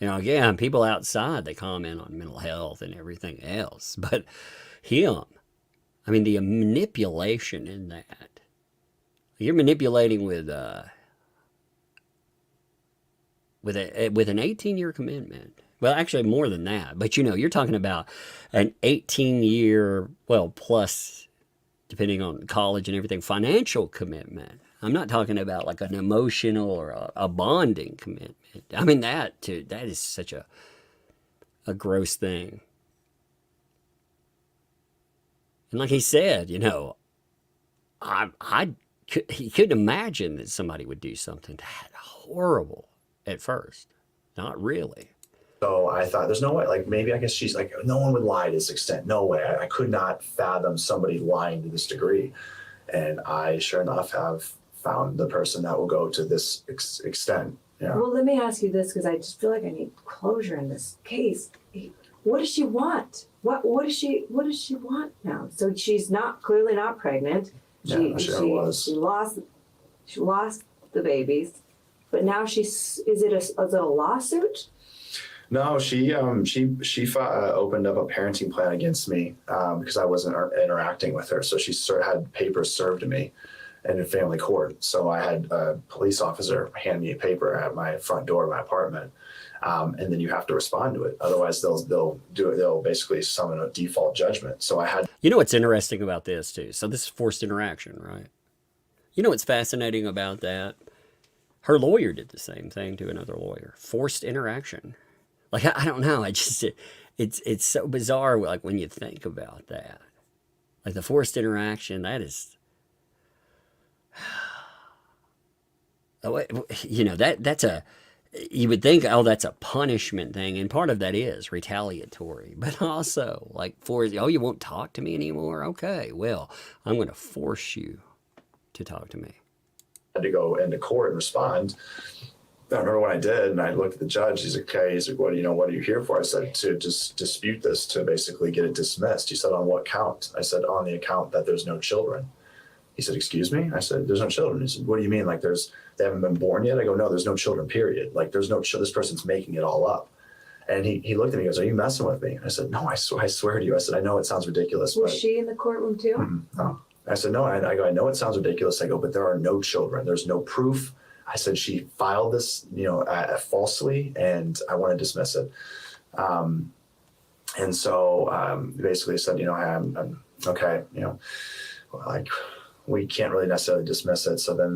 again, people outside, they comment on mental health and everything else. But him, I mean, the manipulation in that. You're manipulating with an 18-year commitment. Well, actually more than that. But, you're talking about an 18-year, well, plus, depending on college and everything, financial commitment. I'm not talking about like an emotional or a bonding commitment. I mean, that is such a gross thing. And like he said, he couldn't imagine that somebody would do something that horrible at first. Not really. So I thought, there's no way, like maybe I guess she's like, no one would lie to this extent. No way. I could not fathom somebody lying to this degree. And I, sure enough, have found the person that will go to this extent. Yeah. Well, let me ask you this, because I just feel like I need closure in this case. What does she want? What does she want now? So she's clearly not pregnant. She lost the babies, but now is it a lawsuit? No, she opened up a parenting plan against me because I wasn't interacting with her. So she had papers served to me in family court. So I had a police officer hand me a paper at my front door of my apartment, and then you have to respond to it. Otherwise, they'll do it. They'll basically summon a default judgment. So I had. You know what's interesting about this too? So this is forced interaction, right? You know what's fascinating about that? Her lawyer did the same thing to another lawyer. Forced interaction. Like, I don't know. It's so bizarre. Like when you think about that, like the forced interaction, that is, that's you would think, oh, that's a punishment thing, and part of that is retaliatory, but also like oh, you won't talk to me anymore? Okay, well, I'm going to force you to talk to me. I had to go into court and respond. I remember when I did, and I looked at the judge. He's like, okay. He's like, what are you here for? I said, to just dispute this, to basically get it dismissed. He said, on what count? I said, on the account that there's no children. He said, excuse me? I said, there's no children. He said, what do you mean? Like they haven't been born yet? I go, no, there's no children, period. Like there's no this person's making it all up. And he looked at me and goes, are you messing with me? I said, no, I swear to you. I said, I know it sounds ridiculous. Was she in the courtroom too? No. I said, no, I go, I know it sounds ridiculous. I go, but there are no children. There's no proof. I said, she filed this, falsely, and I want to dismiss it. And so basically said, I'm okay, like we can't really necessarily dismiss it. So then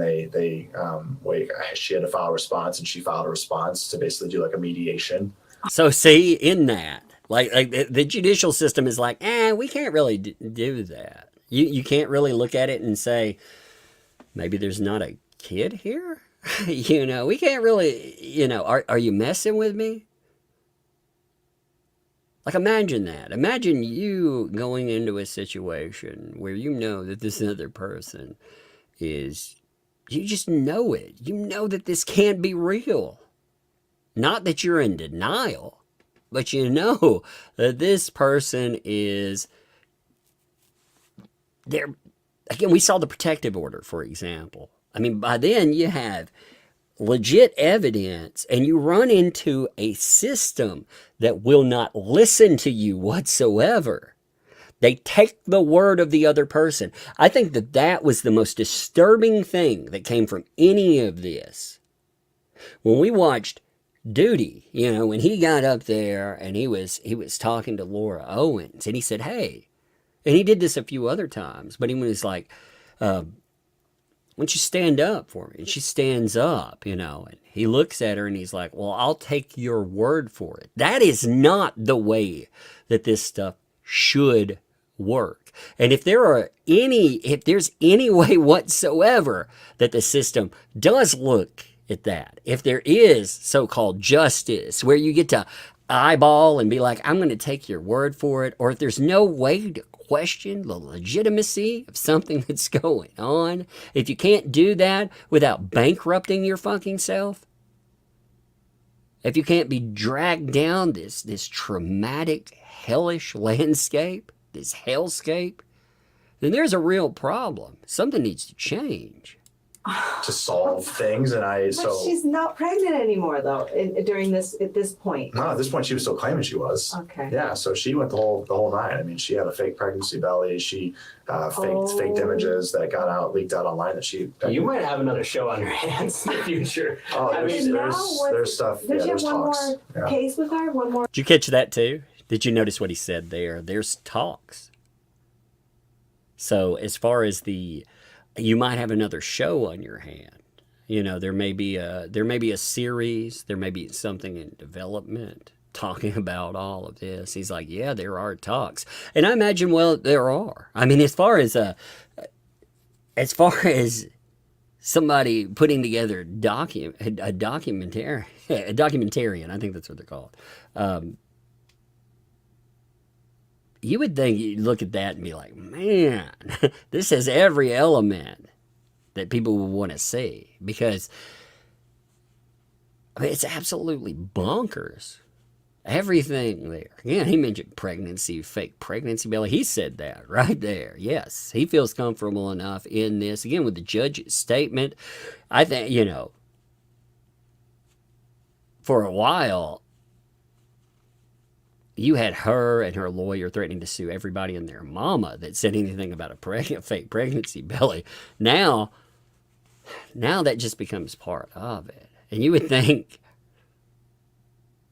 she had to file a response, and she filed a response to basically do like a mediation. So see, in that, like the judicial system is like, we can't really do that. You can't really look at it and say, maybe there's not a kid here. We can't really, are you messing with me? Like, imagine that. Imagine you going into a situation where you know that this other person is, you just know it. You know that this can't be real. Not that you're in denial, but you know that this person is there. Again, we saw the protective order, for example. I mean, by then you have legit evidence, and you run into a system that will not listen to you whatsoever. They take the word of the other person. I think that was the most disturbing thing that came from any of this. When we watched Duty, when he got up there and he was talking to Laura Owens, and he said, hey, and he did this a few other times, but he was like, why don't you stand up for me? And she stands up, and he looks at her and he's like, well, I'll take your word for it. That is not the way that this stuff should work. And if there's any way whatsoever that the system does look at that, if there is so-called justice where you get to eyeball and be like, I'm going to take your word for it, or if there's no way to question the legitimacy of something that's going on, if you can't do that without bankrupting your fucking self, if you can't be dragged down this traumatic, hellish landscape, this hellscape, then there's a real problem. Something needs to change. To solve things, But she's not pregnant anymore, though. At this point. No, at this point she was still claiming she was. Okay. Yeah, so she went the whole night. I mean, she had a fake pregnancy belly. She faked images that leaked out online that she. You might have another show on your hands in the future. Oh, there's stuff. Does she have there's one talks. more case with her? One more. Did you catch that too? Did you notice what he said there? There's talks. So as far as you might have another show on your hand. There may be a series, there may be something in development talking about all of this. He's like, yeah, there are talks. And I imagine, well, there are. I mean, as far as somebody putting together a documentarian, I think that's what they're called. You would think you'd look at that and be like, man, this has every element that people would want to see, because it's absolutely bonkers. Everything there. Again, he mentioned pregnancy, fake pregnancy belly. He said that right there. Yes, he feels comfortable enough in this. Again, with the judge's statement, I think, for a while, you had her and her lawyer threatening to sue everybody and their mama that said anything about a fake pregnancy belly. Now that just becomes part of it. And you would think,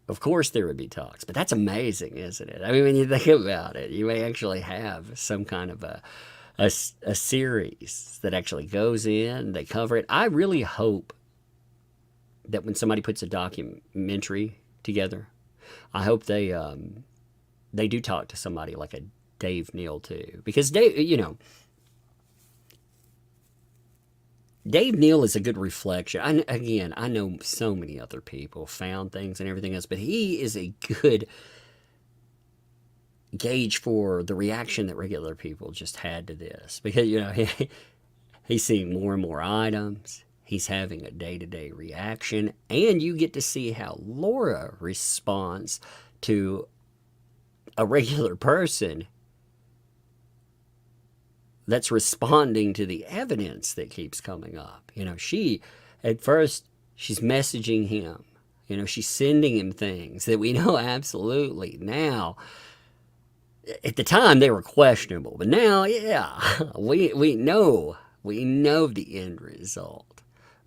of course there would be talks, but that's amazing, isn't it? I mean, when you think about it, you may actually have some kind of a series that actually goes in, they cover it. I really hope that when somebody puts a documentary together, I hope they do talk to somebody like a Dave Neal too, because Dave, Dave Neal is a good reflection. I know so many other people found things and everything else, but he is a good gauge for the reaction that regular people just had to this. Because, he's seeing more and more items. He's having a day-to-day reaction. And you get to see how Laura responds to a regular person that's responding to the evidence that keeps coming up. At first, she's messaging him. She's sending him things that we know absolutely now. At the time, they were questionable, but now, yeah, we know the end result.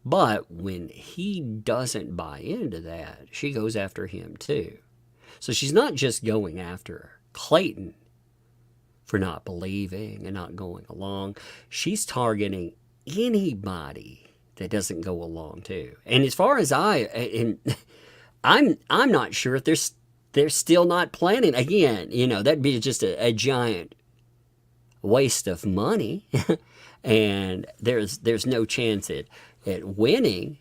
But when he doesn't buy into that, she goes after him too. So she's not just going after Clayton for not believing and not going along. She's targeting anybody that doesn't go along too. And as far as I'm not sure if they're still not planning. Again, that'd be just a giant waste of money. And there's no chance at winning.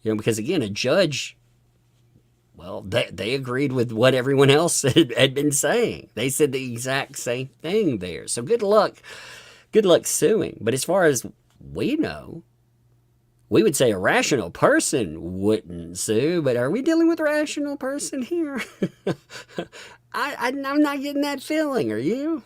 Because again, a judge, well, they agreed with what everyone else had been saying. They said the exact same thing there. So good luck suing. But as far as we know, we would say a rational person wouldn't sue, but are we dealing with a rational person here? I'm not getting that feeling. Are you?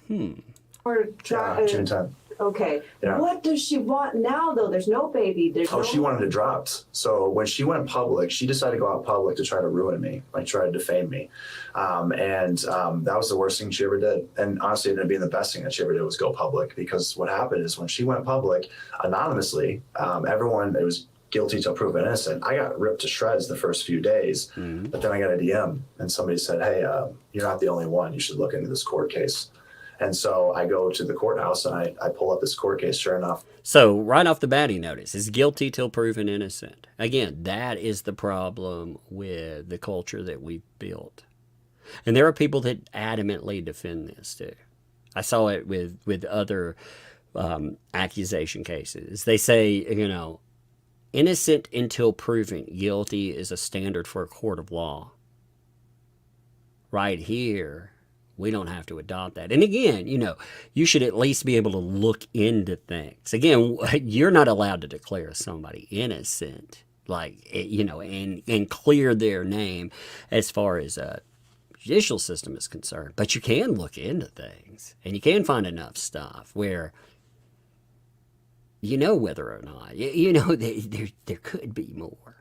Or June 10th. Okay. Yeah. What does she want now, though? There's no baby. She wanted it dropped. So when she went public, she decided to go out public to try to ruin me, try to defame me. That was the worst thing she ever did. And honestly, it ended up being the best thing that she ever did was go public, because what happened is when she went public anonymously, everyone, it was guilty till proven innocent. I got ripped to shreds the first few days, but then I got a DM and somebody said, hey, you're not the only one. You should look into this court case. And so I go to the courthouse and I pull up this court case, sure enough. So right off the bat, he noticed, is guilty till proven innocent. Again, that is the problem with the culture that we've built. And there are people that adamantly defend this too. I saw it with other accusation cases. They say, innocent until proven guilty is a standard for a court of law. Right here, we don't have to adopt that. And again, you should at least be able to look into things. Again, you're not allowed to declare somebody innocent, and clear their name as far as a judicial system is concerned. But you can look into things, and you can find enough stuff where whether or not, there could be more,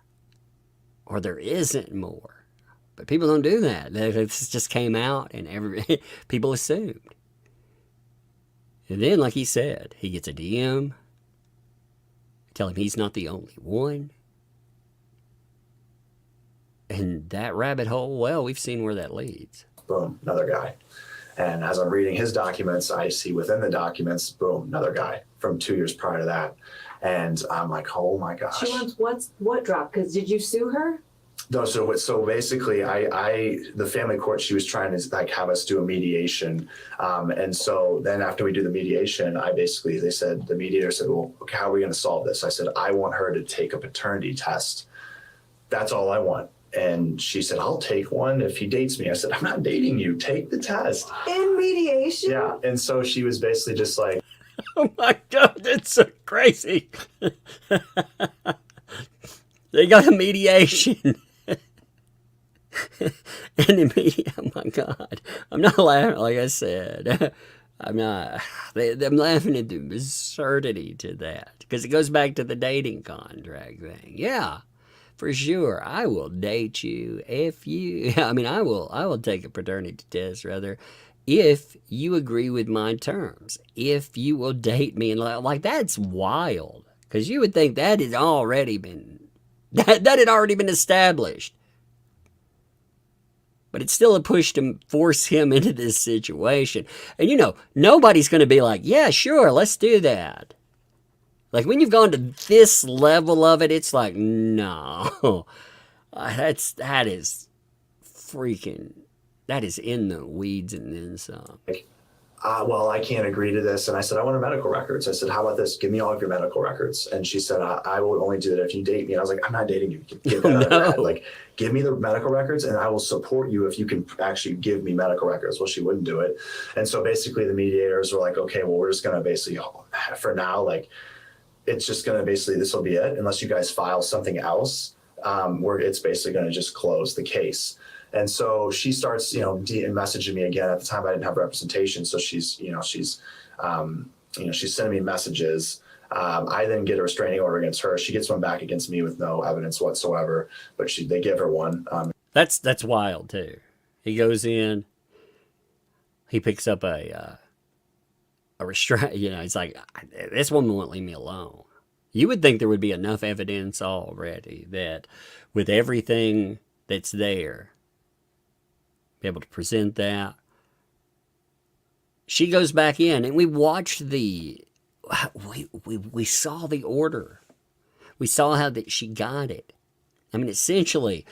or there isn't more. But people don't do that. This just came out and people assumed. And then, like he said, he gets a DM. Tell him he's not the only one. And that rabbit hole, well, we've seen where that leads. Boom, another guy. And as I'm reading his documents, I see within the documents, boom, another guy from 2 years prior to that. And I'm like, oh my gosh. She wants what drop? Because did you sue her? No, so basically, the family court, she was trying to have us do a mediation, and so then after we do the mediation, the mediator said, well, okay, how are we going to solve this? I said, I want her to take a paternity test. That's all I want. And she said, I'll take one if he dates me. I said, I'm not dating you. Take the test. In mediation? Yeah. And so she was basically just like, oh my God, that's so crazy. They got a mediation. And immediately, oh my God, I'm not laughing, like I said. I'm not. I'm laughing at the absurdity to that, because it goes back to the dating contract thing. Yeah, for sure, I will date you if you. I will take a paternity test rather, if you agree with my terms. If you will date me, and like that's wild, because you would think that had already been that had already been established. But it's still a push to force him into this situation. And nobody's going to be like, yeah, sure, let's do that. Like when you've gone to this level of it, it's like, no. That is in the weeds and then some. well, I can't agree to this. And I said, I want her medical records. I said, how about this? Give me all of your medical records. And she said, I will only do that if you date me. And I was like, I'm not dating you. Get that out of your head. Like, give me the medical records and I will support you if you can actually give me medical records. Well, she wouldn't do it. And so basically the mediators were like, okay, well, we're just going to basically, for now, like, it's just going to basically, this will be it. Unless you guys file something else, where it's basically going to just close the case. And so she starts, messaging me again. At the time, I didn't have representation, so she's sending me messages. I then get a restraining order against her. She gets one back against me with no evidence whatsoever, but they give her one. That's wild too. He goes in, he picks up a restraint. He's like, this woman won't leave me alone. You would think there would be enough evidence already that, with everything that's there, be able to present that. She goes back in, and we watched we saw the order. We saw how that she got it. I mean, essentially,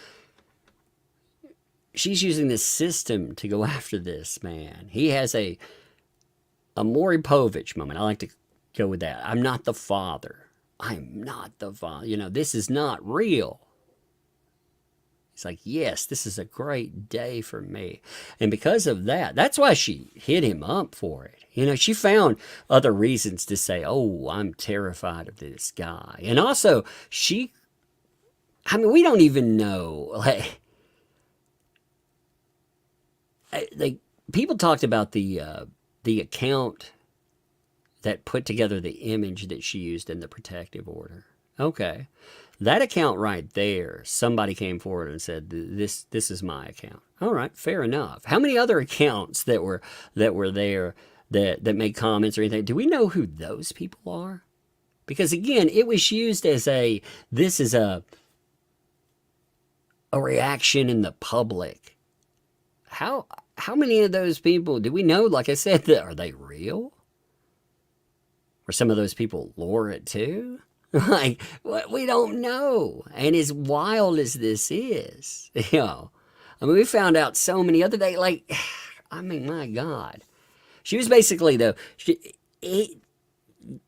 she's using this system to go after this man. He has a Maury Povich moment. I like to go with that. I'm not the father. I'm not the father. This is not real. It's like, yes, this is a great day for me. And because of that, that's why she hit him up for it. She found other reasons to say, oh, I'm terrified of this guy. And also, we don't even know. Like people talked about the account that put together the image that she used in the protective order. Okay. That account right there, somebody came forward and said, this is my account. All right, fair enough. How many other accounts that were there that made comments or anything? Do we know who those people are? Because again, it was used as this is a reaction in the public. How many of those people do we know? Like I said, are they real? Or some of those people lure it too? Like, we don't know. And as wild as this is, we found out so many other things. Like, my God. She was basically, though,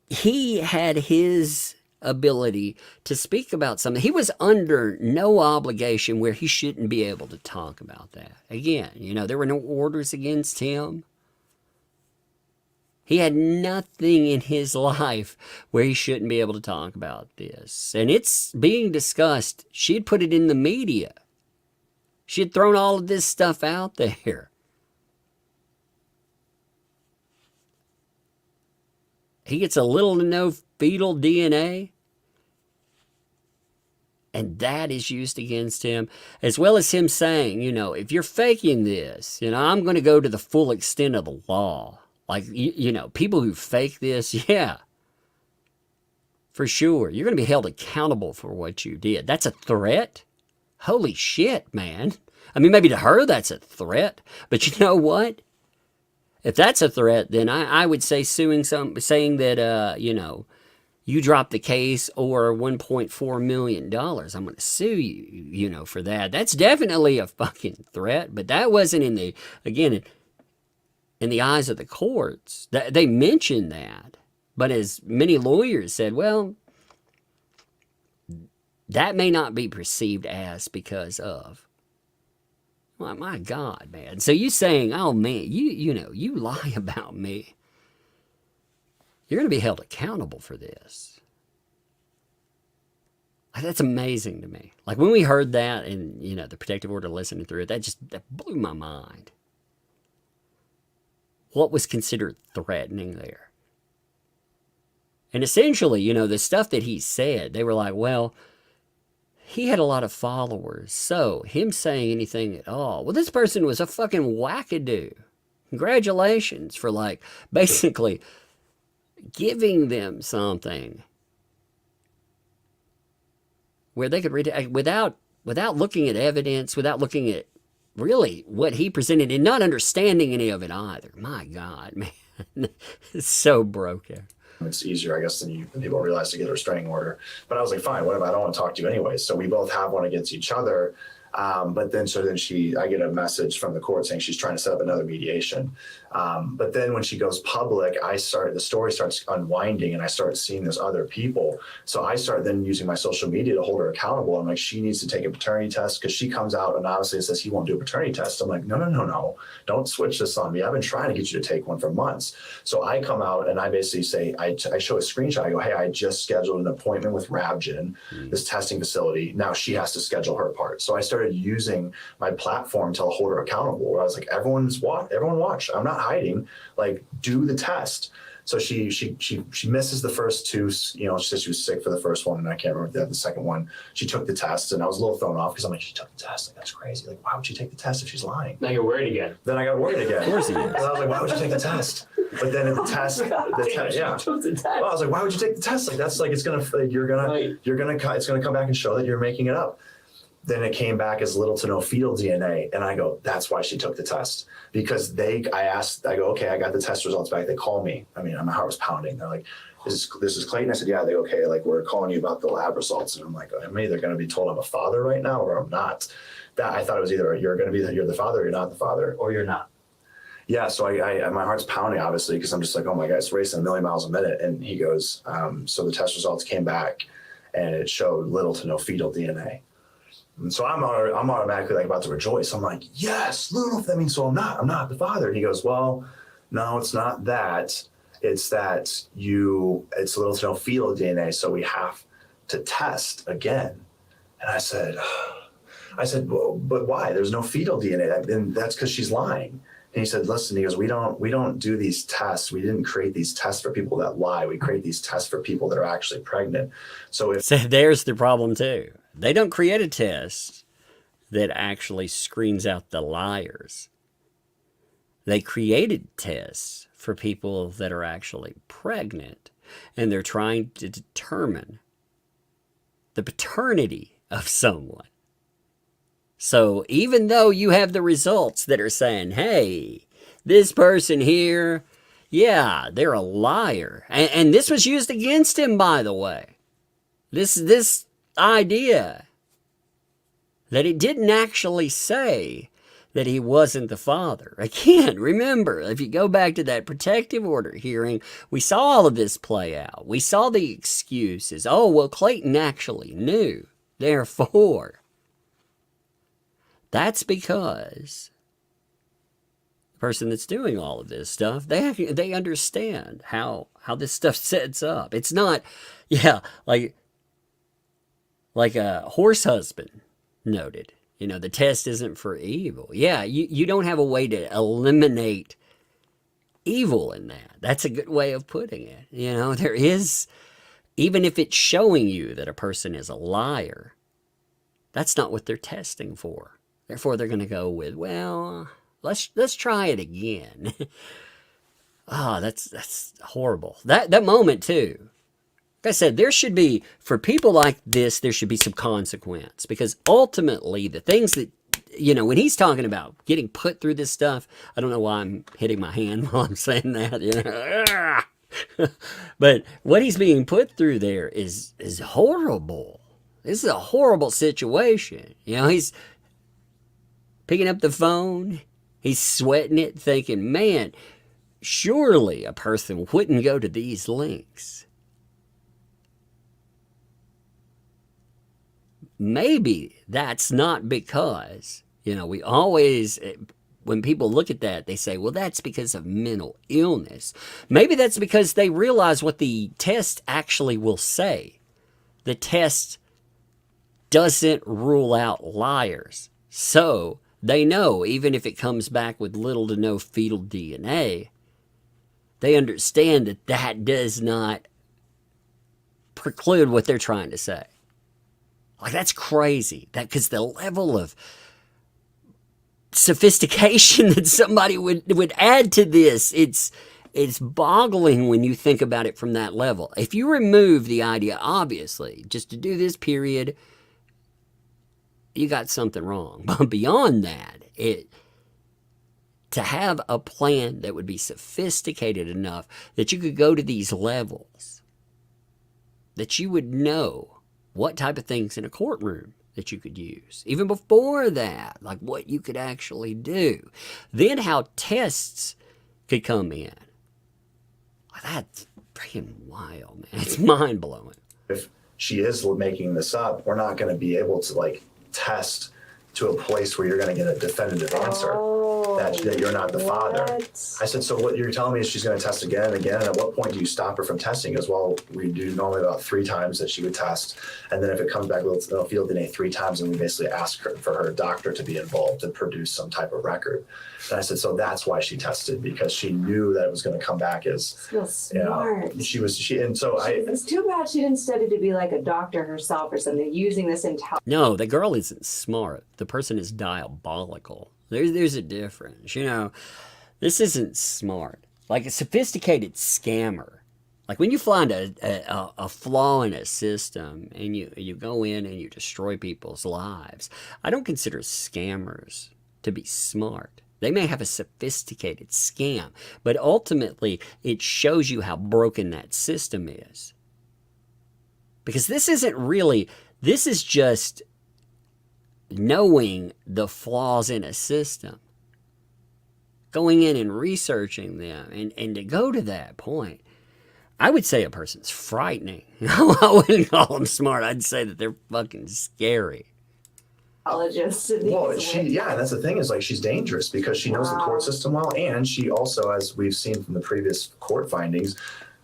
he had his ability to speak about something. He was under no obligation where he shouldn't be able to talk about that. Again, there were no orders against him. He had nothing in his life where he shouldn't be able to talk about this. And it's being discussed. She had put it in the media. She had thrown all of this stuff out there. He gets a little to no fetal DNA. And that is used against him, as well as him saying, if you're faking this, I'm going to go to the full extent of the law. Like, people who fake this, yeah, for sure. You're going to be held accountable for what you did. That's a threat? Holy shit, man. I mean, maybe to her that's a threat. But you know what? If that's a threat, then I would say saying that, you dropped the case or $1.4 million. I'm going to sue you, for that. That's definitely a fucking threat. But that wasn't in the eyes of the courts. They mentioned that. But as many lawyers said, well, that may not be perceived as because of. Well, my God, man. So you saying, oh, man, you lie about me. You're going to be held accountable for this. That's amazing to me. Like when we heard that and, the protective order, listening through it, that blew my mind. What was considered threatening there? And essentially, the stuff that he said, they were like, well, he had a lot of followers, so him saying anything at all, well, this person was a fucking wackadoo. Congratulations for basically giving them something where they could read it without looking at evidence, without looking at really what he presented and not understanding any of it either. My God, man. It's so broken. It's easier, I guess, than people realize to get a restraining order. But I was like, fine, whatever. I don't want to talk to you anyway. So we both have one against each other. But then I get a message from the court saying she's trying to set up another mediation. But then when she goes public, the story starts unwinding, and I start seeing those other people. So I start then using my social media to hold her accountable. I'm like, she needs to take a paternity test, because she comes out and obviously says he won't do a paternity test. I'm like, no, don't switch this on me. I've been trying to get you to take one for months. So I come out and I basically say, I show a screenshot. I go, hey, I just scheduled an appointment with Ravgen, this testing facility. Now she has to schedule her part. So I started using my platform to hold her accountable. I was like, everyone watch. I'm not hiding. Like, do the test. So she misses the first two. You know, she said she was sick for the first one, and I can't remember the second one. She took the test, and I was a little thrown off because I'm like, she took the test. Like, that's crazy. Like, why would she take the test if she's lying? Now you're worried again. Then I got worried again. Of course he is. And I was like, why would you take the test? But then at the test, Took the test. Well, I was like, why would you take the test? Like, that's like, it's gonna come back and show that you're making it up. Then it came back as little to no fetal DNA. And I go, that's why she took the test. Because I go, okay, I got the test results back. They call me. I mean, my heart was pounding. They're like, this is Clayton. I said, yeah. They go, okay, like, we're calling you about the lab results. And I'm like, I'm either going to be told I'm a father right now or I'm not. That I thought it was either you're the father or you're not the father. Or you're not. Yeah, so I my heart's pounding, obviously, because I'm just like, oh my God, it's racing a million miles a minute. And he goes, so the test results came back and it showed little to no fetal DNA. And so I'm automatically like about to rejoice. I'm like, yes, little. I mean, so I'm not the father. And he goes, well, no, it's not that. It's that it's little to no fetal DNA. So we have to test again. And I said, well, but why? There's no fetal DNA. And that's because she's lying. And he said, listen, he goes, we don't do these tests. We didn't create these tests for people that lie. We create these tests for people that are actually pregnant. So there's the problem too. They don't create a test that actually screens out the liars. They created tests for people that are actually pregnant, and they're trying to determine the paternity of someone. So even though you have the results that are saying, hey, this person here, yeah, they're a liar. And this was used against him, by the way. This idea that it didn't actually say that he wasn't the father. Again, remember, if you go back to that protective order hearing, we saw all of this play out. We saw the excuses. Oh, well, Clayton actually knew. Therefore, that's because the person that's doing all of this stuff, they understand how this stuff sets up. It's not, like a horse husband noted, the test isn't for evil. Yeah, you don't have a way to eliminate evil in that. That's a good way of putting it. There is, even if it's showing you that a person is a liar, that's not what they're testing for. Therefore, they're going to go with, well, let's try it again. That's horrible. That moment too. Like I said, there should be, for people like this, there should be some consequence, because ultimately the things that, when he's talking about getting put through this stuff, I don't know why I'm hitting my hand while I'm saying that, but what he's being put through there is horrible. This is a horrible situation. He's picking up the phone, he's sweating it, thinking, man, surely a person wouldn't go to these links. Maybe that's not because, we always, when people look at that, they say, well, that's because of mental illness. Maybe that's because they realize what the test actually will say. The test doesn't rule out liars. So they know, even if it comes back with little to no fetal DNA, they understand that that does not preclude what they're trying to say. Like, that's crazy. Because the level of sophistication that somebody would add to this, it's boggling when you think about it from that level. If you remove the idea, obviously, just to do this period, you got something wrong. But beyond that, to have a plan that would be sophisticated enough that you could go to these levels, that you would know what type of things in a courtroom that you could use. Even before that, like what you could actually do. Then how tests could come in. That's freaking wild, man. It's mind-blowing. If she is making this up, we're not going to be able to like test to a place where you're going to get a definitive answer that you're not the father. I said, so what you're telling me is she's going to test again and again, and at what point do you stop her from testing? As well, we do normally about 3 times that she would test, and then if it comes back with field DNA 3 times, and we basically ask her for her doctor to be involved and produce some type of record. And I said, so that's why she tested, because she knew that it was going to come back as, smart. It's too bad she didn't study to be like a doctor herself or something, using this intelligence. No, the girl isn't smart. The person is diabolical. There's a difference. You know, this isn't smart. Like a sophisticated scammer. Like when you find a flaw in a system and you go in and you destroy people's lives, I don't consider scammers to be smart. They may have a sophisticated scam, but ultimately it shows you how broken that system is. Because this is just knowing the flaws in a system, going in and researching them, and to go to that point, I would say a person's frightening. I wouldn't call them smart. I'd say that they're fucking scary. Well, that's the thing is like she's dangerous because she knows the court system well, and she also, as we've seen from the previous court findings,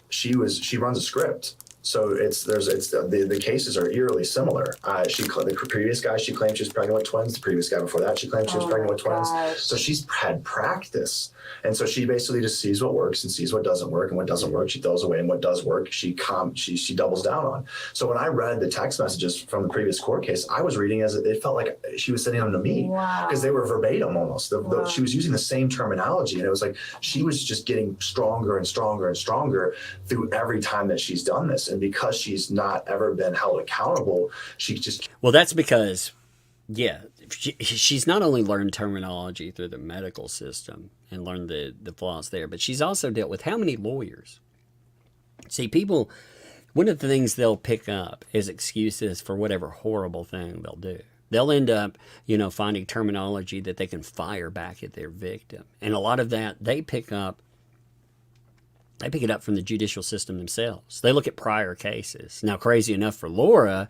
she runs a script. So the cases are eerily similar. The previous guy, she claimed she was pregnant with twins. The previous guy before that, she claimed she was pregnant with twins. So she's had practice. And so she basically just sees what works and sees what doesn't work, and what doesn't work, she throws away, and what does work, she doubles down on. So when I read the text messages from the previous court case, I was reading as it felt like she was sending them to me because they were verbatim almost. She was using the same terminology, and it was like she was just getting stronger and stronger and stronger through every time that she's done this. And because she's not ever been held accountable, she just... Well, that's because, she's not only learned terminology through the medical system and learned the flaws there, but she's also dealt with how many lawyers? See, people, one of the things they'll pick up is excuses for whatever horrible thing they'll do. They'll end up, finding terminology that they can fire back at their victim. And a lot of that, they pick it up from the judicial system themselves. They look at prior cases. Now, crazy enough for Laura,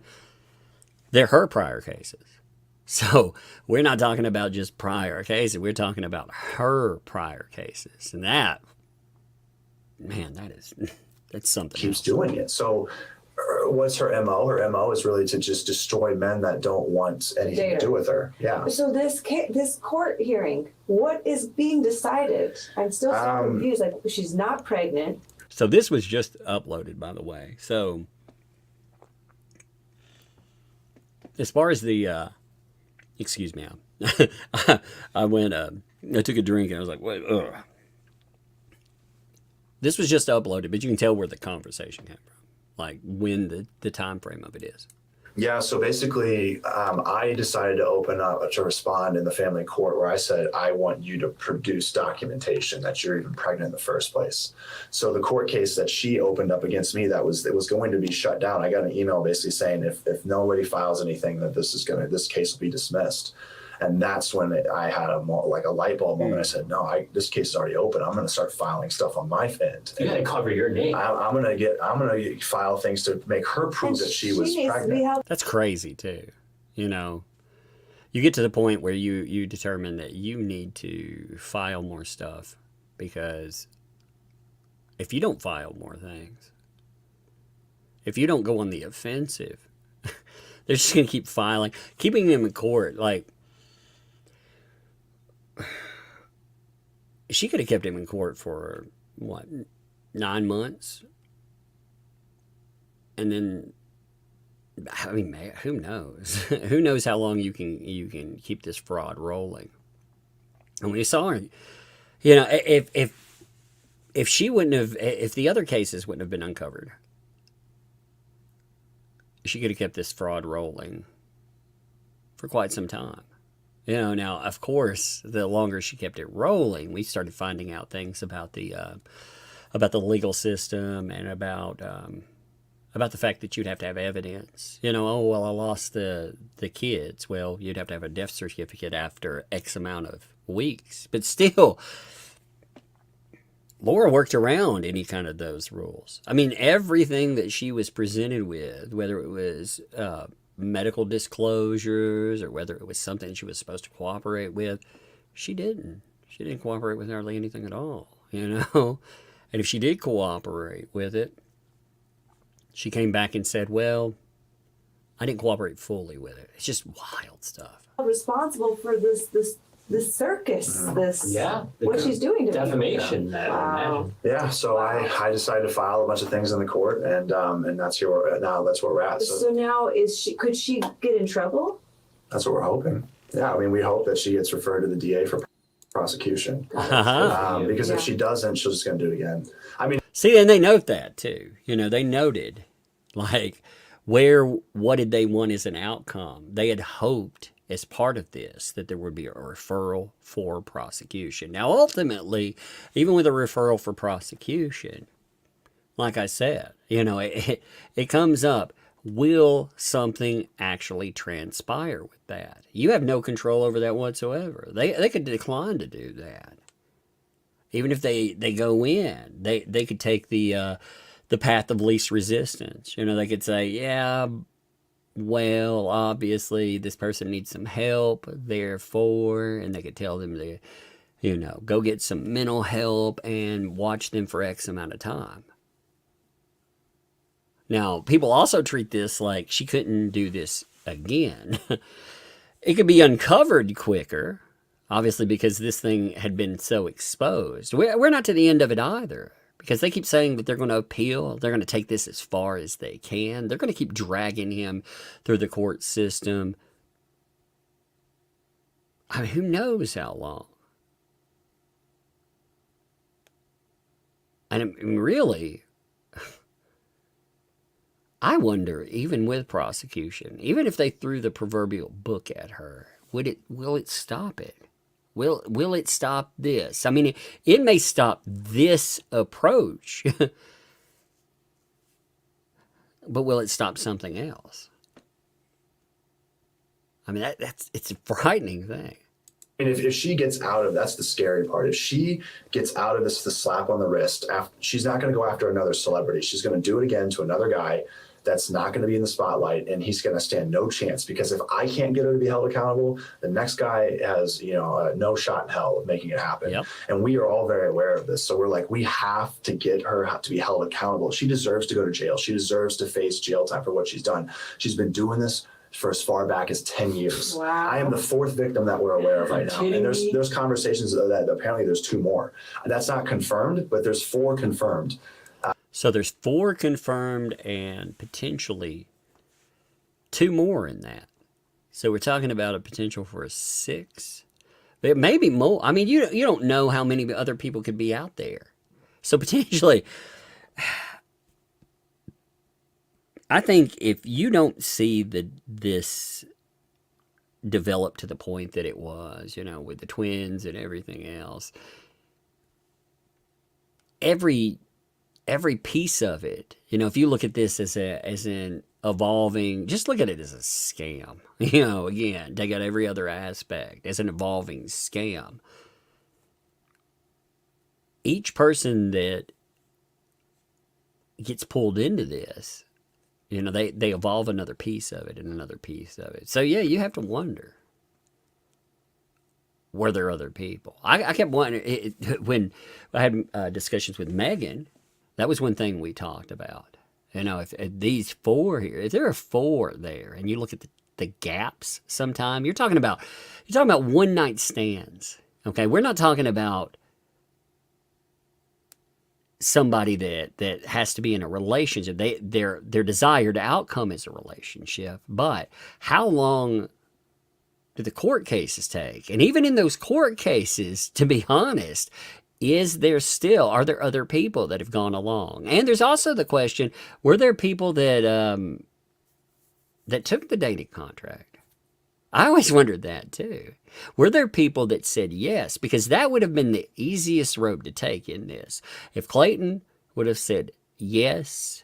they're her prior cases. So we're not talking about just prior cases. We're talking about her prior cases. And that, man, that's something keeps else. Doing it. So what's her MO? Her MO is really to just destroy men that don't want anything to do with her. Yeah. So this court hearing, what is being decided? I'm still so confused. Like, she's not pregnant. So this was just uploaded, by the way. So as far as the, excuse me, I went, I took a drink and I was like, wait, ugh. This was just uploaded, but you can tell where the conversation came from. Like when the time frame of it is. Yeah, so basically, I decided to open up to respond in the family court where I said, I want you to produce documentation that you're even pregnant in the first place. So the court case that she opened up against me, it was going to be shut down. I got an email basically saying if nobody files anything, that this case will be dismissed. And that's when I had a light bulb moment. I said, no, this case is already open. I'm going to start filing stuff on my end. You got to cover your name. I'm going to file things to make her prove that she was pregnant. That's crazy too. You get to the point where you determine that you need to file more stuff, because if you don't file more things, if you don't go on the offensive, they're just going to keep filing, keeping them in court. Like, she could have kept him in court for, 9 months? And then, I mean, who knows? Who knows how long you can keep this fraud rolling? And when you saw her, if she wouldn't have, if the other cases wouldn't have been uncovered, she could have kept this fraud rolling for quite some time. Now, of course, the longer she kept it rolling, we started finding out things about the legal system and about about the fact that you'd have to have evidence. You know, oh, well, I lost the kids. Well, you'd have to have a death certificate after X amount of weeks. But still, Laura worked around any kind of those rules. I mean, everything that she was presented with, whether it was medical disclosures or whether it was something she was supposed to cooperate with, she didn't. She didn't cooperate with hardly anything at all, you know? And if she did cooperate with it, she came back and said, well, I didn't cooperate fully with it. It's just wild stuff. Responsible for this circus, what she's doing to defamation. Wow. Yeah, so I decided to file a bunch of things in the court, and that's where we're at. So now could she get in trouble? That's what we're hoping. Yeah, I mean, we hope that she gets referred to the DA for prosecution. Because if she doesn't, she's just going to do it again. I mean, see, and they note that too. You know, they noted, like, what did they want as an outcome? They had hoped, as part of this, that there would be a referral for prosecution. Now, ultimately, even with a referral for prosecution, like I said, you know, it comes up, will something actually transpire with that? You have no control over that whatsoever. They could decline to do that. Even if they go in, they could take the path of least resistance. You know, they could say, yeah, well, obviously this person needs some help, therefore, and they could tell them to, you know, go get some mental help and watch them for X amount of time. Now, people also treat this like she couldn't do this again. It could be uncovered quicker, obviously, because this thing had been so exposed. We're not to the end of it either, because they keep saying that they're going to appeal. They're going to take this as far as they can. They're going to keep dragging him through the court system. I mean, who knows how long? And I mean, really, I wonder, even with prosecution, even if they threw the proverbial book at her, will it stop it? Will it stop this? I mean, it may stop this approach, but will it stop something else? I mean, it's a frightening thing. And if she gets out of, that's the scary part. If she gets out of this, the slap on the wrist, she's not going to go after another celebrity. She's going to do it again to another guy that's not going to be in the spotlight, and he's going to stand no chance, because if I can't get her to be held accountable, the next guy has, no shot in hell of making it happen. Yep. And we are all very aware of this. So we're like, we have to get her to be held accountable. She deserves to go to jail. She deserves to face jail time for what she's done. She's been doing this for as far back as 10 years. Wow. I am the fourth victim that we're aware of right now. And there's conversations that apparently there's 2 more. That's not confirmed, but there's 4 confirmed. So there's 4 confirmed and potentially 2 more in that. So we're talking about a potential for a 6. But maybe more. I mean, you don't know how many other people could be out there. So potentially, I think if you don't see this develop to the point that it was, with the twins and everything else, every piece of it, if you look at this as an evolving, just look at it as a scam. Again, take out every other aspect as an evolving scam. Each person that gets pulled into this, they evolve another piece of it and another piece of it. So yeah, you have to wonder, were there other people? I kept wondering when I had discussions with Megan. That was one thing we talked about. If these 4 here, if there are 4 there, and you look at the gaps, sometime you're talking about one night stands. Okay, we're not talking about somebody that has to be in a relationship. Their desired outcome is a relationship, but how long do the court cases take? And even in those court cases, to be honest, are there other people that have gone along? And there's also the question, were there people that took the dating contract? I always wondered that too. Were there people that said yes? Because that would have been the easiest road to take in this. If Clayton would have said yes,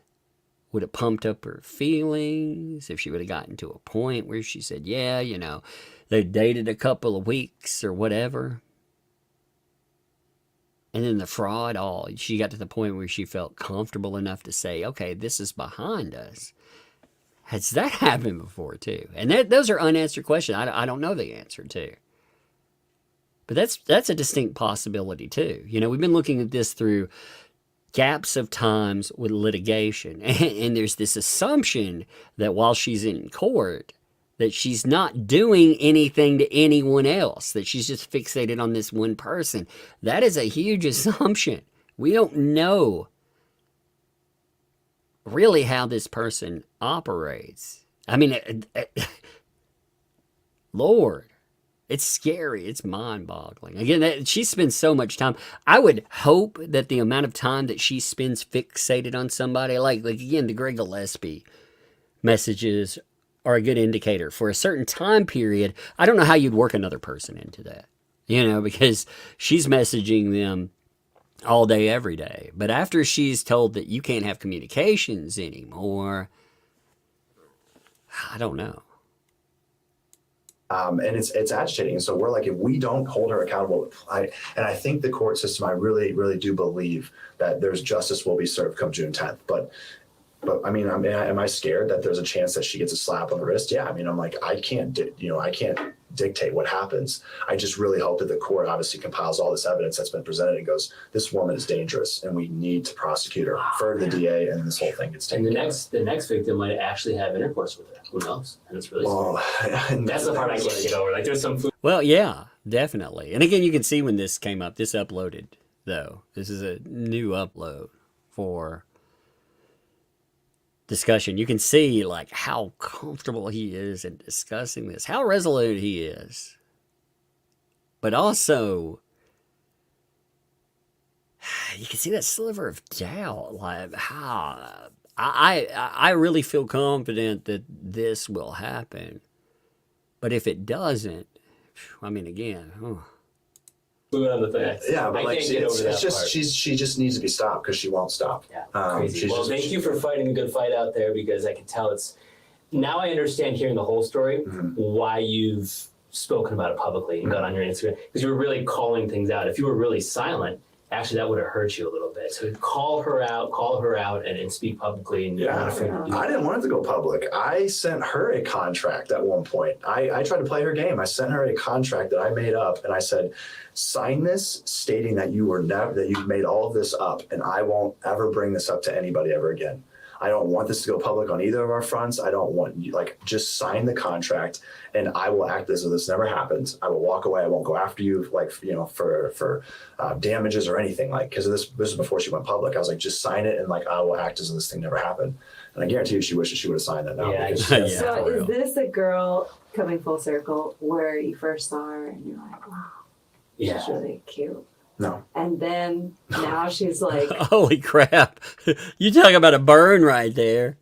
would have pumped up her feelings, if she would have gotten to a point where she said, yeah, you know, they dated a couple of weeks or whatever. And then the fraud, she got to the point where she felt comfortable enough to say, okay, this is behind us. Has that happened before, too? And those are unanswered questions. I don't know the answer to. But that's a distinct possibility, too. You know, we've been looking at this through gaps of times with litigation. And there's this assumption that while she's in court, that she's not doing anything to anyone else, that she's just fixated on this one person. That is a huge assumption. We don't know really how this person operates. I mean, Lord, it's scary. It's mind-boggling. Again, she spends so much time. I would hope that the amount of time that she spends fixated on somebody, like again, the Greg Gillespie messages are a good indicator. For a certain time period, I don't know how you'd work another person into that, you know, because she's messaging them all day, every day. But after she's told that you can't have communications anymore, I don't know. And it's agitating. And so we're like, if we don't hold her accountable, I think the court system, I really, really do believe that there's justice will be served come June 10th. But I mean, am I scared that there's a chance that she gets a slap on the wrist? Yeah. I mean, I'm like, I can't dictate what happens. I just really hope that the court obviously compiles all this evidence that's been presented and goes, this woman is dangerous and we need to prosecute her for the DA, and this whole thing gets taken. And the next victim might actually have intercourse with her. Who knows? And it's really that's the part I can't get over. Like, there's some food. Well, yeah, definitely. And again, you can see when this came up, this uploaded though. This is a new upload for discussion. You can see like how comfortable he is in discussing this, how resolute he is, but also you can see that sliver of doubt, like how I really feel confident that this will happen, but if it doesn't, I mean, again, moving on to things. Yeah, but like she just needs to be stopped because she won't stop. Yeah, crazy. Well, thank you for fighting a good fight out there, because I can tell it's now I understand, hearing the whole story, why you've spoken about it publicly and got on your Instagram, because you were really calling things out. If you were really silent, actually that would have hurt you a little bit. So call her out and speak publicly. And I didn't want it to go public. I sent her a contract at one point. I tried to play her game. I sent her a contract that I made up, and I said, sign this stating that you've made all of this up, and I won't ever bring this up to anybody ever again. I don't want this to go public on either of our fronts. I don't want you, just sign the contract, and I will act as if this never happened. I will walk away. I won't go after you, for damages or anything, because this was before she went public. I was like, just sign it, and I will act as if this thing never happened. And I guarantee you, she wishes she would have signed that now. Yeah. So is this a girl coming full circle where you first saw her and you're like, wow, she's really cute? No. And then now she's like, holy crap. You talk about a burn right there.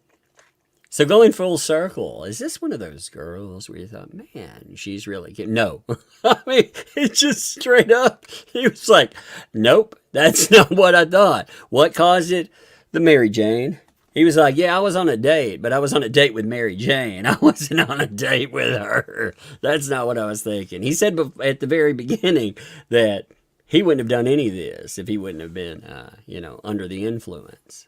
So going full circle, is this one of those girls where you thought, man, she's really cute? No. I mean, it's just straight up. He was like, nope, that's not what I thought. What caused it? The Mary Jane. He was like, yeah, I was on a date, but I was on a date with Mary Jane. I wasn't on a date with her. That's not what I was thinking. He said at the very beginning that he wouldn't have done any of this if he wouldn't have been, under the influence.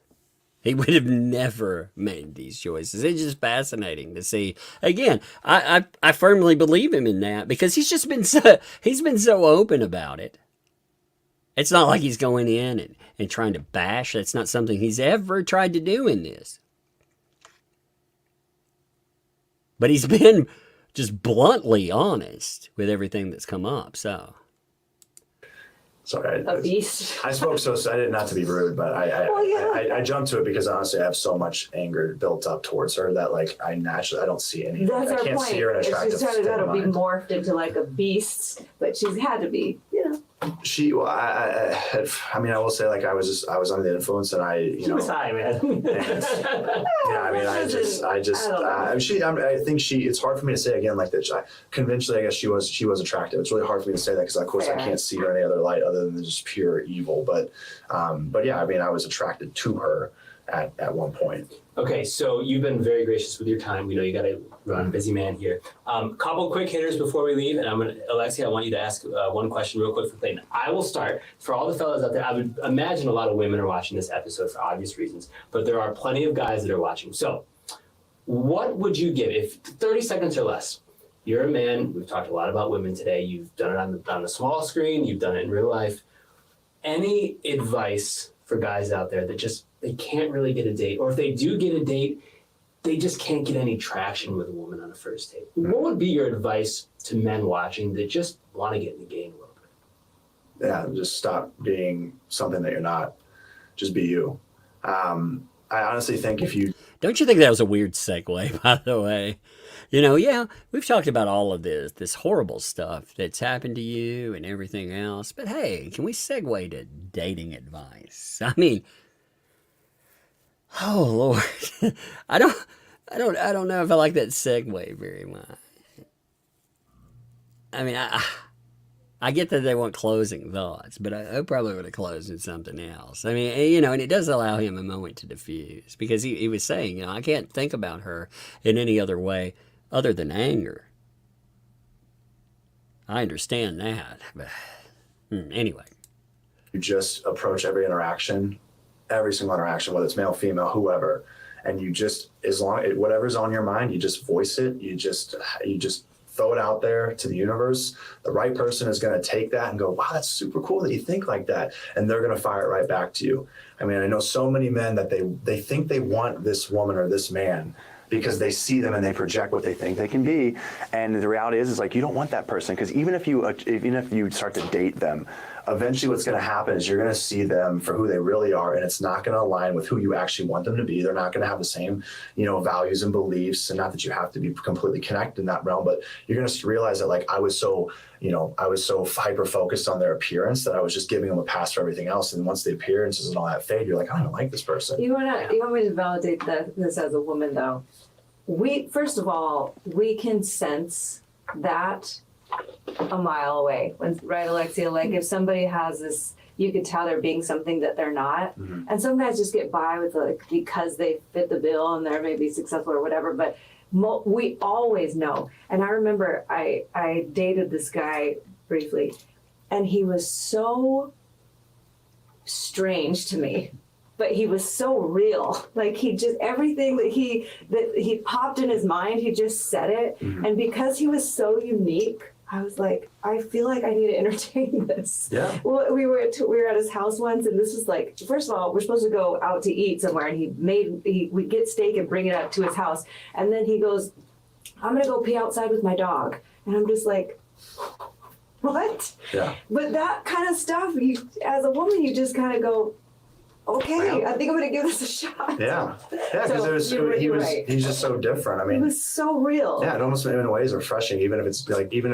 He would have never made these choices. It's just fascinating to see. Again, I firmly believe him in that, because he's been so open about it. It's not like he's going in and trying to bash. That's not something he's ever tried to do in this. But he's been just bluntly honest with everything that's come up, so. Sorry, a beast. I spoke so I did not to be rude, but I jumped to it because honestly I have so much anger built up towards her that I don't see anything. That's I can't point. see her in an attractive She's trying to be mind. morphed into a beast, but she's had to be, I will say I was under the influence, and She was high, man. I think it's hard for me to say again that. Conventionally, I guess she was attractive. It's really hard for me to say that because of course I can't see her in any other light other than just pure evil. But yeah, I was attracted to her. at one point. Okay, so you've been very gracious with your time. We know you got to run, busy man here. Couple quick hitters before we leave, and Alexia, I want you to ask one question real quick for Clayton. I will start. For all the fellas out there, I would imagine a lot of women are watching this episode for obvious reasons, but there are plenty of guys that are watching. So what would you give, if 30 seconds or less? You're a man. We've talked a lot about women today. You've done it on the small screen. You've done it in real life. Any advice for guys out there that just, they can't really get a date, or if they do get a date, they just can't get any traction with a woman on a first date? What would be your advice to men watching that just want to get in the game a little bit? Yeah, just stop being something that you're not. Just be you. I honestly think if you... Don't you think that was a weird segue, by the way? You know, yeah, we've talked about all of this horrible stuff that's happened to you and everything else. But hey, can we segue to dating advice? I mean, oh Lord, I don't know if I like that segue very much. I mean, I get that they want closing thoughts, but I probably would have closed with something else. I mean, you know, and it does allow him a moment to diffuse, because he was saying, you know, I can't think about her in any other way other than anger. I understand that, but anyway. You just approach every single interaction, whether it's male, female, whoever, and you just, whatever's on your mind, you just voice it. You just throw it out there to the universe. The right person is going to take that and go, wow, that's super cool that you think like that. And they're going to fire it right back to you. I mean, I know so many men that they think they want this woman or this man because they see them and they project what they think they can be. And the reality is like, you don't want that person, because even if you start to date them, eventually what's going to happen is you're going to see them for who they really are, and it's not going to align with who you actually want them to be. They're not going to have the same, you know, values and beliefs, and not that you have to be completely connected in that realm, but you're going to realize that, like, I was so hyper focused on their appearance that I was just giving them a pass for everything else. And once the appearances and all that fade, you're like, I don't like this person. You want me to validate this as a woman, though? First of all, we can sense that a mile away. Right, Alexia? Like, if somebody has this, you could tell they're being something that they're not. Mm-hmm. And some guys just get by with, like, because they fit the bill and they're maybe successful or whatever. But we always know. And I remember I dated this guy briefly, and he was so strange to me. But he was so real. Like, he just, everything that he popped in his mind, he just said it. Mm-hmm. And because he was so unique, I was like, I feel like I need to entertain this. Yeah. Well, we were at his house once, and this was like, first of all, we're supposed to go out to eat somewhere, and we get steak and bring it up to his house. And then he goes, I'm gonna go pee outside with my dog. And I'm just like, what? Yeah. But that kind of stuff, as a woman, you just kind of go, okay, I think I'm going to give this a shot. Yeah, because he's just so different. I mean, he was so real. Yeah, it almost in ways is refreshing, even if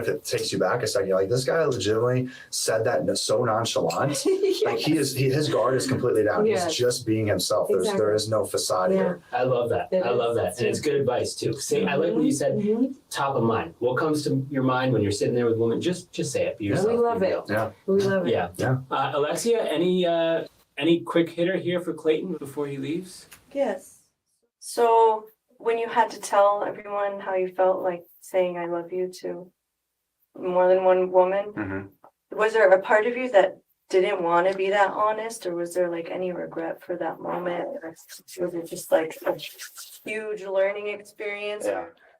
it takes you back a second. You're like, this guy legitimately said that so nonchalant. Yes. Like, his guard is completely down. Yes. He's just being himself. Exactly. There is no facade here. I love that. I love that, and it's good advice too. I like what you said. Mm-hmm. Top of mind. What comes to your mind when you're sitting there with a woman? Just say it. Be yourself. We love it. Yeah, we love it. Yeah. Alexia, any quick hitter here for Clayton before he leaves? Yes. So when you had to tell everyone how you felt, like saying I love you to more than one woman, mm-hmm. was there a part of you that didn't want to be that honest, or was there like any regret for that moment? Or was it just like a huge learning experience?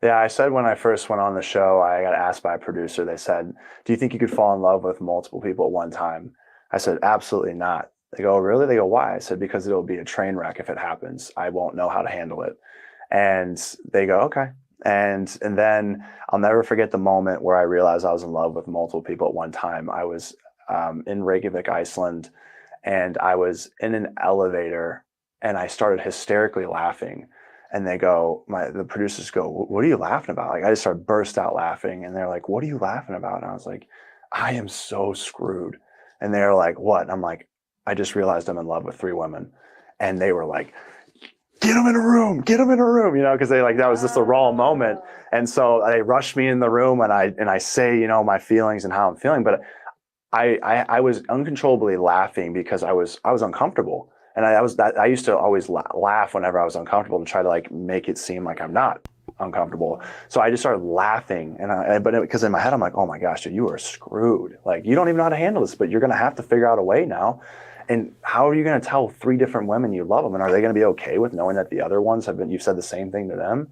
Yeah, I said when I first went on the show, I got asked by a producer, they said, do you think you could fall in love with multiple people at one time? I said, absolutely not. They go, really? They go, why? I said, because it'll be a train wreck if it happens. I won't know how to handle it. And they go, okay. And then I'll never forget the moment where I realized I was in love with multiple people at one time. I was in Reykjavik, Iceland, and I was in an elevator, and I started hysterically laughing. And they go, the producers go, what are you laughing about? Like, I just started burst out laughing, and they're like, what are you laughing about? And I was like, I am so screwed. And they're like, what? And I'm like, I just realized I'm in love with 3 women. And they were like, get them in a room, you know, because that was just a raw moment. And so they rushed me in the room, and I say, you know, my feelings and how I'm feeling. But I was uncontrollably laughing because I was uncomfortable. And I used to always laugh whenever I was uncomfortable to try to like make it seem like I'm not uncomfortable. So I just started laughing, because in my head I'm like, oh my gosh, dude, you are screwed. Like, you don't even know how to handle this, but you're going to have to figure out a way now. And how are you going to tell 3 different women you love them? And are they going to be okay with knowing that the other ones you've said the same thing to them?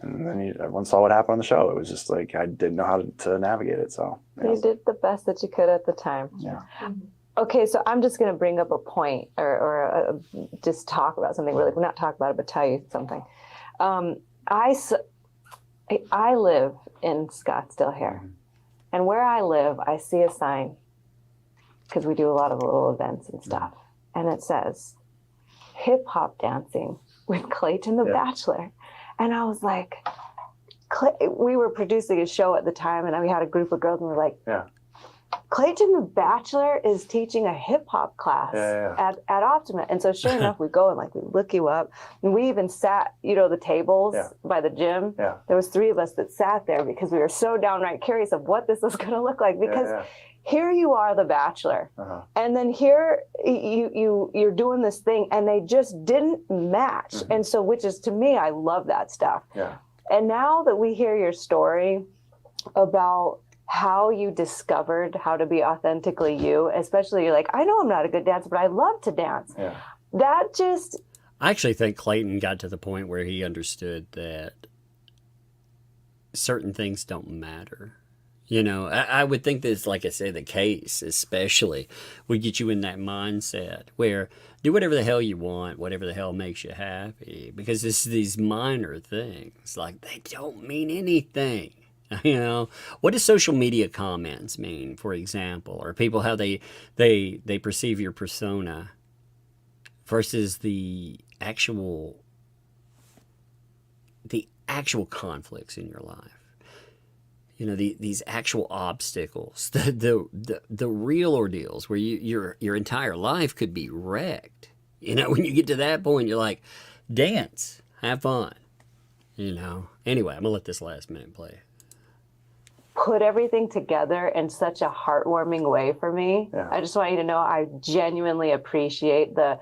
And then everyone saw what happened on the show. It was just like, I didn't know how to navigate it. So yeah. You did the best that you could at the time. Yeah. Okay, so I'm just going to bring up a point or just talk about something really, not talk about it, but tell you something. I live in Scottsdale here. And where I live, I see a sign, because we do a lot of little events and stuff. And it says, hip hop dancing with Clayton the Bachelor. And I was like, we were producing a show at the time, and we had a group of girls, and we're like, Clayton the Bachelor is teaching a hip hop class at Optima. And so sure enough, we go and like, we look you up, and we even sat, the tables by the gym. There was 3 of us that sat there because we were so downright curious of what this was going to look like, because here you are, the Bachelor, and then here you're doing this thing, and they just didn't match. And so, which is, to me, I love that stuff. And now that we hear your story about how you discovered how to be authentically you, especially you're like, I know I'm not a good dancer, but I love to dance. That just... I actually think Clayton got to the point where he understood that certain things don't matter. I would think that's, like I say, the case, especially, would get you in that mindset where do whatever the hell you want, whatever the hell makes you happy, because it's these minor things, like, they don't mean anything. What do social media comments mean, for example, or people, how they perceive your persona versus the actual conflicts in your life. These actual obstacles, the real ordeals where your entire life could be wrecked. When you get to that point, you're like, dance, have fun. Anyway, I'm gonna let this last minute play. Put everything together in such a heartwarming way for me. I just want you to know I genuinely appreciate the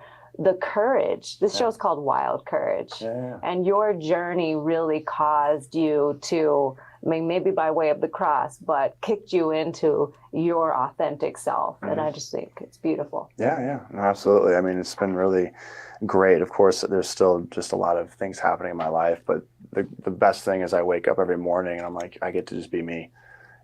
courage. This show's called Wild Courage. And your journey really caused you to, maybe by way of the cross, but kicked you into your authentic self. And I just think it's beautiful. Yeah, absolutely. I mean, it's been really great. Of course, there's still just a lot of things happening in my life, but the best thing is I wake up every morning and I'm like, I get to just be me.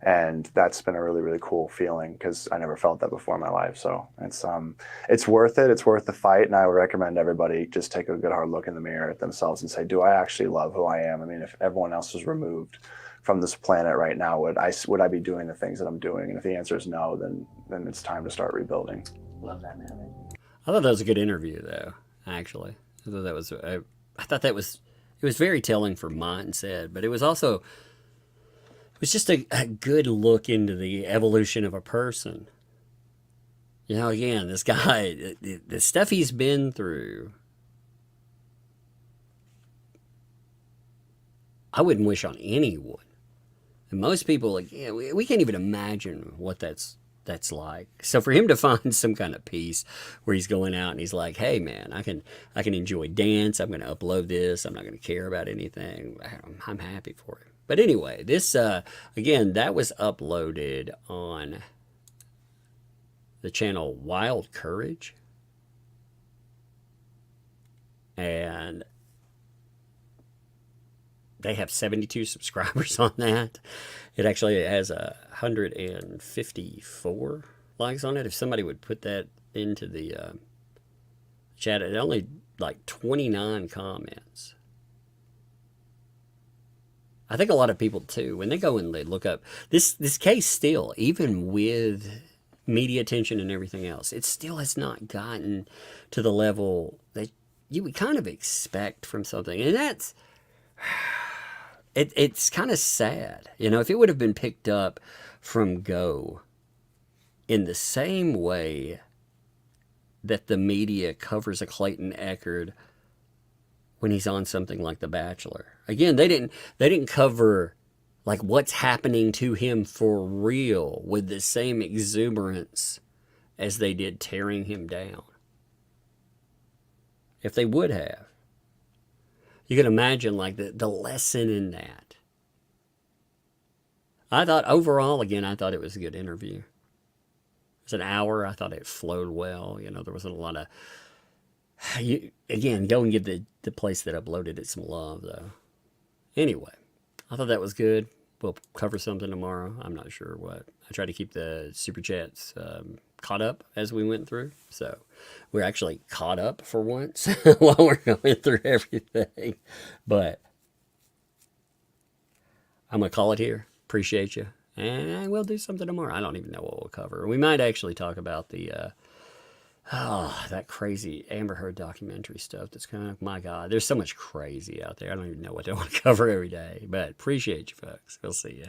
And that's been a really, really cool feeling, because I never felt that before in my life. So it's worth it. It's worth the fight. And I would recommend everybody just take a good hard look in the mirror at themselves and say, do I actually love who I am? I mean, if everyone else was removed from this planet right now, would I be doing the things that I'm doing? And if the answer is no, then it's time to start rebuilding. Love that, man. I thought that was a good interview, though, actually. I thought that was it was very telling for mindset, but it was also, it was just a good look into the evolution of a person. Again, this guy, the stuff he's been through, I wouldn't wish on anyone. And most people, we can't even imagine what that's like. So for him to find some kind of peace where he's going out and he's like, hey man, I can enjoy dance. I'm going to upload this. I'm not going to care about anything. I'm happy for it. But anyway, this, again, that was uploaded on the channel Wild Courage. And they have 72 subscribers on that. It actually has 154 likes on it. If somebody would put that into the chat, it only like 29 comments. I think a lot of people too, when they go and they look up this case, still, even with media attention and everything else, it still has not gotten to the level that you would kind of expect from something. And that's, it's kind of sad. If it would have been picked up from Go in the same way that the media covers a Clayton Echard when he's on something like The Bachelor. Again, they didn't cover like what's happening to him for real with the same exuberance as they did tearing him down. if they would have. You can imagine like the lesson in that. I thought overall, again, I thought it was a good interview. It was an hour. I thought it flowed well. You know, there wasn't a lot of, again, go and give the place that uploaded it some love though. Anyway, I thought that was good. We'll cover something tomorrow. I'm not sure what. I try to keep the super chats caught up as we went through. So we're actually caught up for once while we're going through everything. But I'm going to call it here. Appreciate you. And we'll do something tomorrow. I don't even know what we'll cover. We might actually talk about the that crazy Amber Heard documentary stuff that's coming up. My God, there's so much crazy out there. I don't even know what I want to cover every day. But appreciate you, folks. We'll see you.